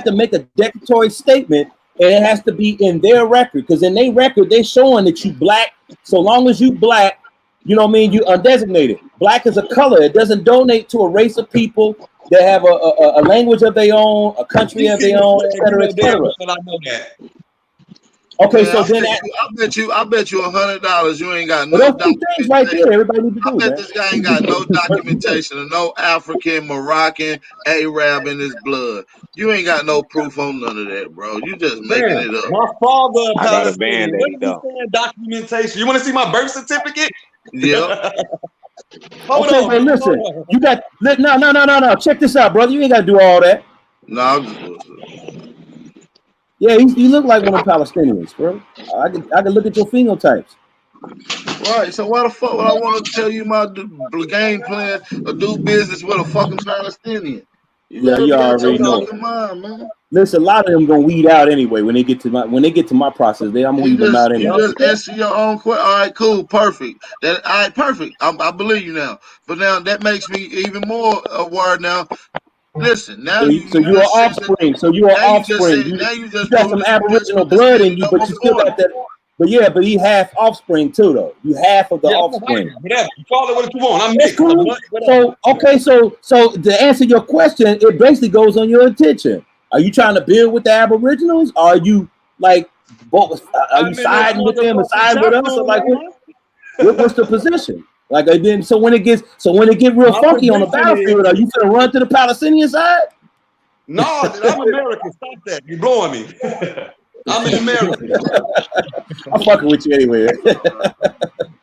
S11: to make a declaratory statement, and it has to be in their record, because in their record they're showing that you black. So long as you black, you know what I mean, you undesignated. Black is a color. It doesn't donate to a race of people that have a language of their own, a country of their own, etc., etc.
S14: I know that.
S11: Okay,
S1: Man,
S11: so then
S1: I bet you $100 you ain't got no
S11: those two things right there, everybody need to do,
S1: I bet
S11: man.
S1: this guy ain't got no documentation of no African, Moroccan, Arab in his blood. You ain't got no proof on none of that, bro. You just making
S14: Man,
S1: it up.
S14: my father a
S12: I got a
S14: Palestinian.
S12: band-aid,
S14: What is he
S12: though.
S14: saying? Documentation. You want to see my birth certificate?
S1: Yeah.
S14: Hold
S11: Okay,
S14: on,
S11: but listen,
S14: hold on.
S11: you got no. Check this out, brother. You ain't got to do all that.
S1: No, I'm just bullshit.
S11: Yeah, you look like one of the Palestinians, bro. I can look at your phenotypes.
S1: Right, so why the fuck would I want to tell you my game plan or do business with a fucking Palestinian? You
S11: Yeah,
S1: gotta
S11: you
S1: be out
S11: already
S1: your
S11: know.
S1: fucking mind, man.
S11: Listen, a lot of them gonna weed out anyway when they get to my process. I'm gonna weed them out
S1: You
S11: anyway.
S1: just answer your own question. All right, cool, perfect. All right, perfect. I believe you now. But now that makes me even more aware now. Listen, now you
S11: So you are
S1: just said
S11: offspring. So you are
S1: now you just
S11: offspring.
S1: said now you
S11: You
S1: just
S11: got
S1: proved
S11: some
S1: that you just
S11: Aboriginal blood in you, but you still
S1: born.
S11: got that. But yeah, but he half offspring too, though. You half of the offspring.
S14: Whatever. You call it what you want. I'm
S11: That's
S14: mixed.
S11: cool. So okay, so to answer your question, it basically goes on your intention. Are you trying to build with the Aboriginals? Or are you like, are you siding with them or siding with us? Or like, what's the position? Like, then so when it get real funky on the battlefield, are you gonna run to the Palestinian side?
S14: No, I'm American. Stop that. You're blowing me. I'm an American.
S11: I'm fucking with you anyway.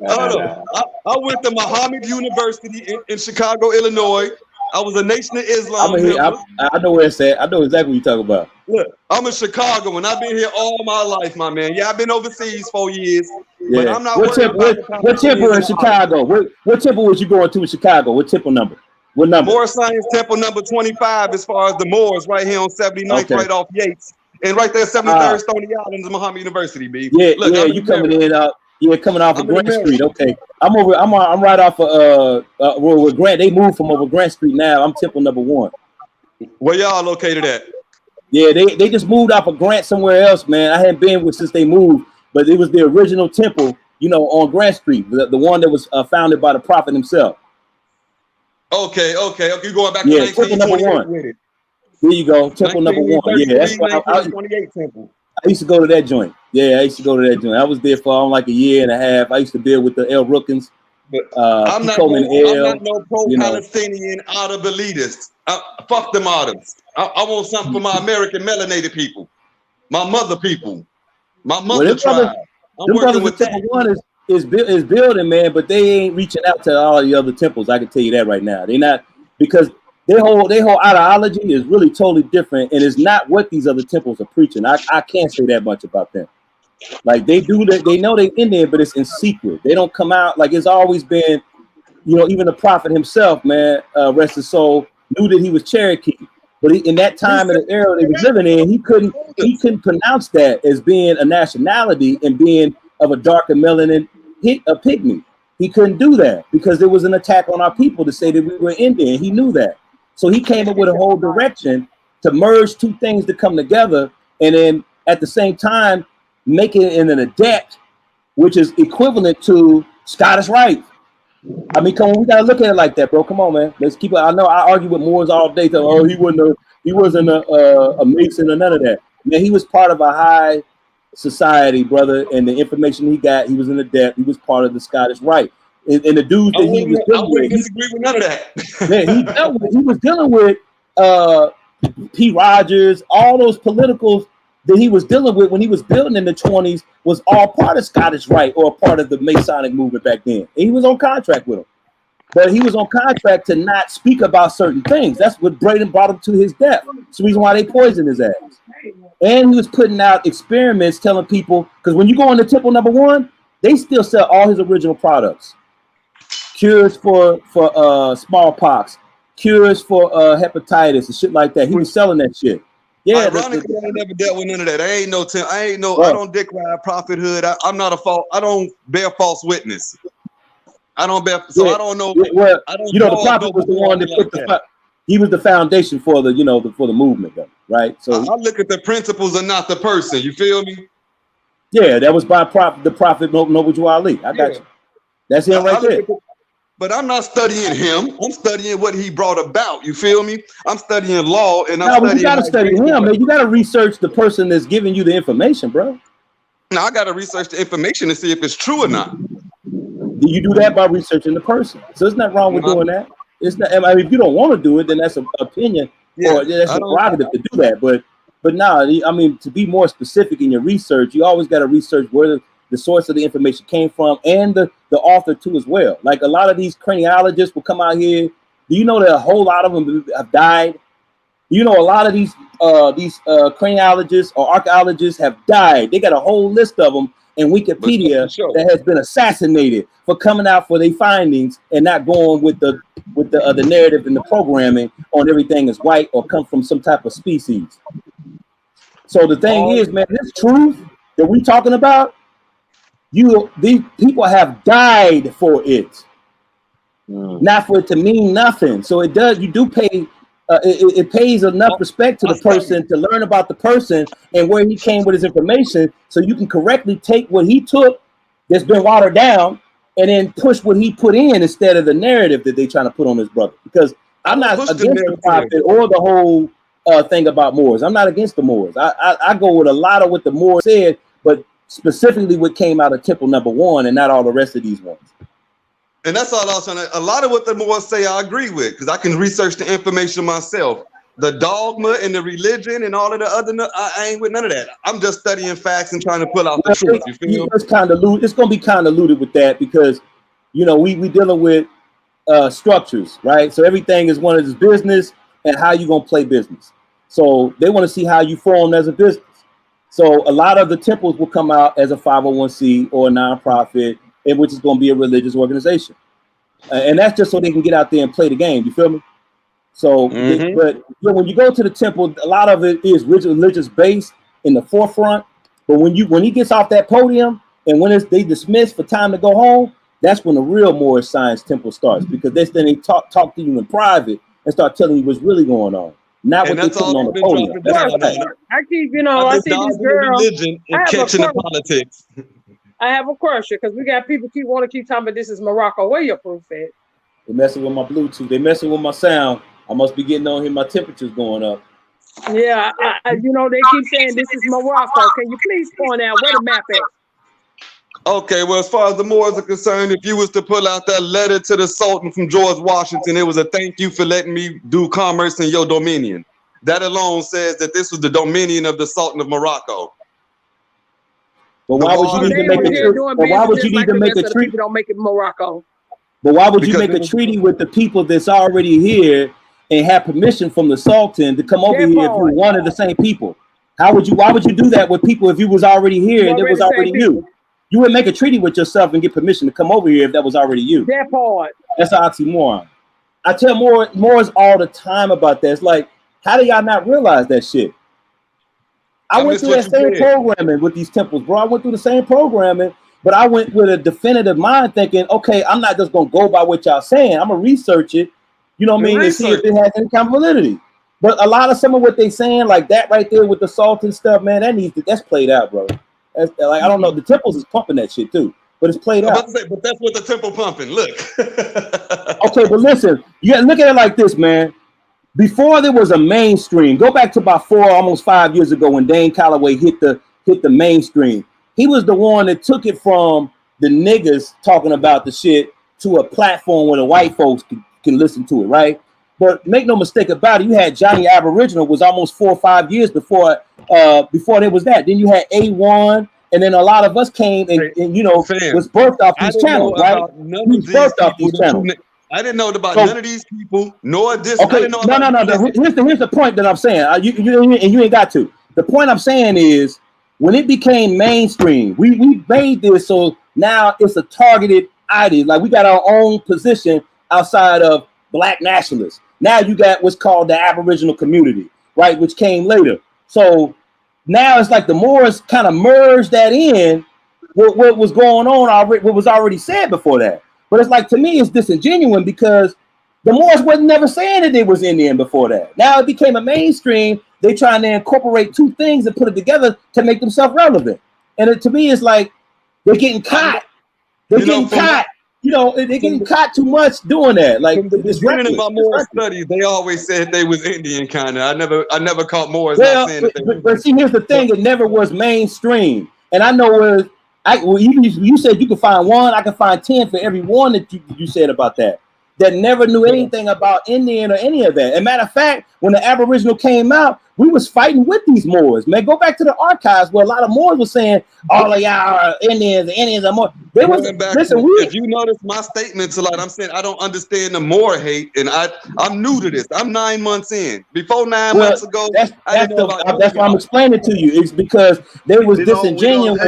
S14: I went to Muhammad University in Chicago, Illinois. I was a Nation of Islam member.
S11: I know where it's at. I know exactly what you're talking about.
S14: Look, I'm in Chicago and I've been here all my life, my man. Yeah, I've been overseas 4 years,
S11: Yeah.
S14: but I'm not
S11: What temple in Chicago? What temple was you going to in Chicago? What temple number? What number?
S14: Moore Science Temple number 25 as far as the Moors right here on 79th, right off Yates. And right there, 73rd Stony Island is Muhammad University, B.
S11: Yeah,
S14: Look,
S11: yeah, you coming in coming off of Grant
S14: American.
S11: Street. Okay. I'm right off of with Grant. They moved from over Grant Street now. I'm temple number 1.
S14: Where y'all located at?
S11: Yeah, they just moved off of Grant somewhere else, man. I hadn't been with since they moved, but it was the original temple, on Grant Street, the one that was founded by the prophet himself.
S14: Okay. You're going back
S11: Yeah,
S14: to
S11: temple number
S14: 1928
S11: 1.
S14: with it.
S11: There you go, temple number 1. Yeah, that's why
S14: 1928 temple.
S11: I used to go to that joint. Yeah, I used to go to that joint. I was there for like a year and a half. I used to build with the El Rookins.
S14: I'm not no pro-Palestinian Arab elitist. Fuck them Arabs. I want something for my American melanated people, my mother people, my mother tribe. I'm working with that.
S11: Temple 1 is building, man, but they ain't reaching out to all the other temples. I can tell you that right now. They're not, because their whole ideology is really totally different, and it's not what these other temples are preaching. I can't say that much about them. Like, they do that, they know they in there, but it's in secret. They don't come out. Like, it's always been, even the prophet himself, man, rest his soul, knew that he was Cherokee. But in that time and the era they was living in, he couldn't pronounce that as being a nationality and being of a darker melanin a pygmy. He couldn't do that because there was an attack on our people to say that we were Indian. He knew that. So he came up with a whole direction to merge two things to come together, and then at the same time make it in an adept, which is equivalent to Scottish Rite. I mean, come on, we gotta look at it like that, bro. Come on, man. Let's keep it. I know I argue with Moors all day. He wasn't a Mason or none of that. Man, he was part of a high society, brother, and the information he got, he was an adept. He was part of the Scottish Rite. And the dudes that he was dealing with,
S14: disagree with none of that.
S11: Man, he was dealing with P. Rogers, all those politicals that he was dealing with when he was building in the 20s was all part of Scottish Rite or part of the Masonic movement back then. And he was on contract with them. But he was on contract to not speak about certain things. That's what Braden brought him to his death. It's the reason why they poisoned his ass. And he was putting out experiments telling people, because when you go into temple number 1, they still sell all his original products. Cures for smallpox, cures for hepatitis and shit like that. He was selling that shit. Yeah.
S14: Ironically, I ain't never dealt with none of that. I don't dick ride prophethood. I'm not a fault. I don't bear false witness. I don't bear. So I don't know.
S11: Well,
S14: I don't
S11: the prophet was the one that put he was the foundation for the, for the movement, though, right? So
S14: I look at the principles and not the person. You feel me?
S11: Yeah, that was by the prophet Noble Ali. I got you. That's him right there.
S14: But I'm not studying him. I'm studying what he brought about. You feel me? I'm studying law, and
S11: you gotta study him, man. You gotta research the person that's giving you the information, bro.
S14: Now I gotta research the information to see if it's true or not.
S11: You do that by researching the person. So there's nothing wrong with doing that. It's not. I mean, if you don't want to do it, then that's an opinion, or that's a prerogative to do that. But now, I mean, to be more specific in your research, you always got to research where the source of the information came from and the author too as well. Like a lot of these craniologists will come out here. Do you know that a whole lot of them have died? You know, a lot of these craniologists or archaeologists have died. They got a whole list of them in Wikipedia that has been assassinated for coming out for their findings and not going with the narrative and the programming on everything is white or come from some type of species. So the thing is, man, this truth that we talking about, these people have died for it, not for it to mean nothing. So it does. You do pay. It pays enough respect to the person to learn about the person and where he came with his information, so you can correctly take what he took that's been watered down and then push what he put in instead of the narrative that they trying to put on his brother. Because I'm not against the prophet or the whole thing about Moors. I'm not against the Moors. I go with a lot of what the Moors said, but specifically what came out of Temple Number 1 and not all the rest of these ones.
S14: And that's all I was trying to. A lot of what the Moors say, I agree with, because I can research the information myself. The dogma and the religion and all of the other, I ain't with none of that. I'm just studying facts and trying to pull out the truth. You feel?
S11: It's kind of it's going to be convoluted with that because, we dealing with structures, right? So everything is one of this business and how you going to play business. So they want to see how you form as a business. So a lot of the temples will come out as a 501c or a nonprofit, which is going to be a religious organization. And that's just so they can get out there and play the game. You feel me? So, but when you go to the temple, a lot of it is religious based in the forefront. But when he gets off that podium and when they dismiss for time to go home, that's when the real Moorish Science temple starts, because then they talk to you in private and start telling you what's really going on. Not what they're putting on the podium.
S10: I keep, I see this girl.
S14: Religion and catching the politics.
S10: I have a question because we got people want to keep talking about this is Morocco. Where your proof at?
S11: They're messing with my Bluetooth. They're messing with my sound. I must be getting on here. My temperature's going up.
S10: Yeah, they keep saying this is Morocco. Can you please point out where the map is?
S14: Okay, well, as far as the Moors are concerned, if you was to pull out that letter to the Sultan from George Washington, it was a thank you for letting me do commerce in your dominion. That alone says that this was the dominion of the Sultan of Morocco.
S11: But why would you need to make a treaty? Why would you need to make a treaty?
S10: Don't make it Morocco.
S11: But why would you make a treaty with the people that's already here and have permission from the Sultan to come over here if you're one of the same people? Why would you do that with people if you was already here and it was already you? You would make a treaty with yourself and get permission to come over here if that was already you.
S10: That part.
S11: That's an oxymoron. I tell Moors all the time about that. It's like, how do y'all not realize that shit? I went through that same programming with these temples, bro. I went through the same programming, but I went with a definitive mind thinking, okay, I'm not just going to go by what y'all saying. I'm going to research it, to see if it has any kind of validity. But a lot of some of what they saying, like that right there with the Sultan stuff, man, that's played out, bro. That's, I don't know. The temples is pumping that shit too, but it's played out.
S14: But that's what the temple pumping. Look.
S11: Okay, but listen, you got to look at it like this, man. Before there was a mainstream, go back to about almost 5 years ago when Dane Calloway hit the mainstream. He was the one that took it from the niggas talking about the shit to a platform where the white folks can listen to it, right? But make no mistake about it, you had Johnny Aboriginal was almost 4 or 5 years before there was that. Then you had A1, and then a lot of us came and was birthed off these channels, right? We birthed off these channels.
S14: I didn't know about none of these people, nor this.
S11: Okay, no. Here's the point that I'm saying. You ain't got to. The point I'm saying is when it became mainstream, we made this so now it's a targeted idea. Like we got our own position outside of black nationalists. Now you got what's called the Aboriginal community, right, which came later. So now it's like the Moors kind of merged that in what was going on already, what was already said before that. But it's like, to me, it's disingenuous because the Moors wasn't never saying that they was Indian before that. Now it became a mainstream. They trying to incorporate two things and put it together to make themselves relevant. And it, to me, it's like they're getting caught. They're getting caught. You know, they're getting caught too much doing that. Like,
S14: from the beginning of my Moor studies, they always said they was Indian kind of. I never caught Moors
S11: well,
S14: not saying that they
S11: but see, here's the thing: it never was mainstream. And I know where you said you could find one, I can find 10 for every one that you said about that. That never knew anything about Indian or any of that. As a matter of fact, when the Aboriginal came out, we was fighting with these Moors. Man, go back to the archives where a lot of Moors were saying, all of y'all are Indians, Indians are Moors. They was, listen,
S14: if you notice my statements a lot, I'm saying I don't understand the Moor hate, and I'm new to this. I'm 9 months in. Before 9 months ago,
S11: that's why I'm explaining to you. It's because they was disingenuous.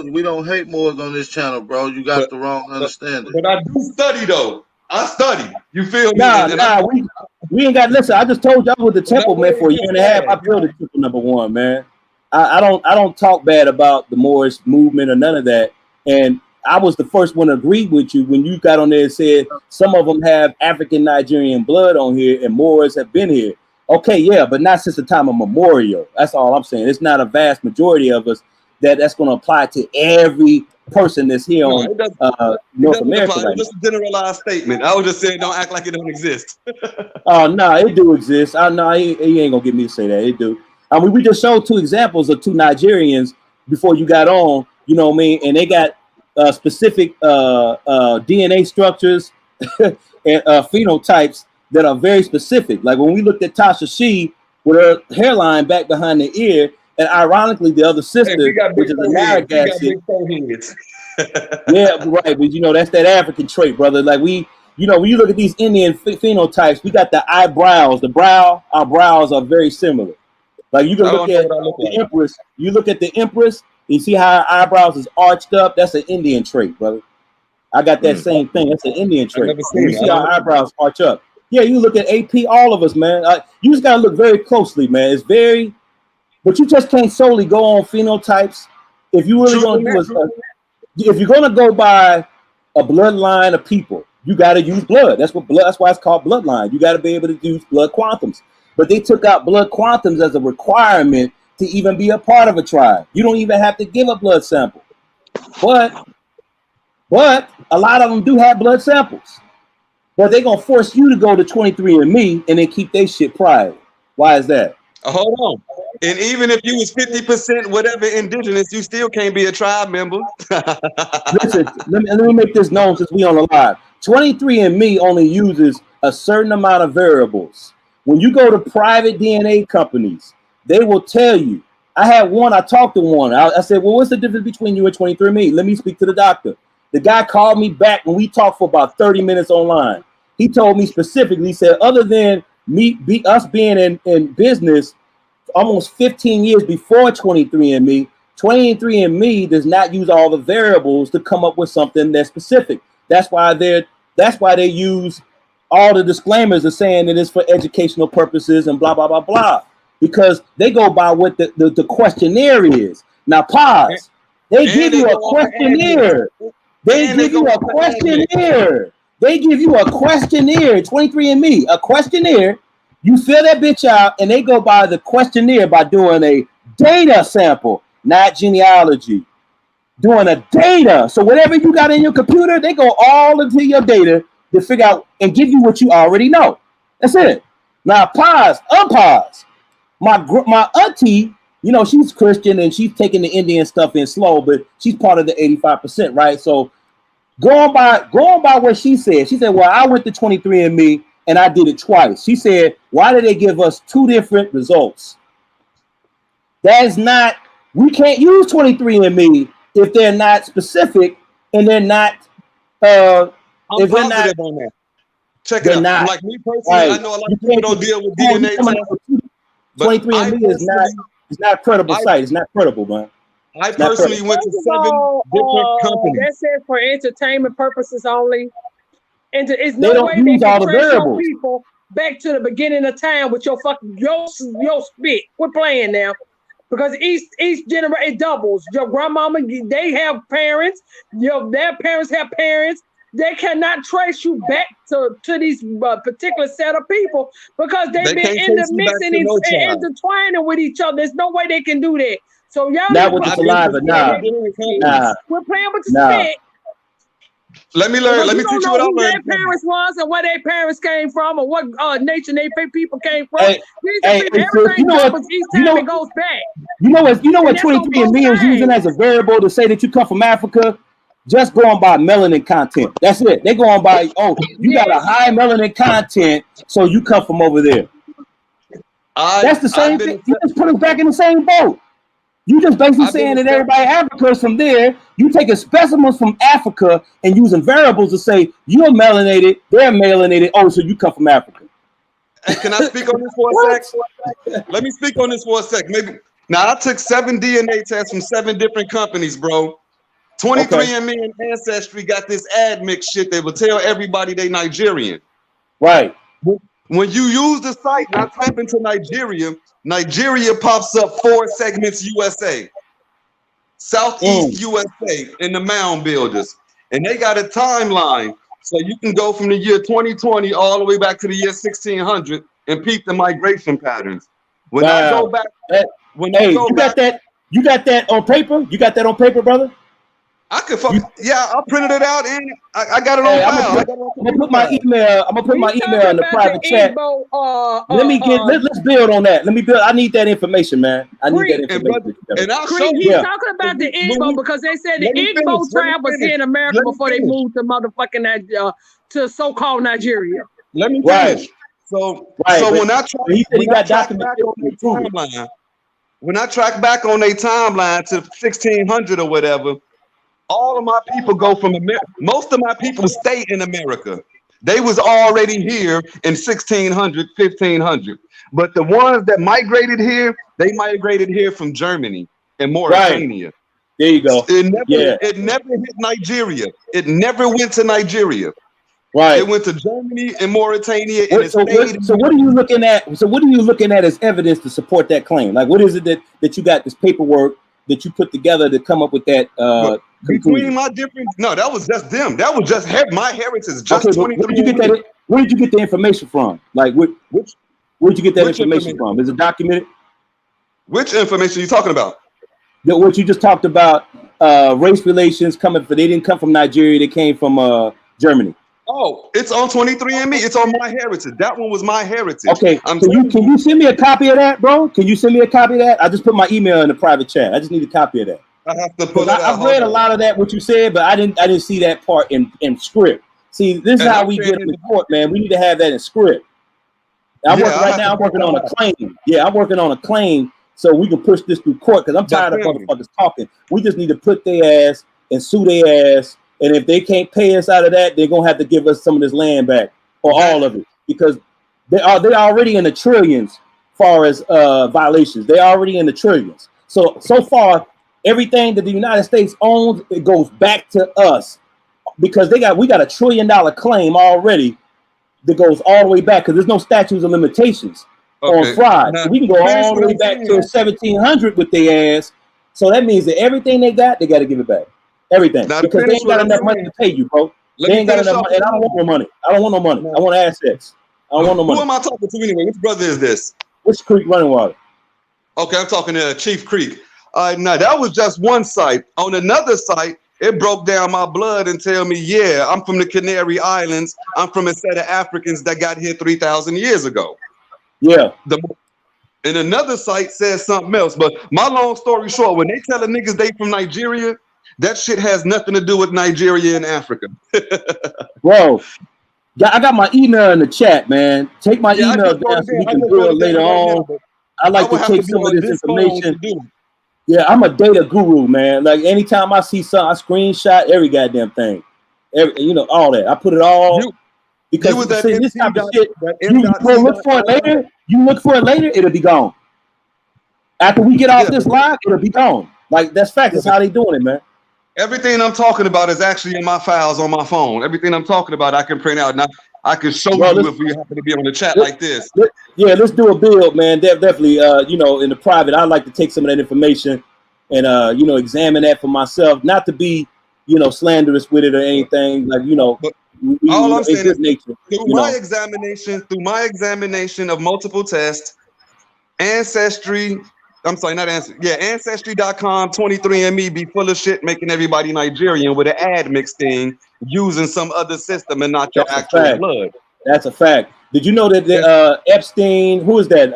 S1: We don't hate Moors on this channel, bro. You got the wrong understanding.
S14: But I do study though. I study. You feel me?
S11: We ain't got. Listen, I just told y'all with the temple, man, for a year and a half. I built a temple #1, man. I don't talk bad about the Moorish movement or none of that. And I was the first one to agree with you when you got on there and said some of them have African Nigerian blood on here and Moors have been here. Okay, yeah, but not since the time of memorial. That's all I'm saying. It's not a vast majority of us that's going to apply to every person that's here on North America.
S14: Right, it's just a generalized statement. I was just saying, don't act like it don't exist.
S11: Oh no, it do exist. I know he ain't gonna get me to say that. It do. I mean, we just showed 2 examples of 2 Nigerians before you got on. You know what I mean? And they got specific DNA structures and phenotypes that are very specific. Like when we looked at Tasha She with her hairline back behind the ear. And ironically, the other sister, which is a Narragansett. Yeah, right. But you know, that's that African trait, brother. Like when you look at these Indian phenotypes, we got the eyebrows, our brows are very similar. Like you can look at the Empress. You look at the Empress, you see how her eyebrows is arched up. That's an Indian trait, brother. I got that same thing. That's an Indian trait. You see our eyebrows arch up. Yeah, you look at AP, all of us, man. You just gotta look very closely, man. It's very. But you just can't solely go on phenotypes. If you really going to do if you're going to go by a bloodline of people, you got to use blood. That's why it's called bloodline. You got to be able to use blood quantums. But they took out blood quantums as a requirement to even be a part of a tribe. You don't even have to give a blood sample. But a lot of them do have blood samples. But they're going to force you to go to 23andMe and then keep their shit private. Why is that?
S14: Hold on. And even if you was 50% whatever indigenous, you still can't be a tribe member.
S11: Listen, let me make this known since we on the live. 23andMe only uses a certain amount of variables. When you go to private DNA companies, they will tell you. I had one, I talked to one. I said, well, what's the difference between you and 23andMe? Let me speak to the doctor. The guy called me back when we talked for about 30 minutes online. He told me specifically, he said, other than us being in business almost 15 years before 23andMe, 23andMe does not use all the variables to come up with something that's specific. That's why they use all the disclaimers of saying that it's for educational purposes and blah blah blah blah, because they go by what the questionnaire is. Now pause. They give you a questionnaire. They give you a questionnaire. They give you a questionnaire. 23andMe, a questionnaire. You fill that bitch out, and they go by the questionnaire by doing a data sample, not genealogy. Doing a data. So whatever you got in your computer, they go all into your data to figure out and give you what you already know. That's it. Now unpause. My auntie, you know, she's Christian and she's taking the Indian stuff in slow, but she's part of the 85%, right? So going by what she said, well, I went to 23andMe and I did it twice. She said, why did they give us 2 different results? That's not, we can't use 23andMe if they're not specific and they're not,
S14: I'm positive on that. Check it out. Like me personally, right. I know a lot of people don't deal with DNA.
S11: 23andMe is not credible site. It's not credible, man.
S14: I personally went to 7 different companies.
S10: That's it for entertainment purposes only. And it's
S11: they
S10: no
S11: don't
S10: way
S11: use
S10: they
S11: all
S10: can
S11: the
S10: trace
S11: variables.
S10: people. back to the beginning of time with your fucking your spit. Quit playing now. Because each generation it doubles. Your grandmama, they have parents. Their parents have parents. They cannot trace you back to these particular set of people because they've been intermixing and intertwining with each other. There's no way they can do that. So y'all
S11: not with the saliva, nah.
S10: We're playing with the spit.
S14: Let me learn. Let me teach you what I learned.
S10: Who their parents was and where their parents came from or what nation they people came from.
S11: Everything
S10: doubles each time it goes back.
S11: You know what 23andMe is using as a variable to say that you come from Africa? Just going by melanin content. That's it. They're going by, you got a high melanin content, so you come from over there. That's the same thing. You just put us back in the same boat. You just basically saying that everybody in Africa is from there. You taking specimens from Africa and using variables to say you're melanated, they're melanated. Oh, so you come from Africa.
S14: Hey, can I speak on this for a sec? Let me speak on this for a sec. Maybe now I took 7 DNA tests from 7 different companies, bro. 23andMe and Ancestry got this admix shit. They will tell everybody they Nigerian.
S11: Right.
S14: When you use the site and I type into Nigeria pops up 4 segments USA, Southeast USA, and the Mound Builders. And they got a timeline. So you can go from the year 2020 all the way back to the year 1600 and peep the migration patterns. When I go back,
S11: you got that on paper? You got that on paper, brother?
S14: I could I printed it out and I got it on file.
S11: I'm gonna put my email. I'm gonna put my email in the private chat. Let's build on that. I need that information, man. I need that information.
S10: And I'll show you. He's talking about the Igbo because they said the Igbo tribe was here in America before they moved to motherfucking to so-called Nigeria.
S14: Let me finish. So when I track back on their timeline to 1600 or whatever, all of my people go from America. Most of my people stay in America. They was already here in 1600, 1500. But the ones that migrated here, they migrated here from Germany and Mauritania.
S11: Right. There you go.
S14: It never hit Nigeria. It never went to Nigeria.
S11: Right.
S14: It went to Germany and Mauritania. And
S11: so what are you looking at? So what are you looking at as evidence to support that claim? Like, what is it that you got this paperwork that you put together to come up with that?
S14: Between my different, that was just them. That was just my heritage. Just 23.
S11: Where did you get the information from? Like, where did you get that information from? Is it documented?
S14: Which information are you talking about?
S11: What you just talked about, race relations they didn't come from Nigeria. They came from Germany.
S14: Oh, it's on 23andMe. It's on my heritage. That one was my heritage.
S11: Okay, can you send me a copy of that, bro? Can you send me a copy of that? I just put my email in the private chat. I just need a copy of that.
S14: I have to put it out.
S11: I've read a lot of that, what you said, but I didn't see that part in script. See, this is how we get in the court, man. We need to have that in script. I'm working on a claim. Yeah, I'm working on a claim so we can push this through court because I'm tired of motherfuckers talking. We just need to put their ass and sue their ass. And if they can't pay us out of that, they're gonna have to give us some of this land back or all of it because they're already in the trillions as far as violations. They're already in the trillions. So far, everything that the United States owns, it goes back to us because we got $1 trillion claim already that goes all the way back because there's no statutes of limitations on fraud. So we can go all the way back to 1700 with their ass. So that means that everything they got to give it back. Everything. Because they ain't got enough money to pay you, bro. They ain't got enough money. And I don't want no money. I don't want no money. I want assets. I don't want no money.
S14: Who am I talking to anyway? Which brother is this?
S11: Which Creek Running Water?
S14: Okay, I'm talking to Chief Creek. No, that was just one site. On another site, it broke down my blood and tell me, yeah, I'm from the Canary Islands. I'm from a set of Africans that got here 3,000 years ago.
S11: Yeah.
S14: And another site says something else. But my long story short, when they tell the niggas they from Nigeria, that shit has nothing to do with Nigeria and Africa.
S11: Bro, I got my email in the chat, man. Take my email down so we can do it later on. I like to take some of this information. Yeah, I'm a data guru, man. Like anytime I see something, I screenshot every goddamn thing. All that. I put it all because this type of shit, you look for it later. You look for it later, it'll be gone. After we get off this live, it'll be gone. Like that's fact. That's how they doing it, man.
S14: Everything I'm talking about is actually in my files on my phone. Everything I'm talking about, I can print out. Now, I could show
S11: Bro,
S14: you if we happen to be on the chat like this.
S11: Yeah, let's do a build, man. Definitely, you know, in the private, I'd like to take some of that information and, you know, examine that for myself, not to be, you know, slanderous with it or anything. Like, you know,
S14: But all
S11: you know,
S14: I'm
S11: in
S14: saying is
S11: good nature,
S14: through
S11: you
S14: my
S11: know.
S14: examination of multiple tests, Ancestry, I'm sorry, not Ancestry. Yeah, Ancestry.com, 23andMe be full of shit making everybody Nigerian with an ad mixed in using some other system and not your
S11: That's a
S14: actual
S11: fact.
S14: blood.
S11: That's a fact. Did you know that Epstein, who is that?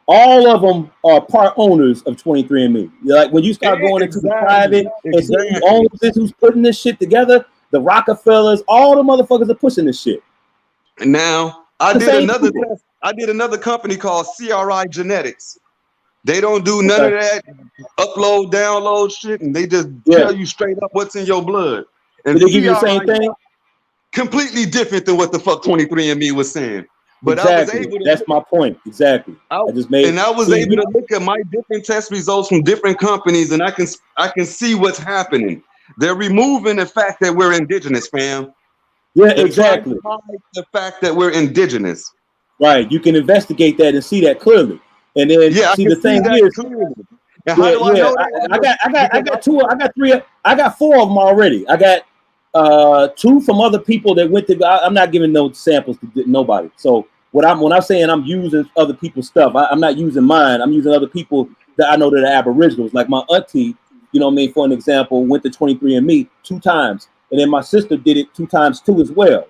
S11: All of them are part owners of 23andMe. Like when you start going into the private and see who owns this, who's putting this shit together, the Rockefellers, all the motherfuckers are pushing this shit.
S14: And now I
S11: The
S14: did
S11: same
S14: another
S11: people.
S14: test. I did another company called CRI Genetics. They don't do none of that upload, download shit, and they just tell you straight up what's in your blood. And
S11: Did they give you the same
S14: CRI
S11: thing?
S14: completely different than what the fuck 23andMe was saying. But
S11: Exactly.
S14: I was able to.
S11: That's my point. Exactly. I just made.
S14: And I was
S11: see,
S14: able to look at my different test results from different companies, and I can see what's happening. They're removing the fact that we're indigenous, fam.
S11: Yeah,
S14: They're
S11: exactly.
S14: trying to hide the fact that we're indigenous.
S11: Right. You can investigate that and see that clearly. And then see the thing is,
S14: clearly. And how do I know that?
S11: I got 4 of them already. I got 2 from other people that went to. I'm not giving no samples to nobody. So when I'm saying I'm using other people's stuff, I'm not using mine. I'm using other people that I know that are Aboriginals. Like my auntie, you know what I mean, for an example, went to 23andMe 2 times, and then my sister did it 2 times too as well.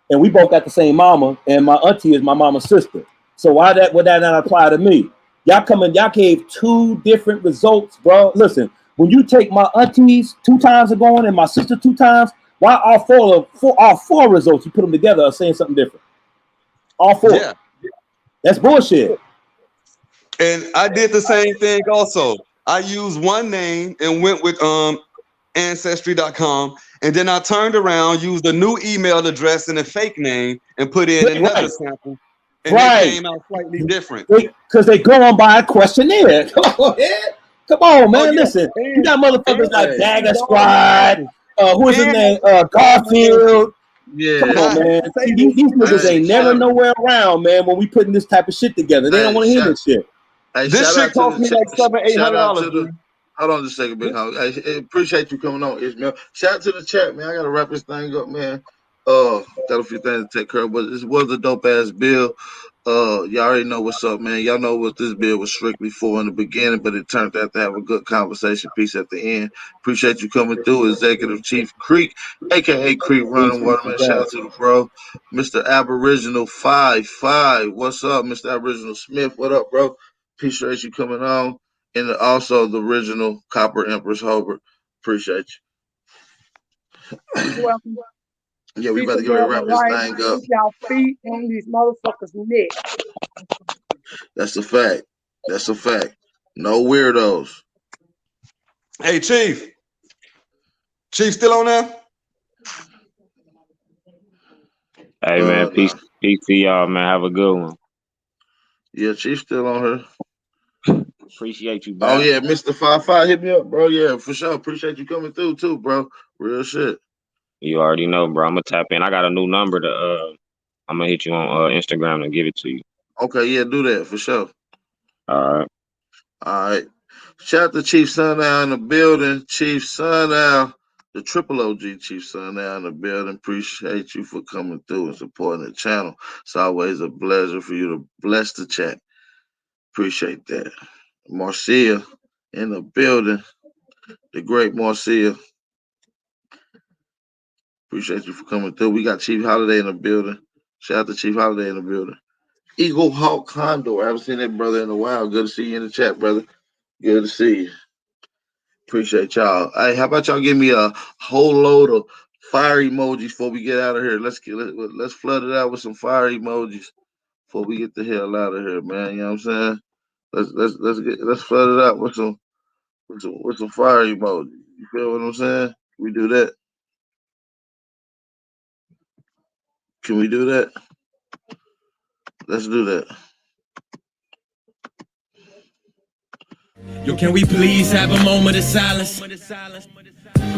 S11: And we both got the same mama, and my auntie is my mama's sister. So why would that not apply to me? Y'all gave 2 different results, bro. Listen, when you take my aunties 2 times ago and my sister 2 times, why all four results you put them together are saying something different? All 4.
S14: Yeah.
S11: That's bullshit.
S14: And I did the same thing also. I used one name and went with Ancestry.com, and then I turned around, used a new email address and a fake name, and put in another sample, and it came out slightly different.
S11: Because they go on by a questionnaire. Come on, man. Listen, you got motherfuckers like Dagger Squad. Who is his name? Garfield.
S1: Yeah.
S11: Come on, man. See, these niggas ain't never nowhere around, man, when we putting this type of shit together. They don't want to hear this shit.
S1: Hey,
S14: This shit cost me like $700-800.
S1: Hold on just a second, Big Hog. I appreciate you coming on, Ishmael. Shout out to the chat, man. I gotta wrap this thing up, man. Got a few things to take care of, but this was a dope ass bill. Y'all already know what's up, man. Y'all know what this bill was strictly for in the beginning, but it turned out to have a good conversation piece at the end. Appreciate you coming through, Executive Chief Creek, aka Creek Running Waterman. Shout out to the bro, Mr. Aboriginal 55. What's up, Mr. Aboriginal Smith? What up, bro? Appreciate you coming on. And also the original Copper Empress Hobart. Appreciate you.
S10: You're welcome.
S1: Yeah, we about to get ready to wrap this thing up.
S10: Keep y'all feet on these motherfuckers' neck.
S1: That's a fact. That's a fact. No weirdos.
S14: Hey, Chief. Chief still on there?
S12: Hey, man, peace to y'all, man. Have a good one.
S1: Yeah, Chief still on her.
S12: Appreciate you,
S1: Oh,
S12: bro.
S1: yeah, Mr. 55, hit me up, bro. Yeah, for sure. Appreciate you coming through, too, bro. Real shit.
S12: You already know, bro. I'm going to tap in. I got a new number to, I'm going to hit you on Instagram and give it to you.
S1: Okay, yeah, do that, for sure.
S12: All right.
S1: All right. Shout out to Chief Sundown in the building. Chief Sundown, the triple OG Chief Sundown in the building. Appreciate you for coming through and supporting the channel. It's always a pleasure for you to bless the chat. Appreciate that. Marcia in the building. The great Marcia. Appreciate you for coming through. We got Chief Holiday in the building. Shout out to Chief Holiday in the building. Eagle Hawk Condor. I haven't seen that brother in a while. Good to see you in the chat, brother. Good to see you. Appreciate y'all. Hey, how about y'all give me a whole load of fire emojis before we get out of here? Let's flood it out with some fire emojis before we get the hell out of here, man. You know what I'm saying? Let's flood it out with some fire emojis. You feel what I'm saying? Can we do that? Can we do that? Let's do that.
S2: Yo, can we please have a moment of silence?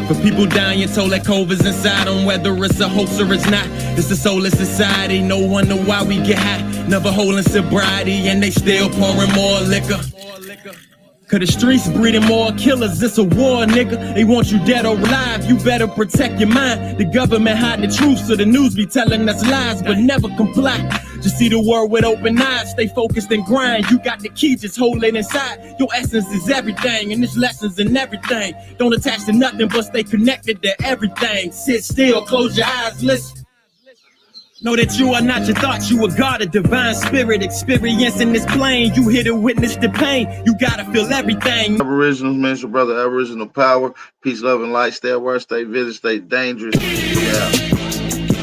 S2: For people dying, told that COVID's inside them, whether it's a hoax or it's not. It's a soulless society, no wonder why we get high. Never holding sobriety, and they still pouring more liquor. Cause the streets breeding more killers, it's a war, nigga. They want you dead or alive, you better protect your mind. The government hide the truth, so the news be telling us lies, but never comply. Just see the world with open eyes, stay focused and grind. You got the key, just hold it inside. Your essence is everything, and there's lessons in everything. Don't attach to nothing, but stay connected to everything. Sit still, close your eyes, listen. Know that you are not your thoughts, you are God, a divine spirit. Experiencing this plane, you here to witness the pain. You gotta feel everything.
S1: Aboriginals, man, it's your brother, Aboriginal Power. Peace, love, and light. Stay at work, stay vigilant, stay dangerous. Yeah.